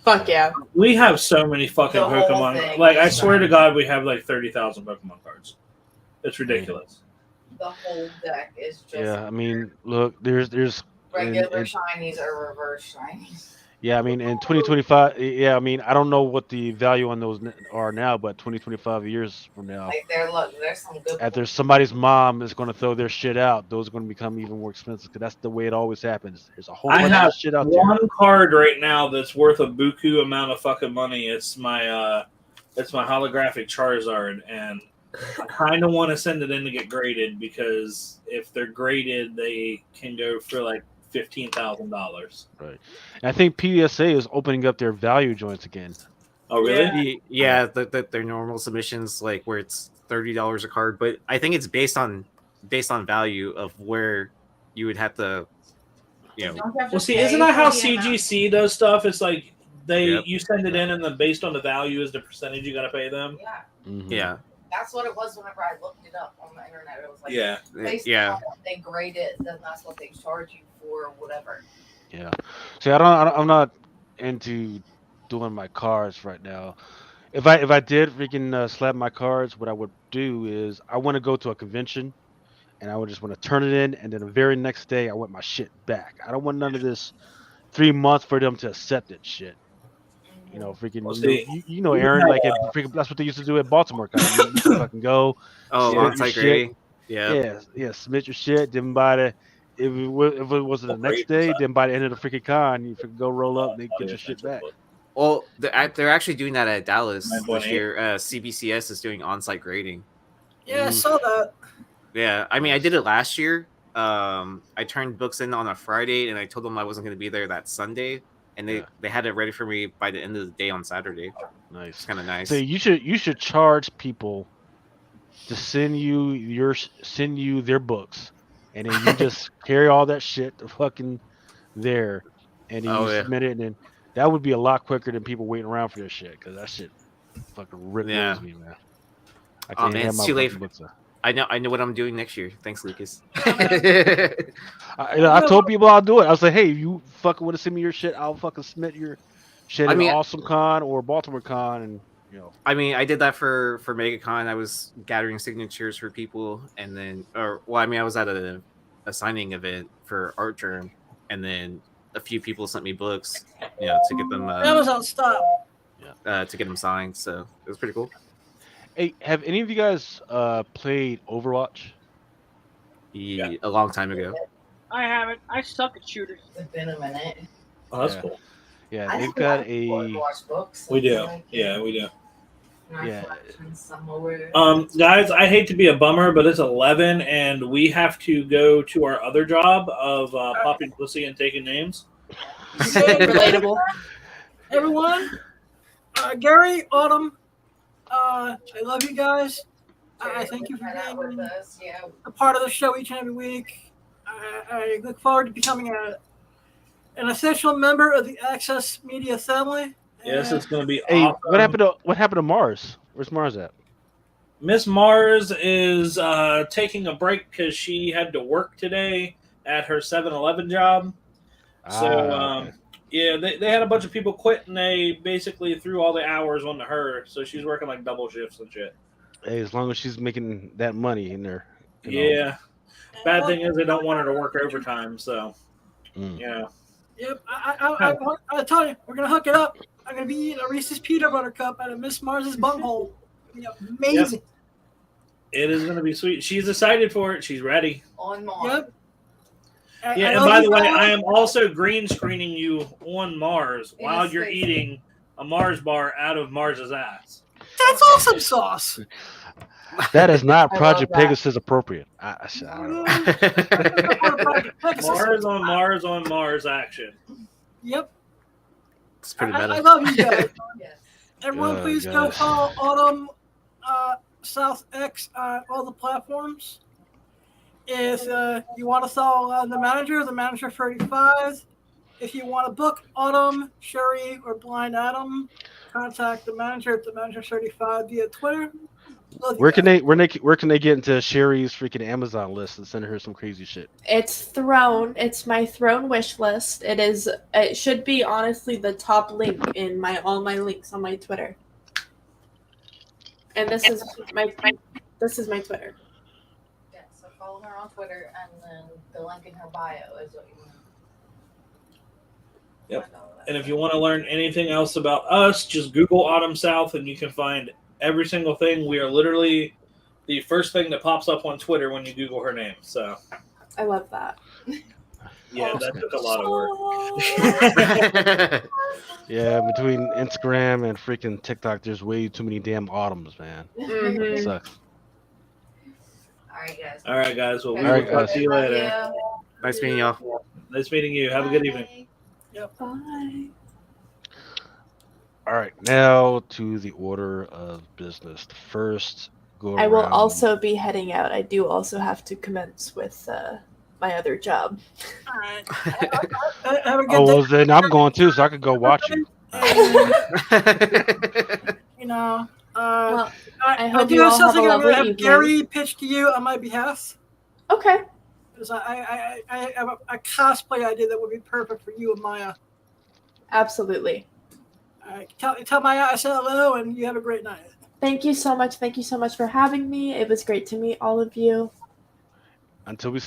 Fuck yeah. We have so many fucking The whole Pokemon. thing Like, I is swear to shiny. God, we have like 30,000 Pokemon cards. It's ridiculous. The whole deck is just Yeah, I mean, look, there's regular and- shinies or reverse shinies. yeah, I mean, in 2025, yeah, I mean, I don't know what the value on those are now, but 2025 years from now, Like there's some good after somebody's mom is going to throw their shit out, those are going to become even more expensive because that's the way it always happens. There's a whole I bunch have of shit out there. one card right now that's worth a buku amount of fucking money. It's my holographic Charizard, and I kind of want to send it in to get graded because if they're graded, they can go for like $15,000. Right. And I think PSA is opening up their value joints again. Oh, really? Yeah, their normal submissions, like where it's $30 a card, but I think it's based on value of where you would have to, you know. Well, see, isn't that how CGC does stuff? It's like Yep. you send it in, and then based on the value is the percentage you got to pay them. Yeah, Mhm. Yeah, that's what it was whenever I looked it up on the internet. It was like Yeah. based yeah. on what they grade it, then that's what they charge you for, whatever. Yeah. See, I'm not into doing my cards right now. If I did freaking slap my cards, what I would do is I want to go to a convention, and I would just want to turn it in, and then the very next day I want my shit back. I don't want none of this 3 months for them to accept it shit. You know, freaking. Well, You know, Aaron, like freaking, that's what they used to do at Baltimore. You used to fucking go. Oh, submit your on-site shit. grading. Yeah. Yeah. Submit your shit. Then by the if it wasn't the next day, then by the end of the freaking con, you freaking go roll up and they get your shit back. Well, they're actually doing that at Dallas 9.8. this year. CBCS is doing on-site grading. Yeah, I saw that. Yeah, I mean, I did it last year. I turned books in on a Friday, and I told them I wasn't going to be there that Sunday, and they had it ready for me by the end of the day on Saturday. Nice. It's kind of nice. So you should charge people to send you their books, and then you just carry all that shit to fucking there, and then you submit it, and then that would be a lot quicker than people waiting around for their shit because that shit fucking rips me, man. I can't man, have it's my too late. fucking books. I know what I'm doing next year. Thanks, Lucas. I told people I'll do it. I was like, hey, you fucking want to send me your shit? I'll fucking submit your shit in Awesome Con or Baltimore Con, and you know. I mean, I did that for MegaCon. I was gathering signatures for people, and then, I was at a signing event for Art Germ, and then a few people sent me books, to get them. Amazon stop. To get them signed. So it was pretty cool. Hey, have any of you guys played Overwatch? Yeah, a long time ago. I haven't. I suck at shooters. It's been a minute. Oh, that's cool. Yeah, I they've think got we like a watch books. We do. Like, Yeah, we do. in our Yeah. collections somewhere. Guys, I hate to be a bummer, but it's 11, and we have to go to our other job of popping pussy and taking names. Relatable. Everyone, Gary, Autumn, I love you guys. I thank you for Head out with being us. Yeah. a part of the show each and every week. I look forward to becoming an essential member of the Access Media family. Yes, it's going to be Hey, awesome. what happened to Mars? Where's Mars at? Miss Mars is taking a break because she had to work today at her 7-Eleven job. So, Okay. yeah, they had a bunch of people quit, and they basically threw all the hours onto her. So she's working like double shifts and shit. Hey, as long as she's making that money in there. Yeah. Bad thing is they don't want her to work overtime. So, Mm. yeah. Yep, I tell you, we're gonna hook it up. I'm gonna be eating a Reese's peanut butter cup out of Miss Mars's bunghole. It'll be amazing. It is going to be sweet. She's excited for it. She's ready. On Mars. Yep. Yeah, and by the way, I am also green screening you on Mars In while his you're face. eating a Mars bar out of Mars's ass. That's awesome sauce. That is not I love Project that. Pegasus appropriate. I don't know. Mars on Mars action. Yep. It's pretty I meta. love you guys. Yes. Everyone, Oh, please go gosh. follow Autumn South X on all the platforms. If you want to follow the manager 35. If you want to book Autumn, Cherri, or Blind Adam, contact the manager at the manager 35 via Twitter. Love you Where can guys. where can they get into Sherry's freaking Amazon list and send her some crazy shit? It's Throne. It's my Throne wish list. It should be honestly the top link in all my links on my Twitter. And this is my Twitter. Yeah, so follow her on Twitter, and then the link in her bio is what you want. Yep. And if you want to learn anything else about us, just Google Autumn South and you can find every single thing. We are literally the first thing that pops up on Twitter when you Google her name. So, I love that. yeah, that took a lot of work. Yeah, between Instagram and freaking TikTok, there's way too many damn Autumns, man. It Mhm. sucks. All right, guys. All right, guys. Well, we All will right, talk guys. to you Love later. you. Nice meeting y'all. Nice meeting you. Have a good evening. Bye. All right, now to the order of business. The first go I will around- also be heading out. I do also have to commence with my other job. All right. Have a good Oh, day. well, then I'm going too, so I could go watch you. You know, Well, I hope do you have all have a something I'm going lovely to have evening. Gary pitch to you on my behalf. Okay. Because I have a cosplay idea that would be perfect for you and Maya. Absolutely. Tell Maya I said hello, and you have a great night. Thank you so much. Thank you so much for having me. It was great to meet all of you. Until we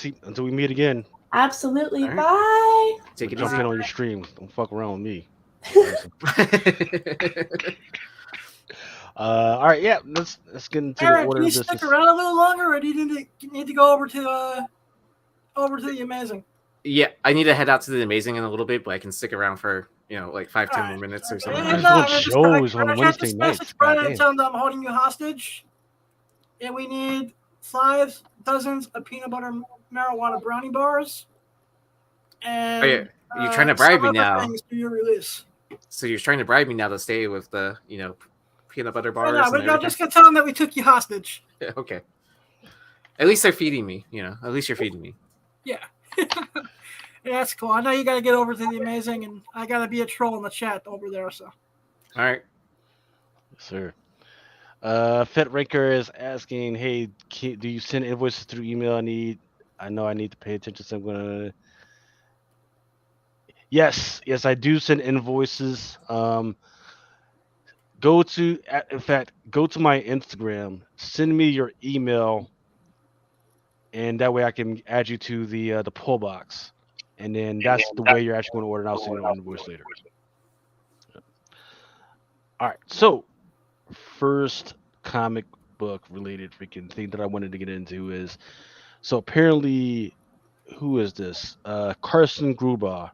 meet again. Absolutely. All right. Bye. Take it Jump easy. in on your streams. Don't fuck around with me. All right, yeah. Let's get into the Aaron, order can you of stick business. around a little longer, or do you need to go over to the amazing? Yeah, I need to head out to the amazing in a little bit, but I can stick around for like 5-10 more minutes or I something. just want shows on Wednesday nights. Friday Goddamn. tell them I'm holding you hostage, and we need 5 dozens of peanut butter marijuana brownie bars. And Oh, yeah. You're trying to bribe some me other now. things for your release. So you're trying to bribe me now to stay with the peanut butter bars. No, and we're everything? just gonna tell them that we took you hostage. Yeah, okay. At least they're feeding me. At least you're feeding me. Yeah. Yeah, that's cool. I know you got to get over to the amazing, and I got to be a troll in the chat over there. So. All right. Yes, sir. Fet Ranker is asking, hey, do you send invoices through email? I know I need to pay attention, so I'm gonna. Yes, I do send invoices. Go to my Instagram, send me your email, and that way I can add you to the pull box, and then that's the way you're actually going to order, and I'll send you an invoice later. All right, so first comic book related freaking thing that I wanted to get into is, so apparently, who is this? Carson Gruber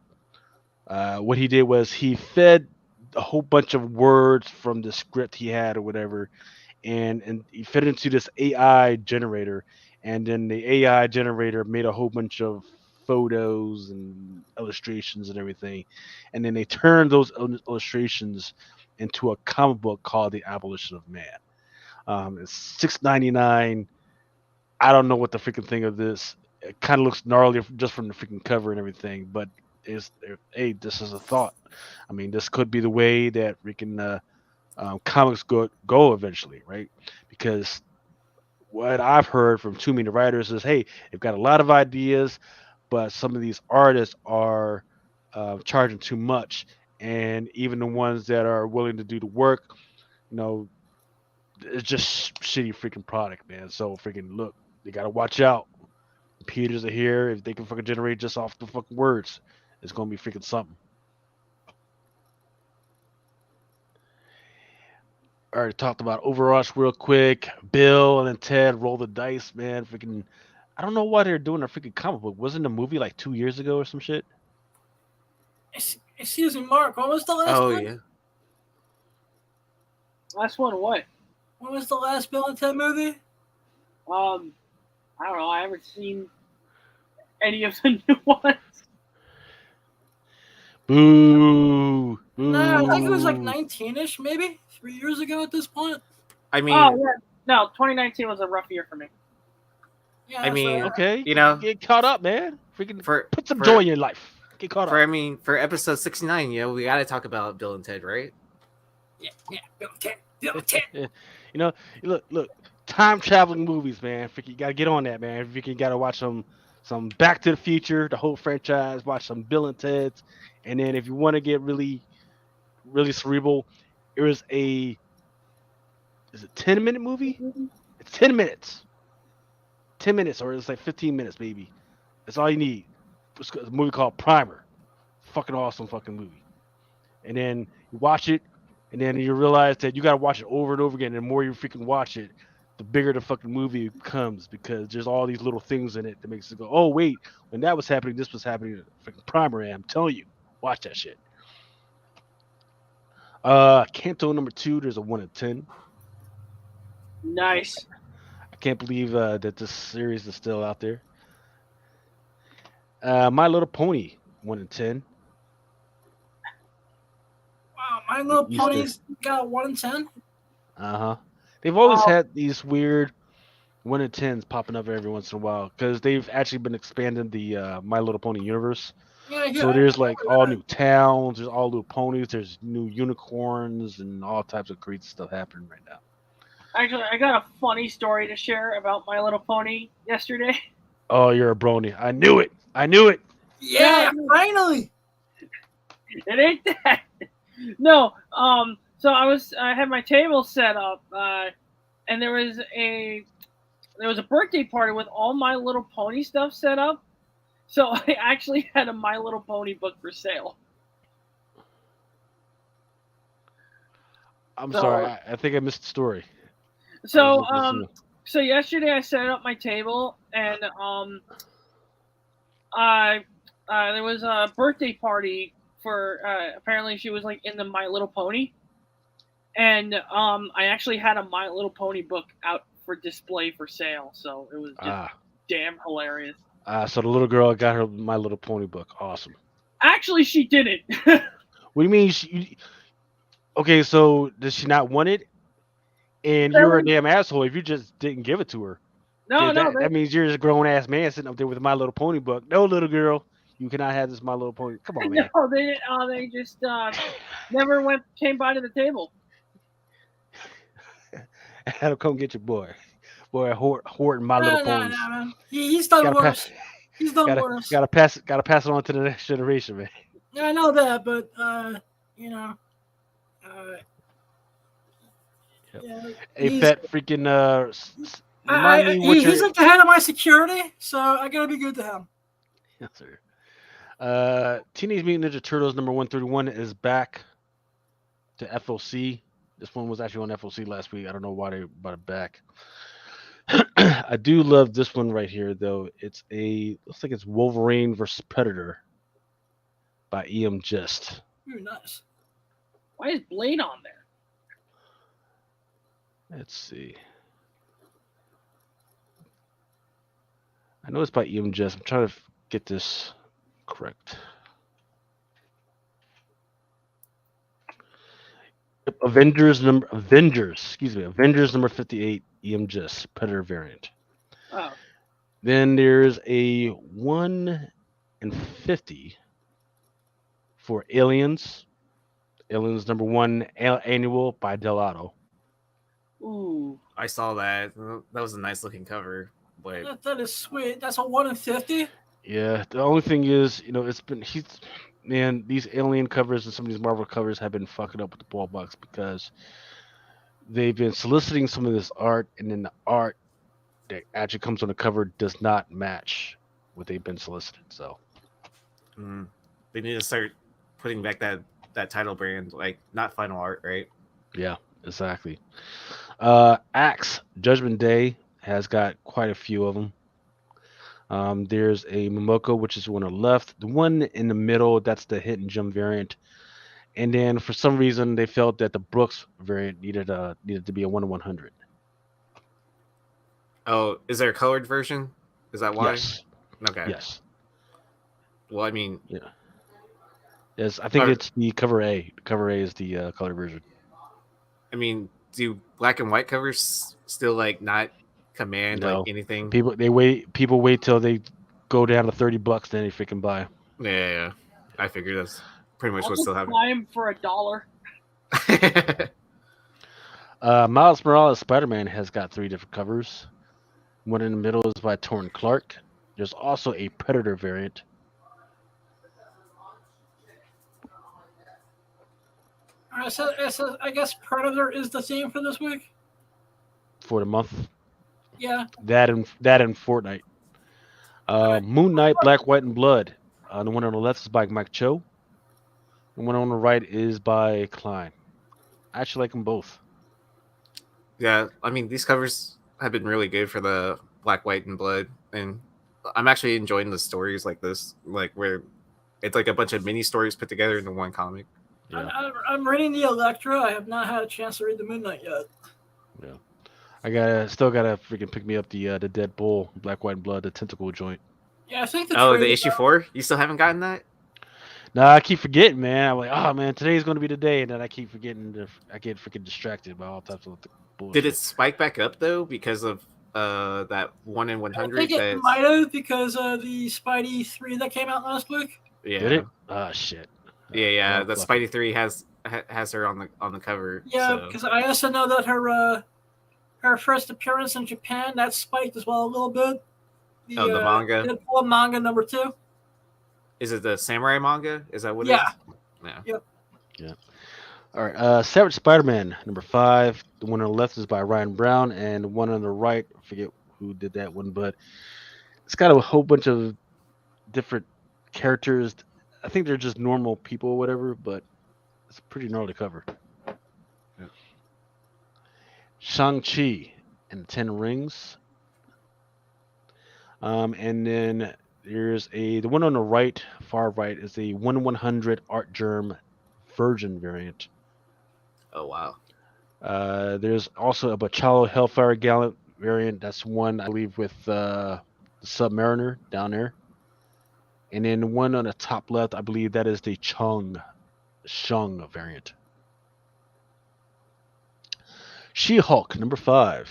What he did was he fed a whole bunch of words from the script he had or whatever, and he fed it into this AI generator, and then the AI generator made a whole bunch of photos and illustrations and everything, and then they turned those illustrations into a comic book called The Abolition of Man. It's $6.99. I don't know what the freaking thing of this. It kind of looks gnarly just from the freaking cover and everything, but hey, this is a thought. I mean, this could be the way that freaking comics go eventually, right? Because what I've heard from too many writers is, hey, they've got a lot of ideas, but some of these artists are charging too much, and even the ones that are willing to do the work, you know, it's just shitty freaking product, man. So freaking look, they gotta watch out. Computers are here. If they can fucking generate just off the fucking words, it's gonna be freaking something. Already talked about Overwatch real quick. Bill and then Ted roll the dice, man. Freaking, I don't know why they're doing a freaking comic book. Wasn't the movie like 2 years ago or some shit? Excuse me, Mark. What was the last Oh one? yeah. Last one, what? What was the last Bill and Ted movie? I don't know. I haven't seen any of the new ones. Boo! Boo! No, I think it was like 19-ish, maybe 3 years ago at this point. I mean, Oh yeah, no. 2019 was a rough year for me. Yeah, I mean, so, Okay, you know, get caught up, man. Freaking for put some for- joy in your life. Get caught for up. I mean, for episode 69, you know, we got to talk about Bill and Ted, right? yeah, Bill and Ted, Bill and Ted. You know, look, time traveling movies, man. Freaking, you gotta get on that, man. Freaking, gotta watch some Back to the Future, the whole franchise. Watch some Bill and Ted's, and then if you want to get really, really cerebral, is it 10-minute movie? It's 10 minutes. 10 minutes, or it's like 15 minutes, maybe. That's all you need. It's a movie called Primer. Fucking awesome fucking movie. And then you watch it, and then you realize that you gotta watch it over and over again. And the more you freaking watch it, the bigger the fucking movie becomes, because there's all these little things in it that makes it go, oh wait, when that was happening, this was happening. Freaking Primer, I'm telling you, watch that shit. Canto number 2, there's a 1 in 10. Nice. I can't believe that this series is still out there. My Little Pony, 1 in 10. Wow, My Little Easter. Pony's got a 1 in 10. They've always Wow. had these weird 1 in 10s popping up every once in a while, because they've actually been expanding the My Little Pony universe. Yeah, So there's like all new towns, there's all new ponies, there's new unicorns, and all types of crazy stuff happening right now. Actually, I got a funny story to share about My Little Pony yesterday. Oh, you're a brony. I knew it. I knew it. Yeah, finally. It ain't that. No. So I had my table set up, and there was a birthday party with all My Little Pony stuff set up. So I actually had a My Little Pony book for sale. I'm So- sorry. I think I missed the story. So I was listening. so yesterday I set up my table, and there was a birthday party for apparently she was like in the My Little Pony, and I actually had a My Little Pony book out for display for sale, so it was just damn hilarious. So the little girl got her My Little Pony book. Awesome. Actually, she didn't. What do you mean? Okay, so does she not want it? And you're a damn asshole if you just didn't give it to her. No, That means you're just a grown ass man sitting up there with a My Little Pony book. No, little girl, you cannot have this My Little Pony. Come on, man. no, they didn't. They just never came by to the table. Adam, come get your boy. Boy, hoarding My Little No, Ponies. man. He's done Gotta worse. pass- He's done worse. Gotta pass it on to the next generation, man. Yeah, I know that, but you know, yeah, Hey, he's- Fat freaking remind me what he's like the head of my security, so I gotta be good to him. Yes, sir. Teenage Mutant Ninja Turtles number 131 is back to FOC. This one was actually on FOC last week. I don't know why they brought it back. I do love this one right here, though. Looks like it's Wolverine versus Predator. by EM Gist. Ooh, nice. Why is Blade on there? Let's see. I know it's by EM Gist. I'm trying to get this correct. Avengers number 58, EM Gist, Predator variant. Oh, Then there's a 1 in 50 for Aliens. Aliens number 1 annual by Delato. ooh. I saw that. That was a nice looking cover. But That is sweet. That's a 1 in 50. Yeah, the only thing is, these Alien covers and some of these Marvel covers have been fucking up with the ball box because they've been soliciting some of this art, and then the art that actually comes on the cover does not match what they've been solicited. So they need to start putting back that title brand, like not Final Art, right? yeah, exactly. Axe Judgment Day has got quite a few of them. There's a Momoko, which is the one on the left. The one in the middle, that's the Hidden Gem variant. And then for some reason, they felt that the Brooks variant needed to be a 1 in 100. Oh, is there a colored version? Is that why? Yes. Okay. Yes. Well, I mean, Yeah. Yes, I think it's the cover A. Cover A is the color version. I mean, do black and white covers still like not command No. like anything? People wait till they go down to $30, then they freaking buy. Yeah. I figured that's pretty much I'll what's just still happening. buy him for $1. Miles Morales Spider-Man has got 3 different covers. One in the middle is by Torrin Clark. There's also a Predator variant. All right, so I guess Predator is the theme for this week. For the month. Yeah. That and Fortnite. Moon Knight, Black, White, and Blood. The one on the left is by Mike Cho. The one on the right is by Klein. I actually like them both. Yeah, I mean, these covers have been really good for the Black, White, and Blood, and I'm actually enjoying the stories like this, like where it's like a bunch of mini stories put together into one comic. Yeah. I'm reading the Elektra. I have not had a chance to read the Moon Knight yet. Yeah. I still gotta freaking pick me up the Dead Bull, Black, White, and Blood, the tentacle joint. Yeah, I think the issue 4? You still haven't gotten that? No, I keep forgetting, man. I'm like, oh man, today's gonna be the day, and then I keep forgetting. I get freaking distracted by all types of bullshit. Did it spike back up though because of that 1 in 100? I think it might have because of the Spidey 3 that came out last week. Yeah. Did it? Ah, shit. Yeah. Oh, The fuck. Spidey 3 has her on the cover. Yeah, so. because I also know that her first appearance in Japan that spiked as well a little bit. The manga. Deadpool manga number 2. Is it the samurai manga? Is that what it Yeah. is? Yeah. Yep. Yeah. All right. Savage Spider-Man number 5. The one on the left is by Ryan Brown, and the one on the right, I forget who did that one, but it's got a whole bunch of different characters. I think they're just normal people or whatever, but it's a pretty gnarly cover. Yeah. Shang-Chi and the 10 Rings. And then there's the one on the right, far right, is a 1/100 Art Germ Virgin variant. Oh wow. There's also a Bachalo Hellfire Gallant variant. That's one I believe with the Submariner down there. And then the one on the top left, I believe that is the Shang variant. She-Hulk number 5.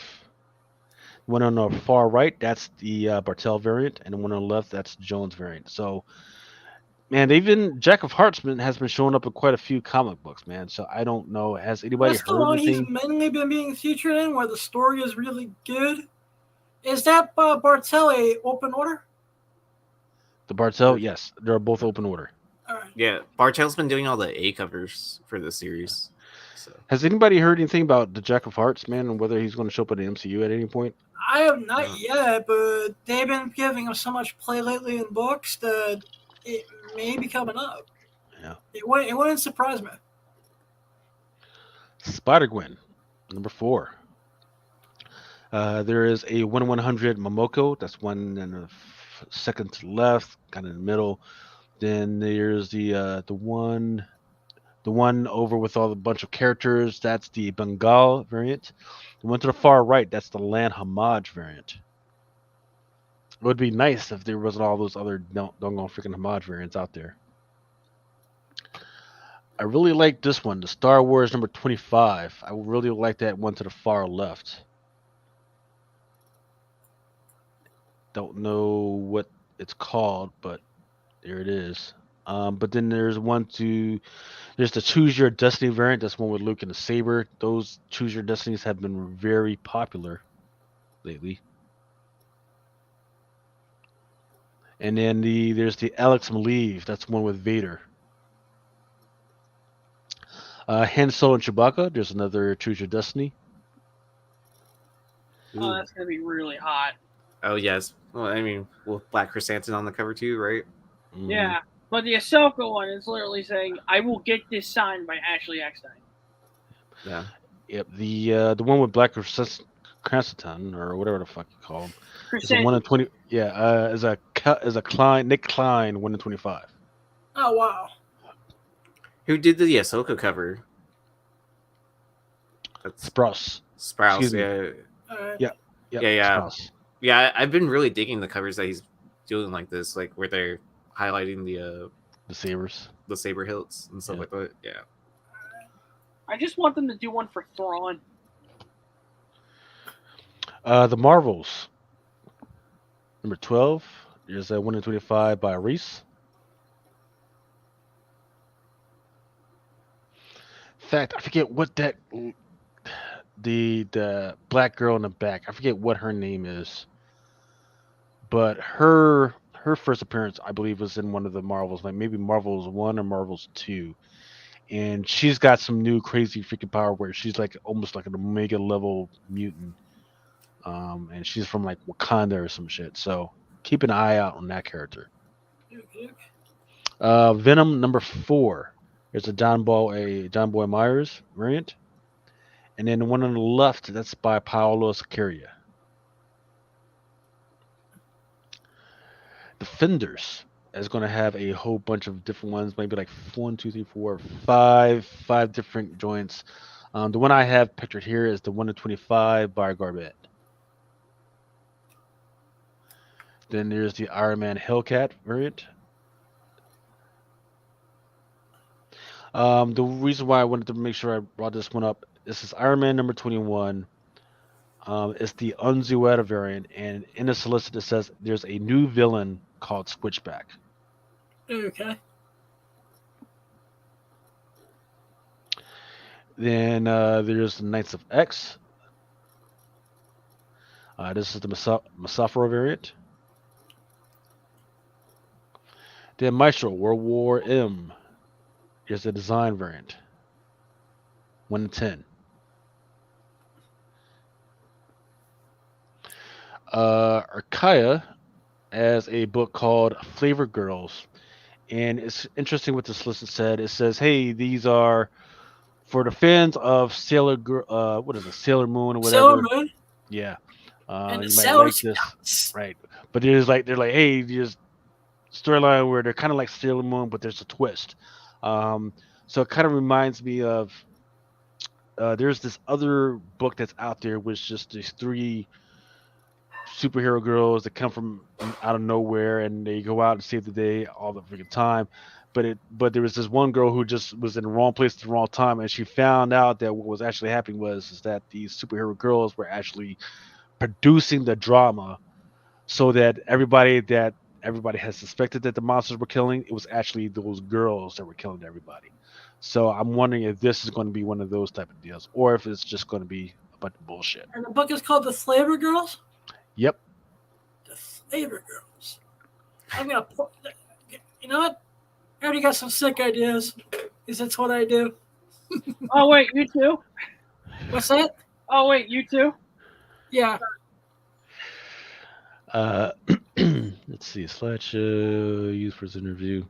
One on the far right, that's the Bartel variant, and the one on the left, that's Jones variant. So, man, even Jack of Hearts has been showing up in quite a few comic books, man. So I don't know, has anybody That's the heard one he's anything? mainly been being featured in, where the story is really good. Is that Bartelli open order? The Bartel, yes, they're both open order. All right. Yeah, Bartel's been doing all the A covers for the series. So Has anybody heard anything about the Jack of Hearts, man, and whether he's going to show up at the MCU at any point? I have not yet, but they've been giving him so much play lately in books that it may be coming up. Yeah. It wouldn't surprise me. Spider-Gwen, number 4. There is a 1/100 Momoko. That's one in the second to left, kind of in the middle. Then there's the one over with all the bunch of characters. That's the Bengal variant. The one to the far right, that's the Land Homage variant. It would be nice if there wasn't all those other doggone freaking homage variants out there. I really like this one, the Star Wars number 25. I really like that one to the far left. Don't know what it's called, but there it is. But then there's there's the Choose Your Destiny variant. That's one with Luke and the saber. Those Choose Your Destinies have been very popular lately. And then there's the Alex Maleev. That's one with Vader. Han Solo and Chewbacca. There's another Choose Your Destiny. Oh, that's gonna be really hot. Oh yes. Well, I mean, with Black Chrysanthemum on the cover too, right? Mhm. Yeah, but the Ahsoka one is literally saying, "I will get this signed by Ashley Eckstein." Yeah. Yep. The one with Black Chrysanthemum or whatever the fuck you call him. It's a 1 in 20. Yeah. Is a Klein, Nick Klein 1 in 25. Oh wow. Who did the Ahsoka cover? That's Sprouse. Sprouse. Excuse me. Yeah. Alright. Yep, Yeah. Sprouse. Yeah, I've been really digging the covers that he's doing like this, like where they're highlighting The sabers. the saber hilts and stuff Yeah. like that. Yeah. I just want them to do one for Thrawn. The Marvels. Number 12. There's a 1 in 25 by Reese. In fact, I forget what that the black girl in the back. I forget what her name is. But her first appearance, I believe, was in one of the Marvels, like maybe Marvels 1 or Marvels 2. And she's got some new crazy freaking power where she's like almost like an Omega level mutant. And she's from like Wakanda or some shit. So keep an eye out on that character. Venom number 4. There's a John Boy Myers variant. And then the one on the left, that's by Paolo Siqueira. Defenders is going to have a whole bunch of different ones, maybe like 1, 2, 3, 4, 5 different joints. The one I have pictured here is the 1 to 25 by Garbett. Then there's the Iron Man Hellcat variant. The reason why I wanted to make sure I brought this one up, this is Iron Man number 21. It's the Unzueta variant, and in the solicit it says there's a new villain called Switchback. Okay. Then there's the Knights of X. This is the Masafro variant. Then Maestro World War M. Here's the design variant. 1 in 10. Arkaya has a book called Flavor Girls. And it's interesting what this list said. It says, hey, these are for the fans of Sailor Sailor Moon or whatever. Sailor Moon. Yeah. And you the might Sailor like this. Scouts. Right. But they're like, hey, there's storyline where they're kind of like Sailor Moon, but there's a twist. So it kind of reminds me of there's this other book that's out there with just these 3 superhero girls that come from out of nowhere and they go out and save the day all the freaking time. But there was this one girl who just was in the wrong place at the wrong time, and she found out that what was actually happening is that these superhero girls were actually producing the drama, so that everybody has suspected that the monsters were killing, it was actually those girls that were killing everybody. So I'm wondering if this is going to be one of those type of deals, or if it's just going to be a bunch of bullshit. And the book is called The Flavor Girls? Yep. The Flavor Girls. I'm going to you know what? I already got some sick ideas, because that's what I do. Oh wait, you too? What's that? Oh wait, you too? Yeah. Let's see. Slideshow used for this interview.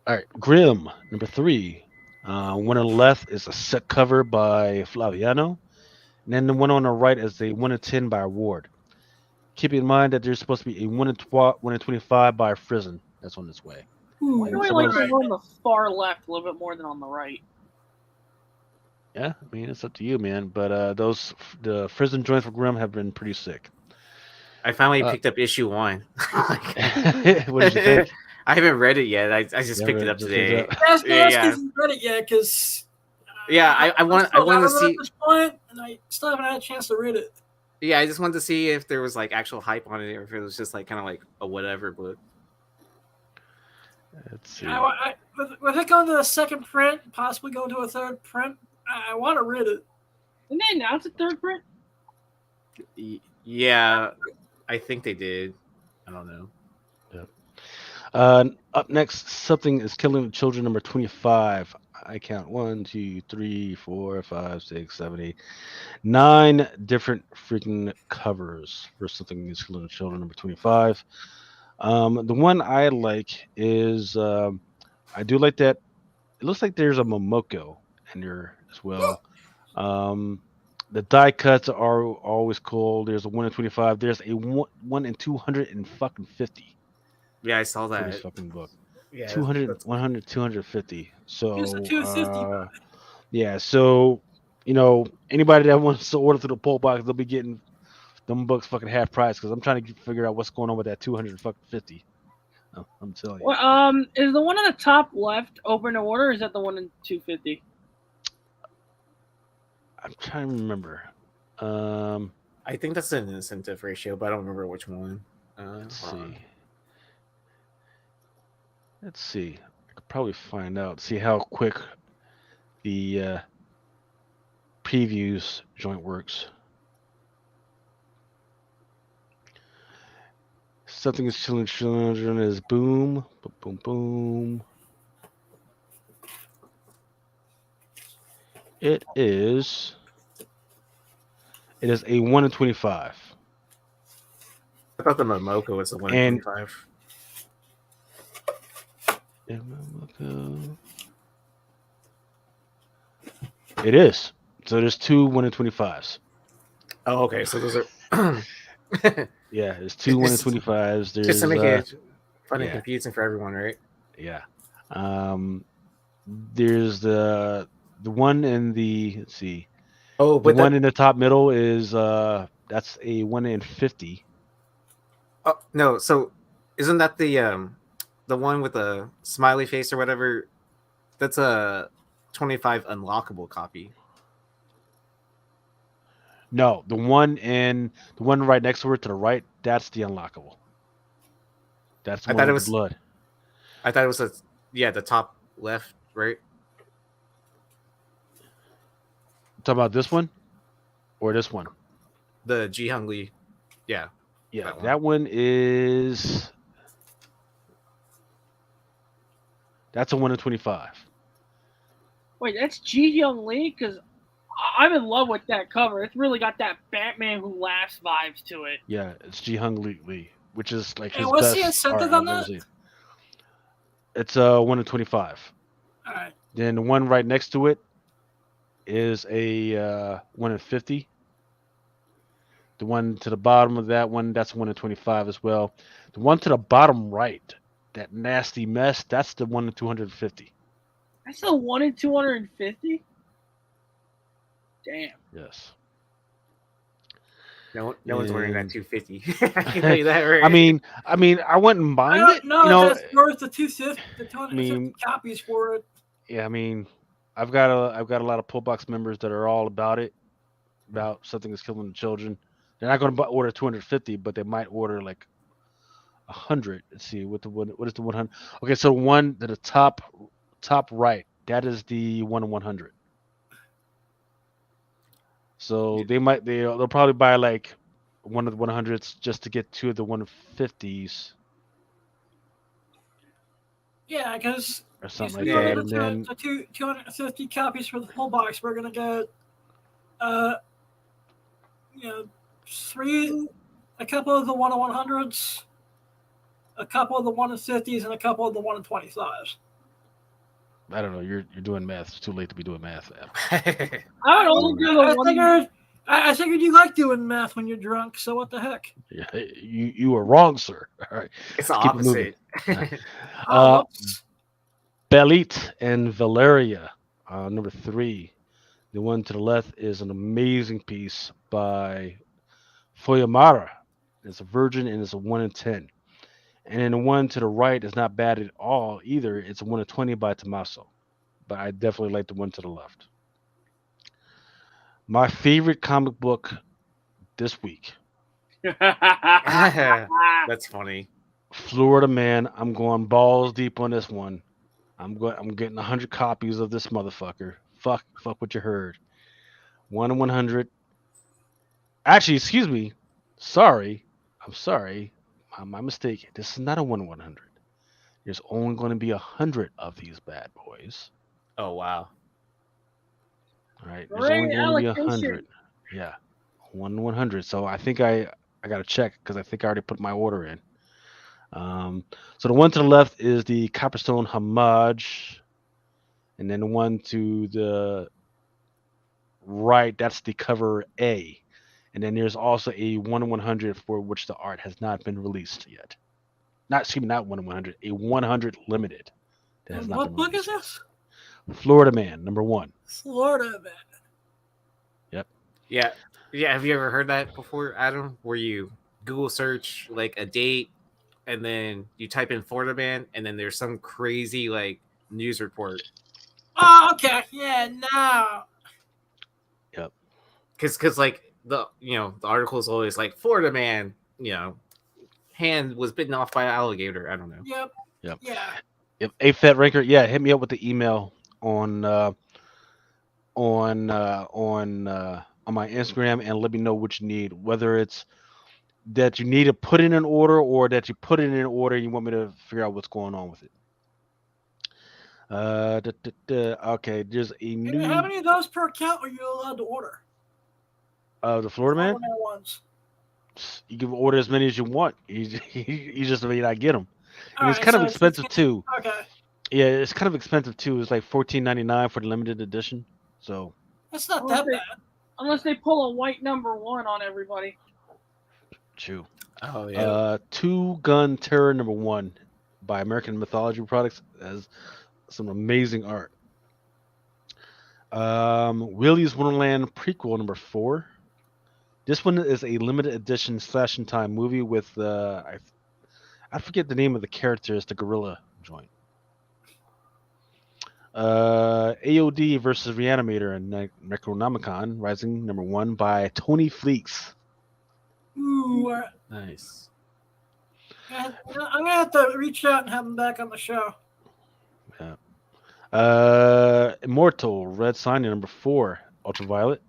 All right. Grimm, number 3. One on the left is a set cover by Flaviano. And then the one on the right is a 1 in 10 by Ward. Keep in mind that there's supposed to be a 1 in 25 by Frizen that's on its way. Why do I Some like of the those- one on the far left a little bit more than on the right? Yeah, I mean it's up to you, man. But the Frozen joints for Grim have been pretty sick. I finally picked up issue 1. What did you think? I haven't read it yet. I just You picked haven't it up just picked today. it up? Ask Yeah. if you read it yet, because Yeah, I want to at see. this point, and I still haven't had a chance to read it. Yeah, I just wanted to see if there was like actual hype on it, or if it was just like kind of like a whatever book. Let's see. With it going to the second print, possibly going to a third print, I want to read it. Didn't they announce a third print? Yeah, I think they did. I don't know. Up next, Something is Killing the Children, number 25. I count 1, 2, 3, 4, 5, 6, 7, 8, 9 different freaking covers for Something is Killing the Children, number 25. The one I like is I do like that. It looks like there's a Momoko in there as well. The die cuts are always cool. There's a 1 in 25. There's a 1 in 250. Yeah, I saw For that. this fucking book. Yeah, 200, 100, 250. So Here's the 250. yeah, so anybody that wants to order through the poll box, they'll be getting them books fucking half price because I'm trying to figure out what's going on with that 250. I'm telling you. Well, is the one on the top left open to order? Or is that the one in 250? I'm trying to remember. I think that's an incentive ratio, but I don't remember which one. Let's see. I could probably find out. See how quick the previews joint works. Something is Killing Children is boom, boom, boom. It is a 1 in 25. I thought the Momoko was the 1 in And- 25. It is. So there's 2 1 in 25s. Oh, okay. So those are. Yeah, there's 2 1 in 25s. There's Just to make it fun and yeah. confusing for everyone, right? Yeah. There's the one in the let's see. Oh, The but one in the top middle is that's a 1 in 50. Oh no! So isn't that the one with the smiley face or whatever? That's a 25 unlockable copy. No, the one right next to it to the right, that's the unlockable. That's the I one thought with it was the blood. I thought it was the top left, right? Talking about this one or this one? The Ji Hung Lee. Yeah. Yeah, That that one is that's a 1 in 25. Wait, that's Ji Hyung Lee? Because I'm in love with that cover. It's really got that Batman Who Laughs vibes to it. Yeah, it's Ji Hung Lee, which is like Hey, his what's best the incentive art on I've ever that? seen. It's a 1 in 25. All right. Then the one right next to it is a 1 in 50. The one to the bottom of that one, that's 1 in 25 as well. The one to the bottom right, that nasty mess, that's the 1 in 250. That's a 1 in 250? Damn. Yes. No one's ordering that And- 250. I can tell you that, right? I mean, I wouldn't I mind don't it. know if that's worth the 250, the 250 mean- copies for it. Yeah, I mean, I've got a lot of Pullbox members that are all about it, about Something is Killing the Children. They're not going to order 250, but they might order like 100. Let's see what is the 100. Okay, so one to the top right, that is the 1 in 100. So they'll probably buy like one of the 100s just to get 2 of the 150s Yeah, because or something if like we that, order and then the 250 copies for the full box, we're gonna get, a couple of the 1 in 100s, a couple of the 1 in 50s, and a couple of the 1 in 25s. I don't know. You're doing math. It's too late to be doing math. I would only do the one. I figured you like doing math when you're drunk, so what the heck? Yeah, you are wrong, sir. All right, It's the let's keep it moving. opposite. Oh, Uh, whoops. Belit and Valeria, number 3. The one to the left is an amazing piece by Foyamara. It's a virgin and it's a 1 in 10. And then the one to the right is not bad at all either. It's a 1 in 20 by Tommaso. But I definitely like the one to the left. My favorite comic book this week, That's funny. Florida Man. I'm going balls deep on this one. I'm getting 100 copies of this motherfucker. Fuck what you heard. 1 in 100. Actually, excuse me. Sorry. I'm sorry. My mistake. This is not a 1 in 100. There's only going to be 100 of these bad boys. Oh wow. All right. There's only Great going to be allocation. 100. Yeah. 1 in 100. So I think I got to check because I think I already put my order in. So the one to the left is the Copperstone Homage. And then the one to the right, that's the cover A. And then there's also a 1 in 100 for which the art has not been released yet. Not 1 in 100, a 100 limited. That has And not what been book is released. this? Florida Man, number 1. Florida Man. Yeah. Yeah. Have you ever heard that before, Adam? Where you Google search like a date and then you type in Florida Man and then there's some crazy like news report. Oh, okay. Yeah, no. Cause like the article is always like Florida Man, hand was bitten off by an alligator. I don't know. Yep. Yep. Yeah. If a Fat Ranker, yeah, hit me up with the email on my Instagram and let me know what you need. Whether it's that you need to put in an order or that you put it in an order and you want me to figure out what's going on with it. Okay, there's a And new how many of those per account are you allowed to order? the Florida Man. Florida Man ones. You can order as many as you want. You just may not get them. And All it's right, kind of so expensive too. Okay. Yeah, it's kind of expensive too. It's like $14.99 for the limited edition. So That's not Unless that they, bad. unless they pull a white number 1 on everybody. true. Oh yeah. Two Gun Terror number 1 by American Mythology Products has some amazing art. Willy's Wonderland prequel number 4. This one is a limited edition slash in time movie with I forget the name of the character. It's the gorilla joint. AOD versus Reanimator and Necronomicon Rising number 1 by Tony Fleeks. Ooh, Nice. I'm gonna have to reach out and have him back on the show. Immortal Red Signing number 4 Ultraviolet.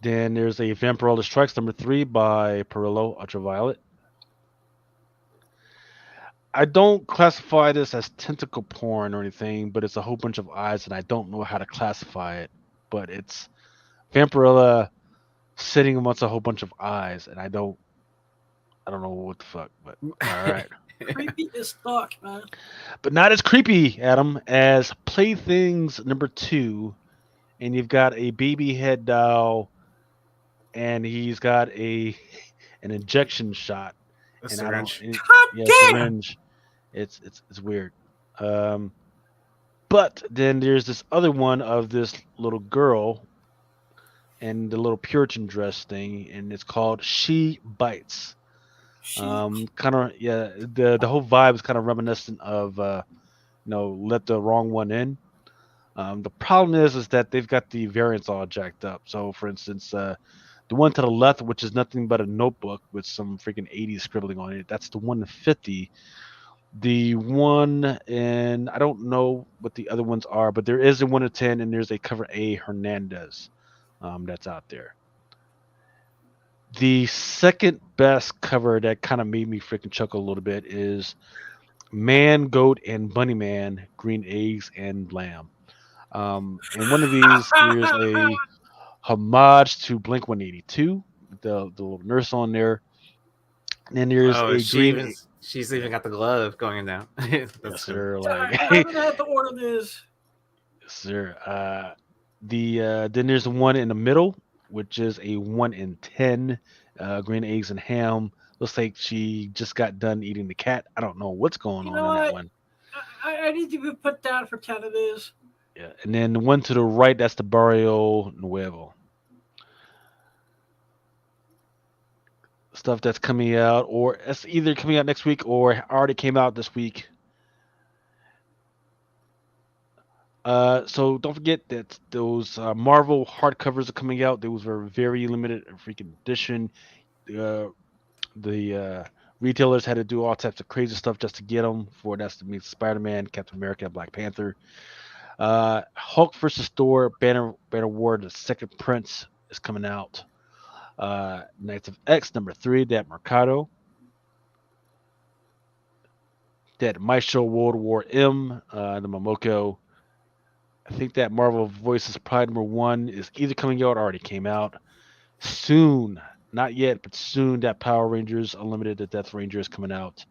Then there's a Vampirella Strikes number 3 by Perillo Ultraviolet. I don't classify this as tentacle porn or anything, but it's a whole bunch of eyes, and I don't know how to classify it. But it's Vampirella sitting amongst a whole bunch of eyes, and I don't know what the fuck. But all right, Creepy as fuck, man. but not as creepy, Adam, as Playthings number 2, and you've got a baby head doll, and he's got an injection shot. A And I don't, syringe. and- God yeah, damn! syringe. It's weird. But then there's this other one of this little girl and the little Puritan dress thing, and it's called She Bites. Kind of the whole vibe is kind of reminiscent of Let the Wrong One In. The problem is that they've got the variants all jacked up. So for instance, the one to the left, which is nothing but a notebook with some freaking 80s scribbling on it, that's the 150. The one, and I don't know what the other ones are, but there is a 1 to 10, and there's a cover A Hernandez that's out there. The second best cover that kind of made me freaking chuckle a little bit is Man, Goat, and Bunny Man, Green Eggs and Lamb. In one of these, there's a homage to Blink 182, the little nurse on there. And then there's a green. She's even got the glove going in now. That's Yes, sir. Sorry, Like, I'm gonna have to order this. yes, sir. Then there's the one in the middle, which is a 1 in 10. Green eggs and ham. Looks like she just got done eating the cat. I don't know what's going You on know in that what? one. I need to be put down for tentatives. Yeah, and then the one to the right, that's the Barrio Nuevo. Stuff that's coming out, or it's either coming out next week or already came out this week. So don't forget that those Marvel hardcovers are coming out. Those were very limited freaking edition. The retailers had to do all types of crazy stuff just to get them. For that's to meet Spider-Man, Captain America, Black Panther. Hulk versus Thor, Banner War, the second Prince is coming out. Knights of X #3, that Mercado. That Maestro World War M, the Momoko. I think that Marvel Voices Pride #1 is either coming out or already came out. Soon, not yet, but soon, that Power Rangers Unlimited, the Death Ranger is coming out.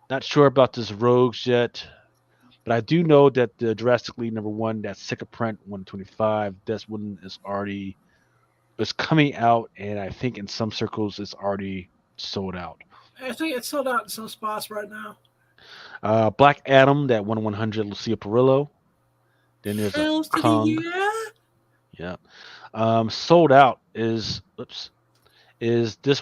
Not sure about this Rogues yet, but I do know that the Jurassic League #1, that second print 125, this one is coming out, and I think in some circles it's already sold out. I think it's sold out in some spots right now. Black Adam, that 100 Lucia Perillo. Then there's a Hells to the Kong. yeah. Yeah. Sold out is this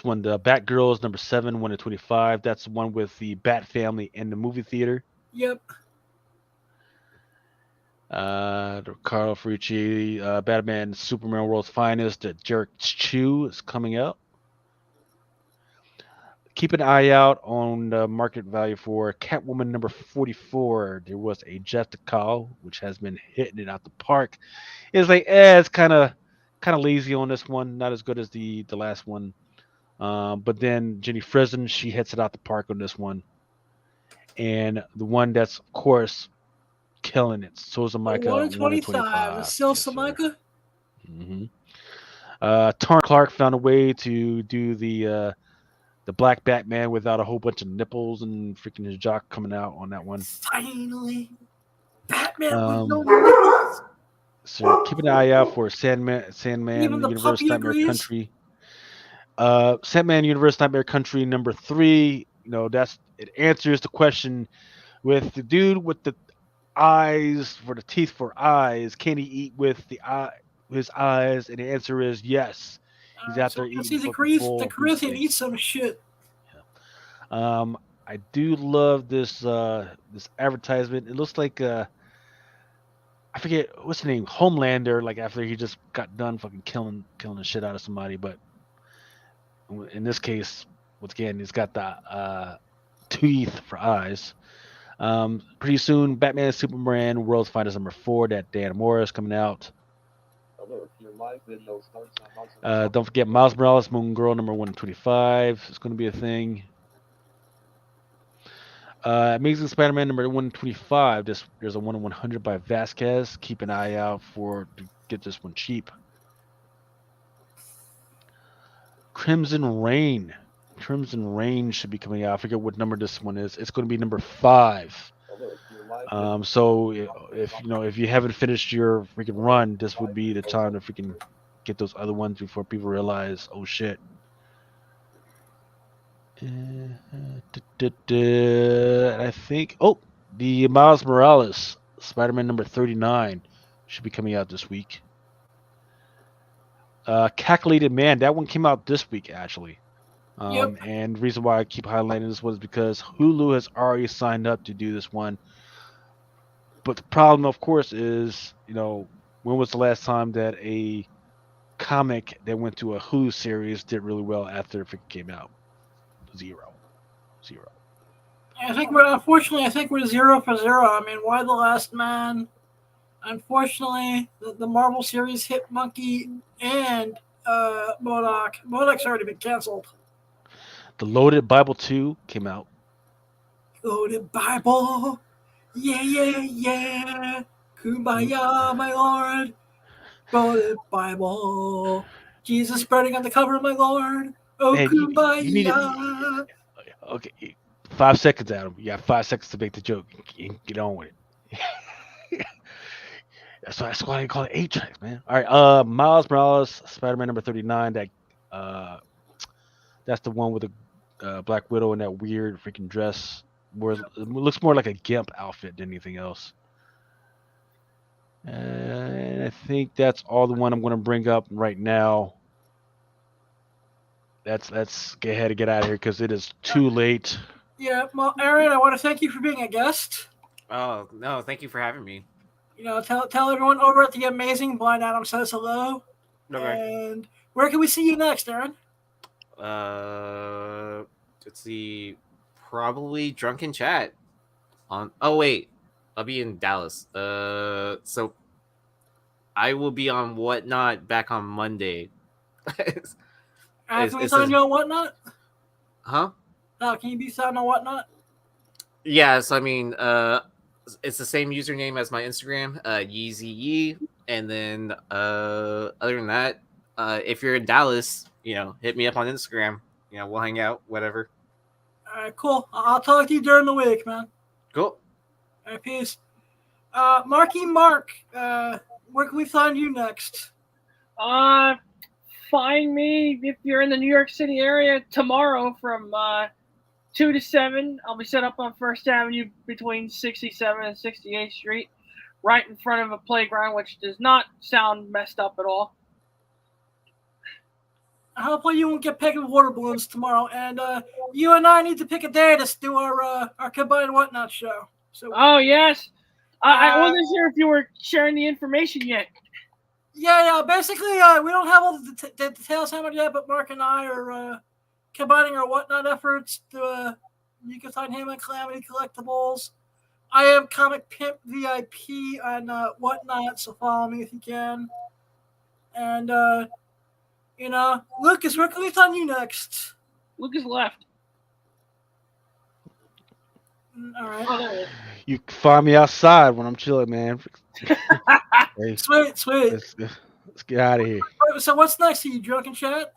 one, the Batgirls #7, 1/25. That's the one with the Bat family in the movie theater. Yep. Carlo Frucci, Batman Superman World's Finest, the Jerk Chew is coming out. Keep an eye out on the market value for Catwoman #44. There was a Jessica, which has been hitting it out the park. It's like, it's kind of lazy on this one, not as good as the last one. But then Jenny Frison, she hits it out the park on this one. And the one that's, of course, killing it, Souza Micah 125. It's still Samika. Mm-hmm. Tarn Clark found a way to do the Black Batman without a whole bunch of nipples and freaking his jock coming out on that one. Finally, Batman with no nipples. So keep an eye out for Sandman Even the Universe puppy Nightmare agrees. Country. Sandman Universe Nightmare Country #3. It answers the question with the dude with the eyes for the teeth for eyes. Can he eat with his eyes? And the answer is yes. He's out there eating. The Corinthian eats some shit. I do love this advertisement. It looks like I forget what's the name, Homelander. Like after he just got done fucking killing the shit out of somebody, but in this case, once again, he's got the teeth for eyes. Pretty soon, Batman Superman World's Finest #4. That Dan Moore is coming out. Don't forget Miles Morales Moon Girl #125 is going to be a thing. Amazing Spider-Man #125. There's a 1/100 by Vasquez. Keep an eye out to get this one cheap. Crimson Rain should be coming out. I forget what number this one is. It's going to be #5. So if you haven't finished your freaking run, this would be the time to freaking get those other ones before people realize, oh shit. I think the Miles Morales Spider-Man #39 should be coming out this week. Calculated Man, that one came out this week actually. Yep. And the reason why I keep highlighting this one is because Hulu has already signed up to do this one. But the problem, of course, is, when was the last time that a comic that went to a Hulu series did really well after it came out? Zero. I think we're 0 for 0. I mean, why The Last Man? Unfortunately, the Marvel series hit Monkey and MODOK. MODOK's already been canceled. The Loaded Bible 2 came out. Loaded Bible. Yeah. Kumbaya, my lord. Loaded Bible. Jesus spreading on the cover, my lord. Oh, man, kumbaya. Okay, 5 seconds, Adam. You got 5 seconds to make the joke. Get on with it. That's why I call it 8 tracks, man. All right, Miles Morales, Spider-Man number 39. That's the one with the Black Widow in that weird freaking dress. It looks more like a GIMP outfit than anything else. And I think that's all the one I'm going to bring up right now. Let's get ahead and get out of here because it is too late. Yeah, well, Aaron, I want to thank you for being a guest. Oh no, thank you for having me. Tell everyone over at the amazing Blind Adam says hello. Okay. And where can we see you next, Aaron? Let's see, probably Drunken Chat. Oh wait, I'll be in Dallas. So I will be on Whatnot back on Monday. Can we sign you on Whatnot? Huh? Can you be signed on Whatnot? Yes, I mean, it's the same username as my Instagram, YeezyYee. And then, other than that, if you're in Dallas, hit me up on Instagram. We'll hang out, whatever. All right, cool. I'll talk to you during the week, man. Cool. All right, peace. Marky Mark, where can we find you next? Find me if you're in the New York City area tomorrow from 2 to 7. I'll be set up on First Avenue between 67 and 68th Street, right in front of a playground, which does not sound messed up at all. Hopefully you won't get pegged with water balloons tomorrow. And you and I need to pick a day to do our combined Whatnot show. So. Oh, yes. I wasn't sure if you were sharing the information yet. Yeah. Basically, we don't have all the details hammered yet, but Mark and I are combining our Whatnot efforts. You can find him at Calamity Collectibles. I am Comic Pimp VIP on Whatnot, so follow me if you can. And, Lucas, where can we find you next? Lucas left. All right. Oh, you can find me outside when I'm chilling, man. Hey, sweet. Let's get out of here. So what's next to you, Drunken Chat?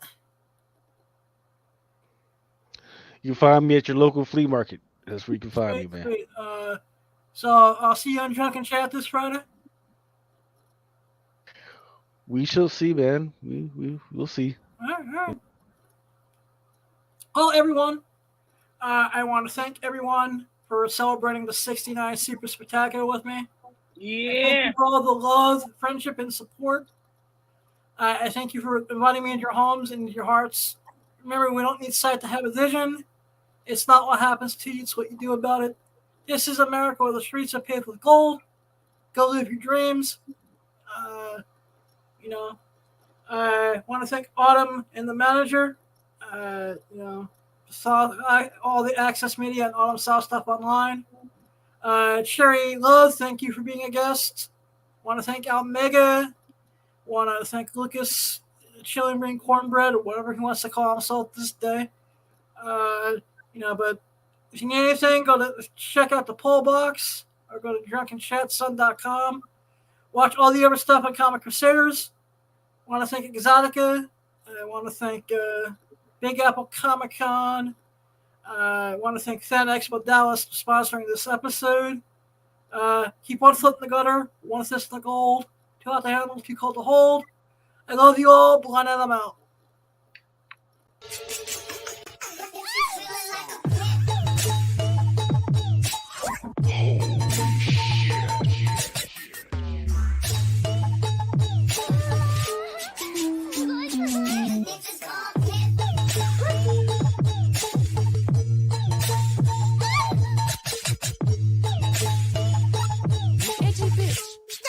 You can find me at your local flea market. That's where you can find me, man. Sweet. So I'll see you on Drunken Chat this Friday. We shall see, man. We'll see. All right. Well, everyone, I want to thank everyone for celebrating the 69 Super Spectacular with me. Yeah. Thank you for all the love, friendship, and support. I thank you for inviting me into your homes and into your hearts. Remember, we don't need sight to have a vision. It's not what happens to you, it's what you do about it. This is America where the streets are paved with gold. Go live your dreams. I want to thank Autumn and the manager. Saw all the Access Media and Autumn saw stuff online. Cherry Love, thank you for being a guest. Want to thank Almega. Want to thank Lucas, Chili Green Cornbread, or whatever he wants to call himself this day. But if you need anything, check out the poll box or go to drunkenchatsun.com. Watch all the other stuff on Comic Crusaders. Want to thank Exotica. I want to thank Big Apple Comic Con. I want to thank Fan Expo Dallas for sponsoring this episode. Keep one foot in the gutter, one fist in the gold, two out the handle, too cold to hold. I love you all. Blind Adam out.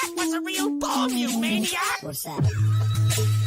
That was a real bomb, you maniac! What's that?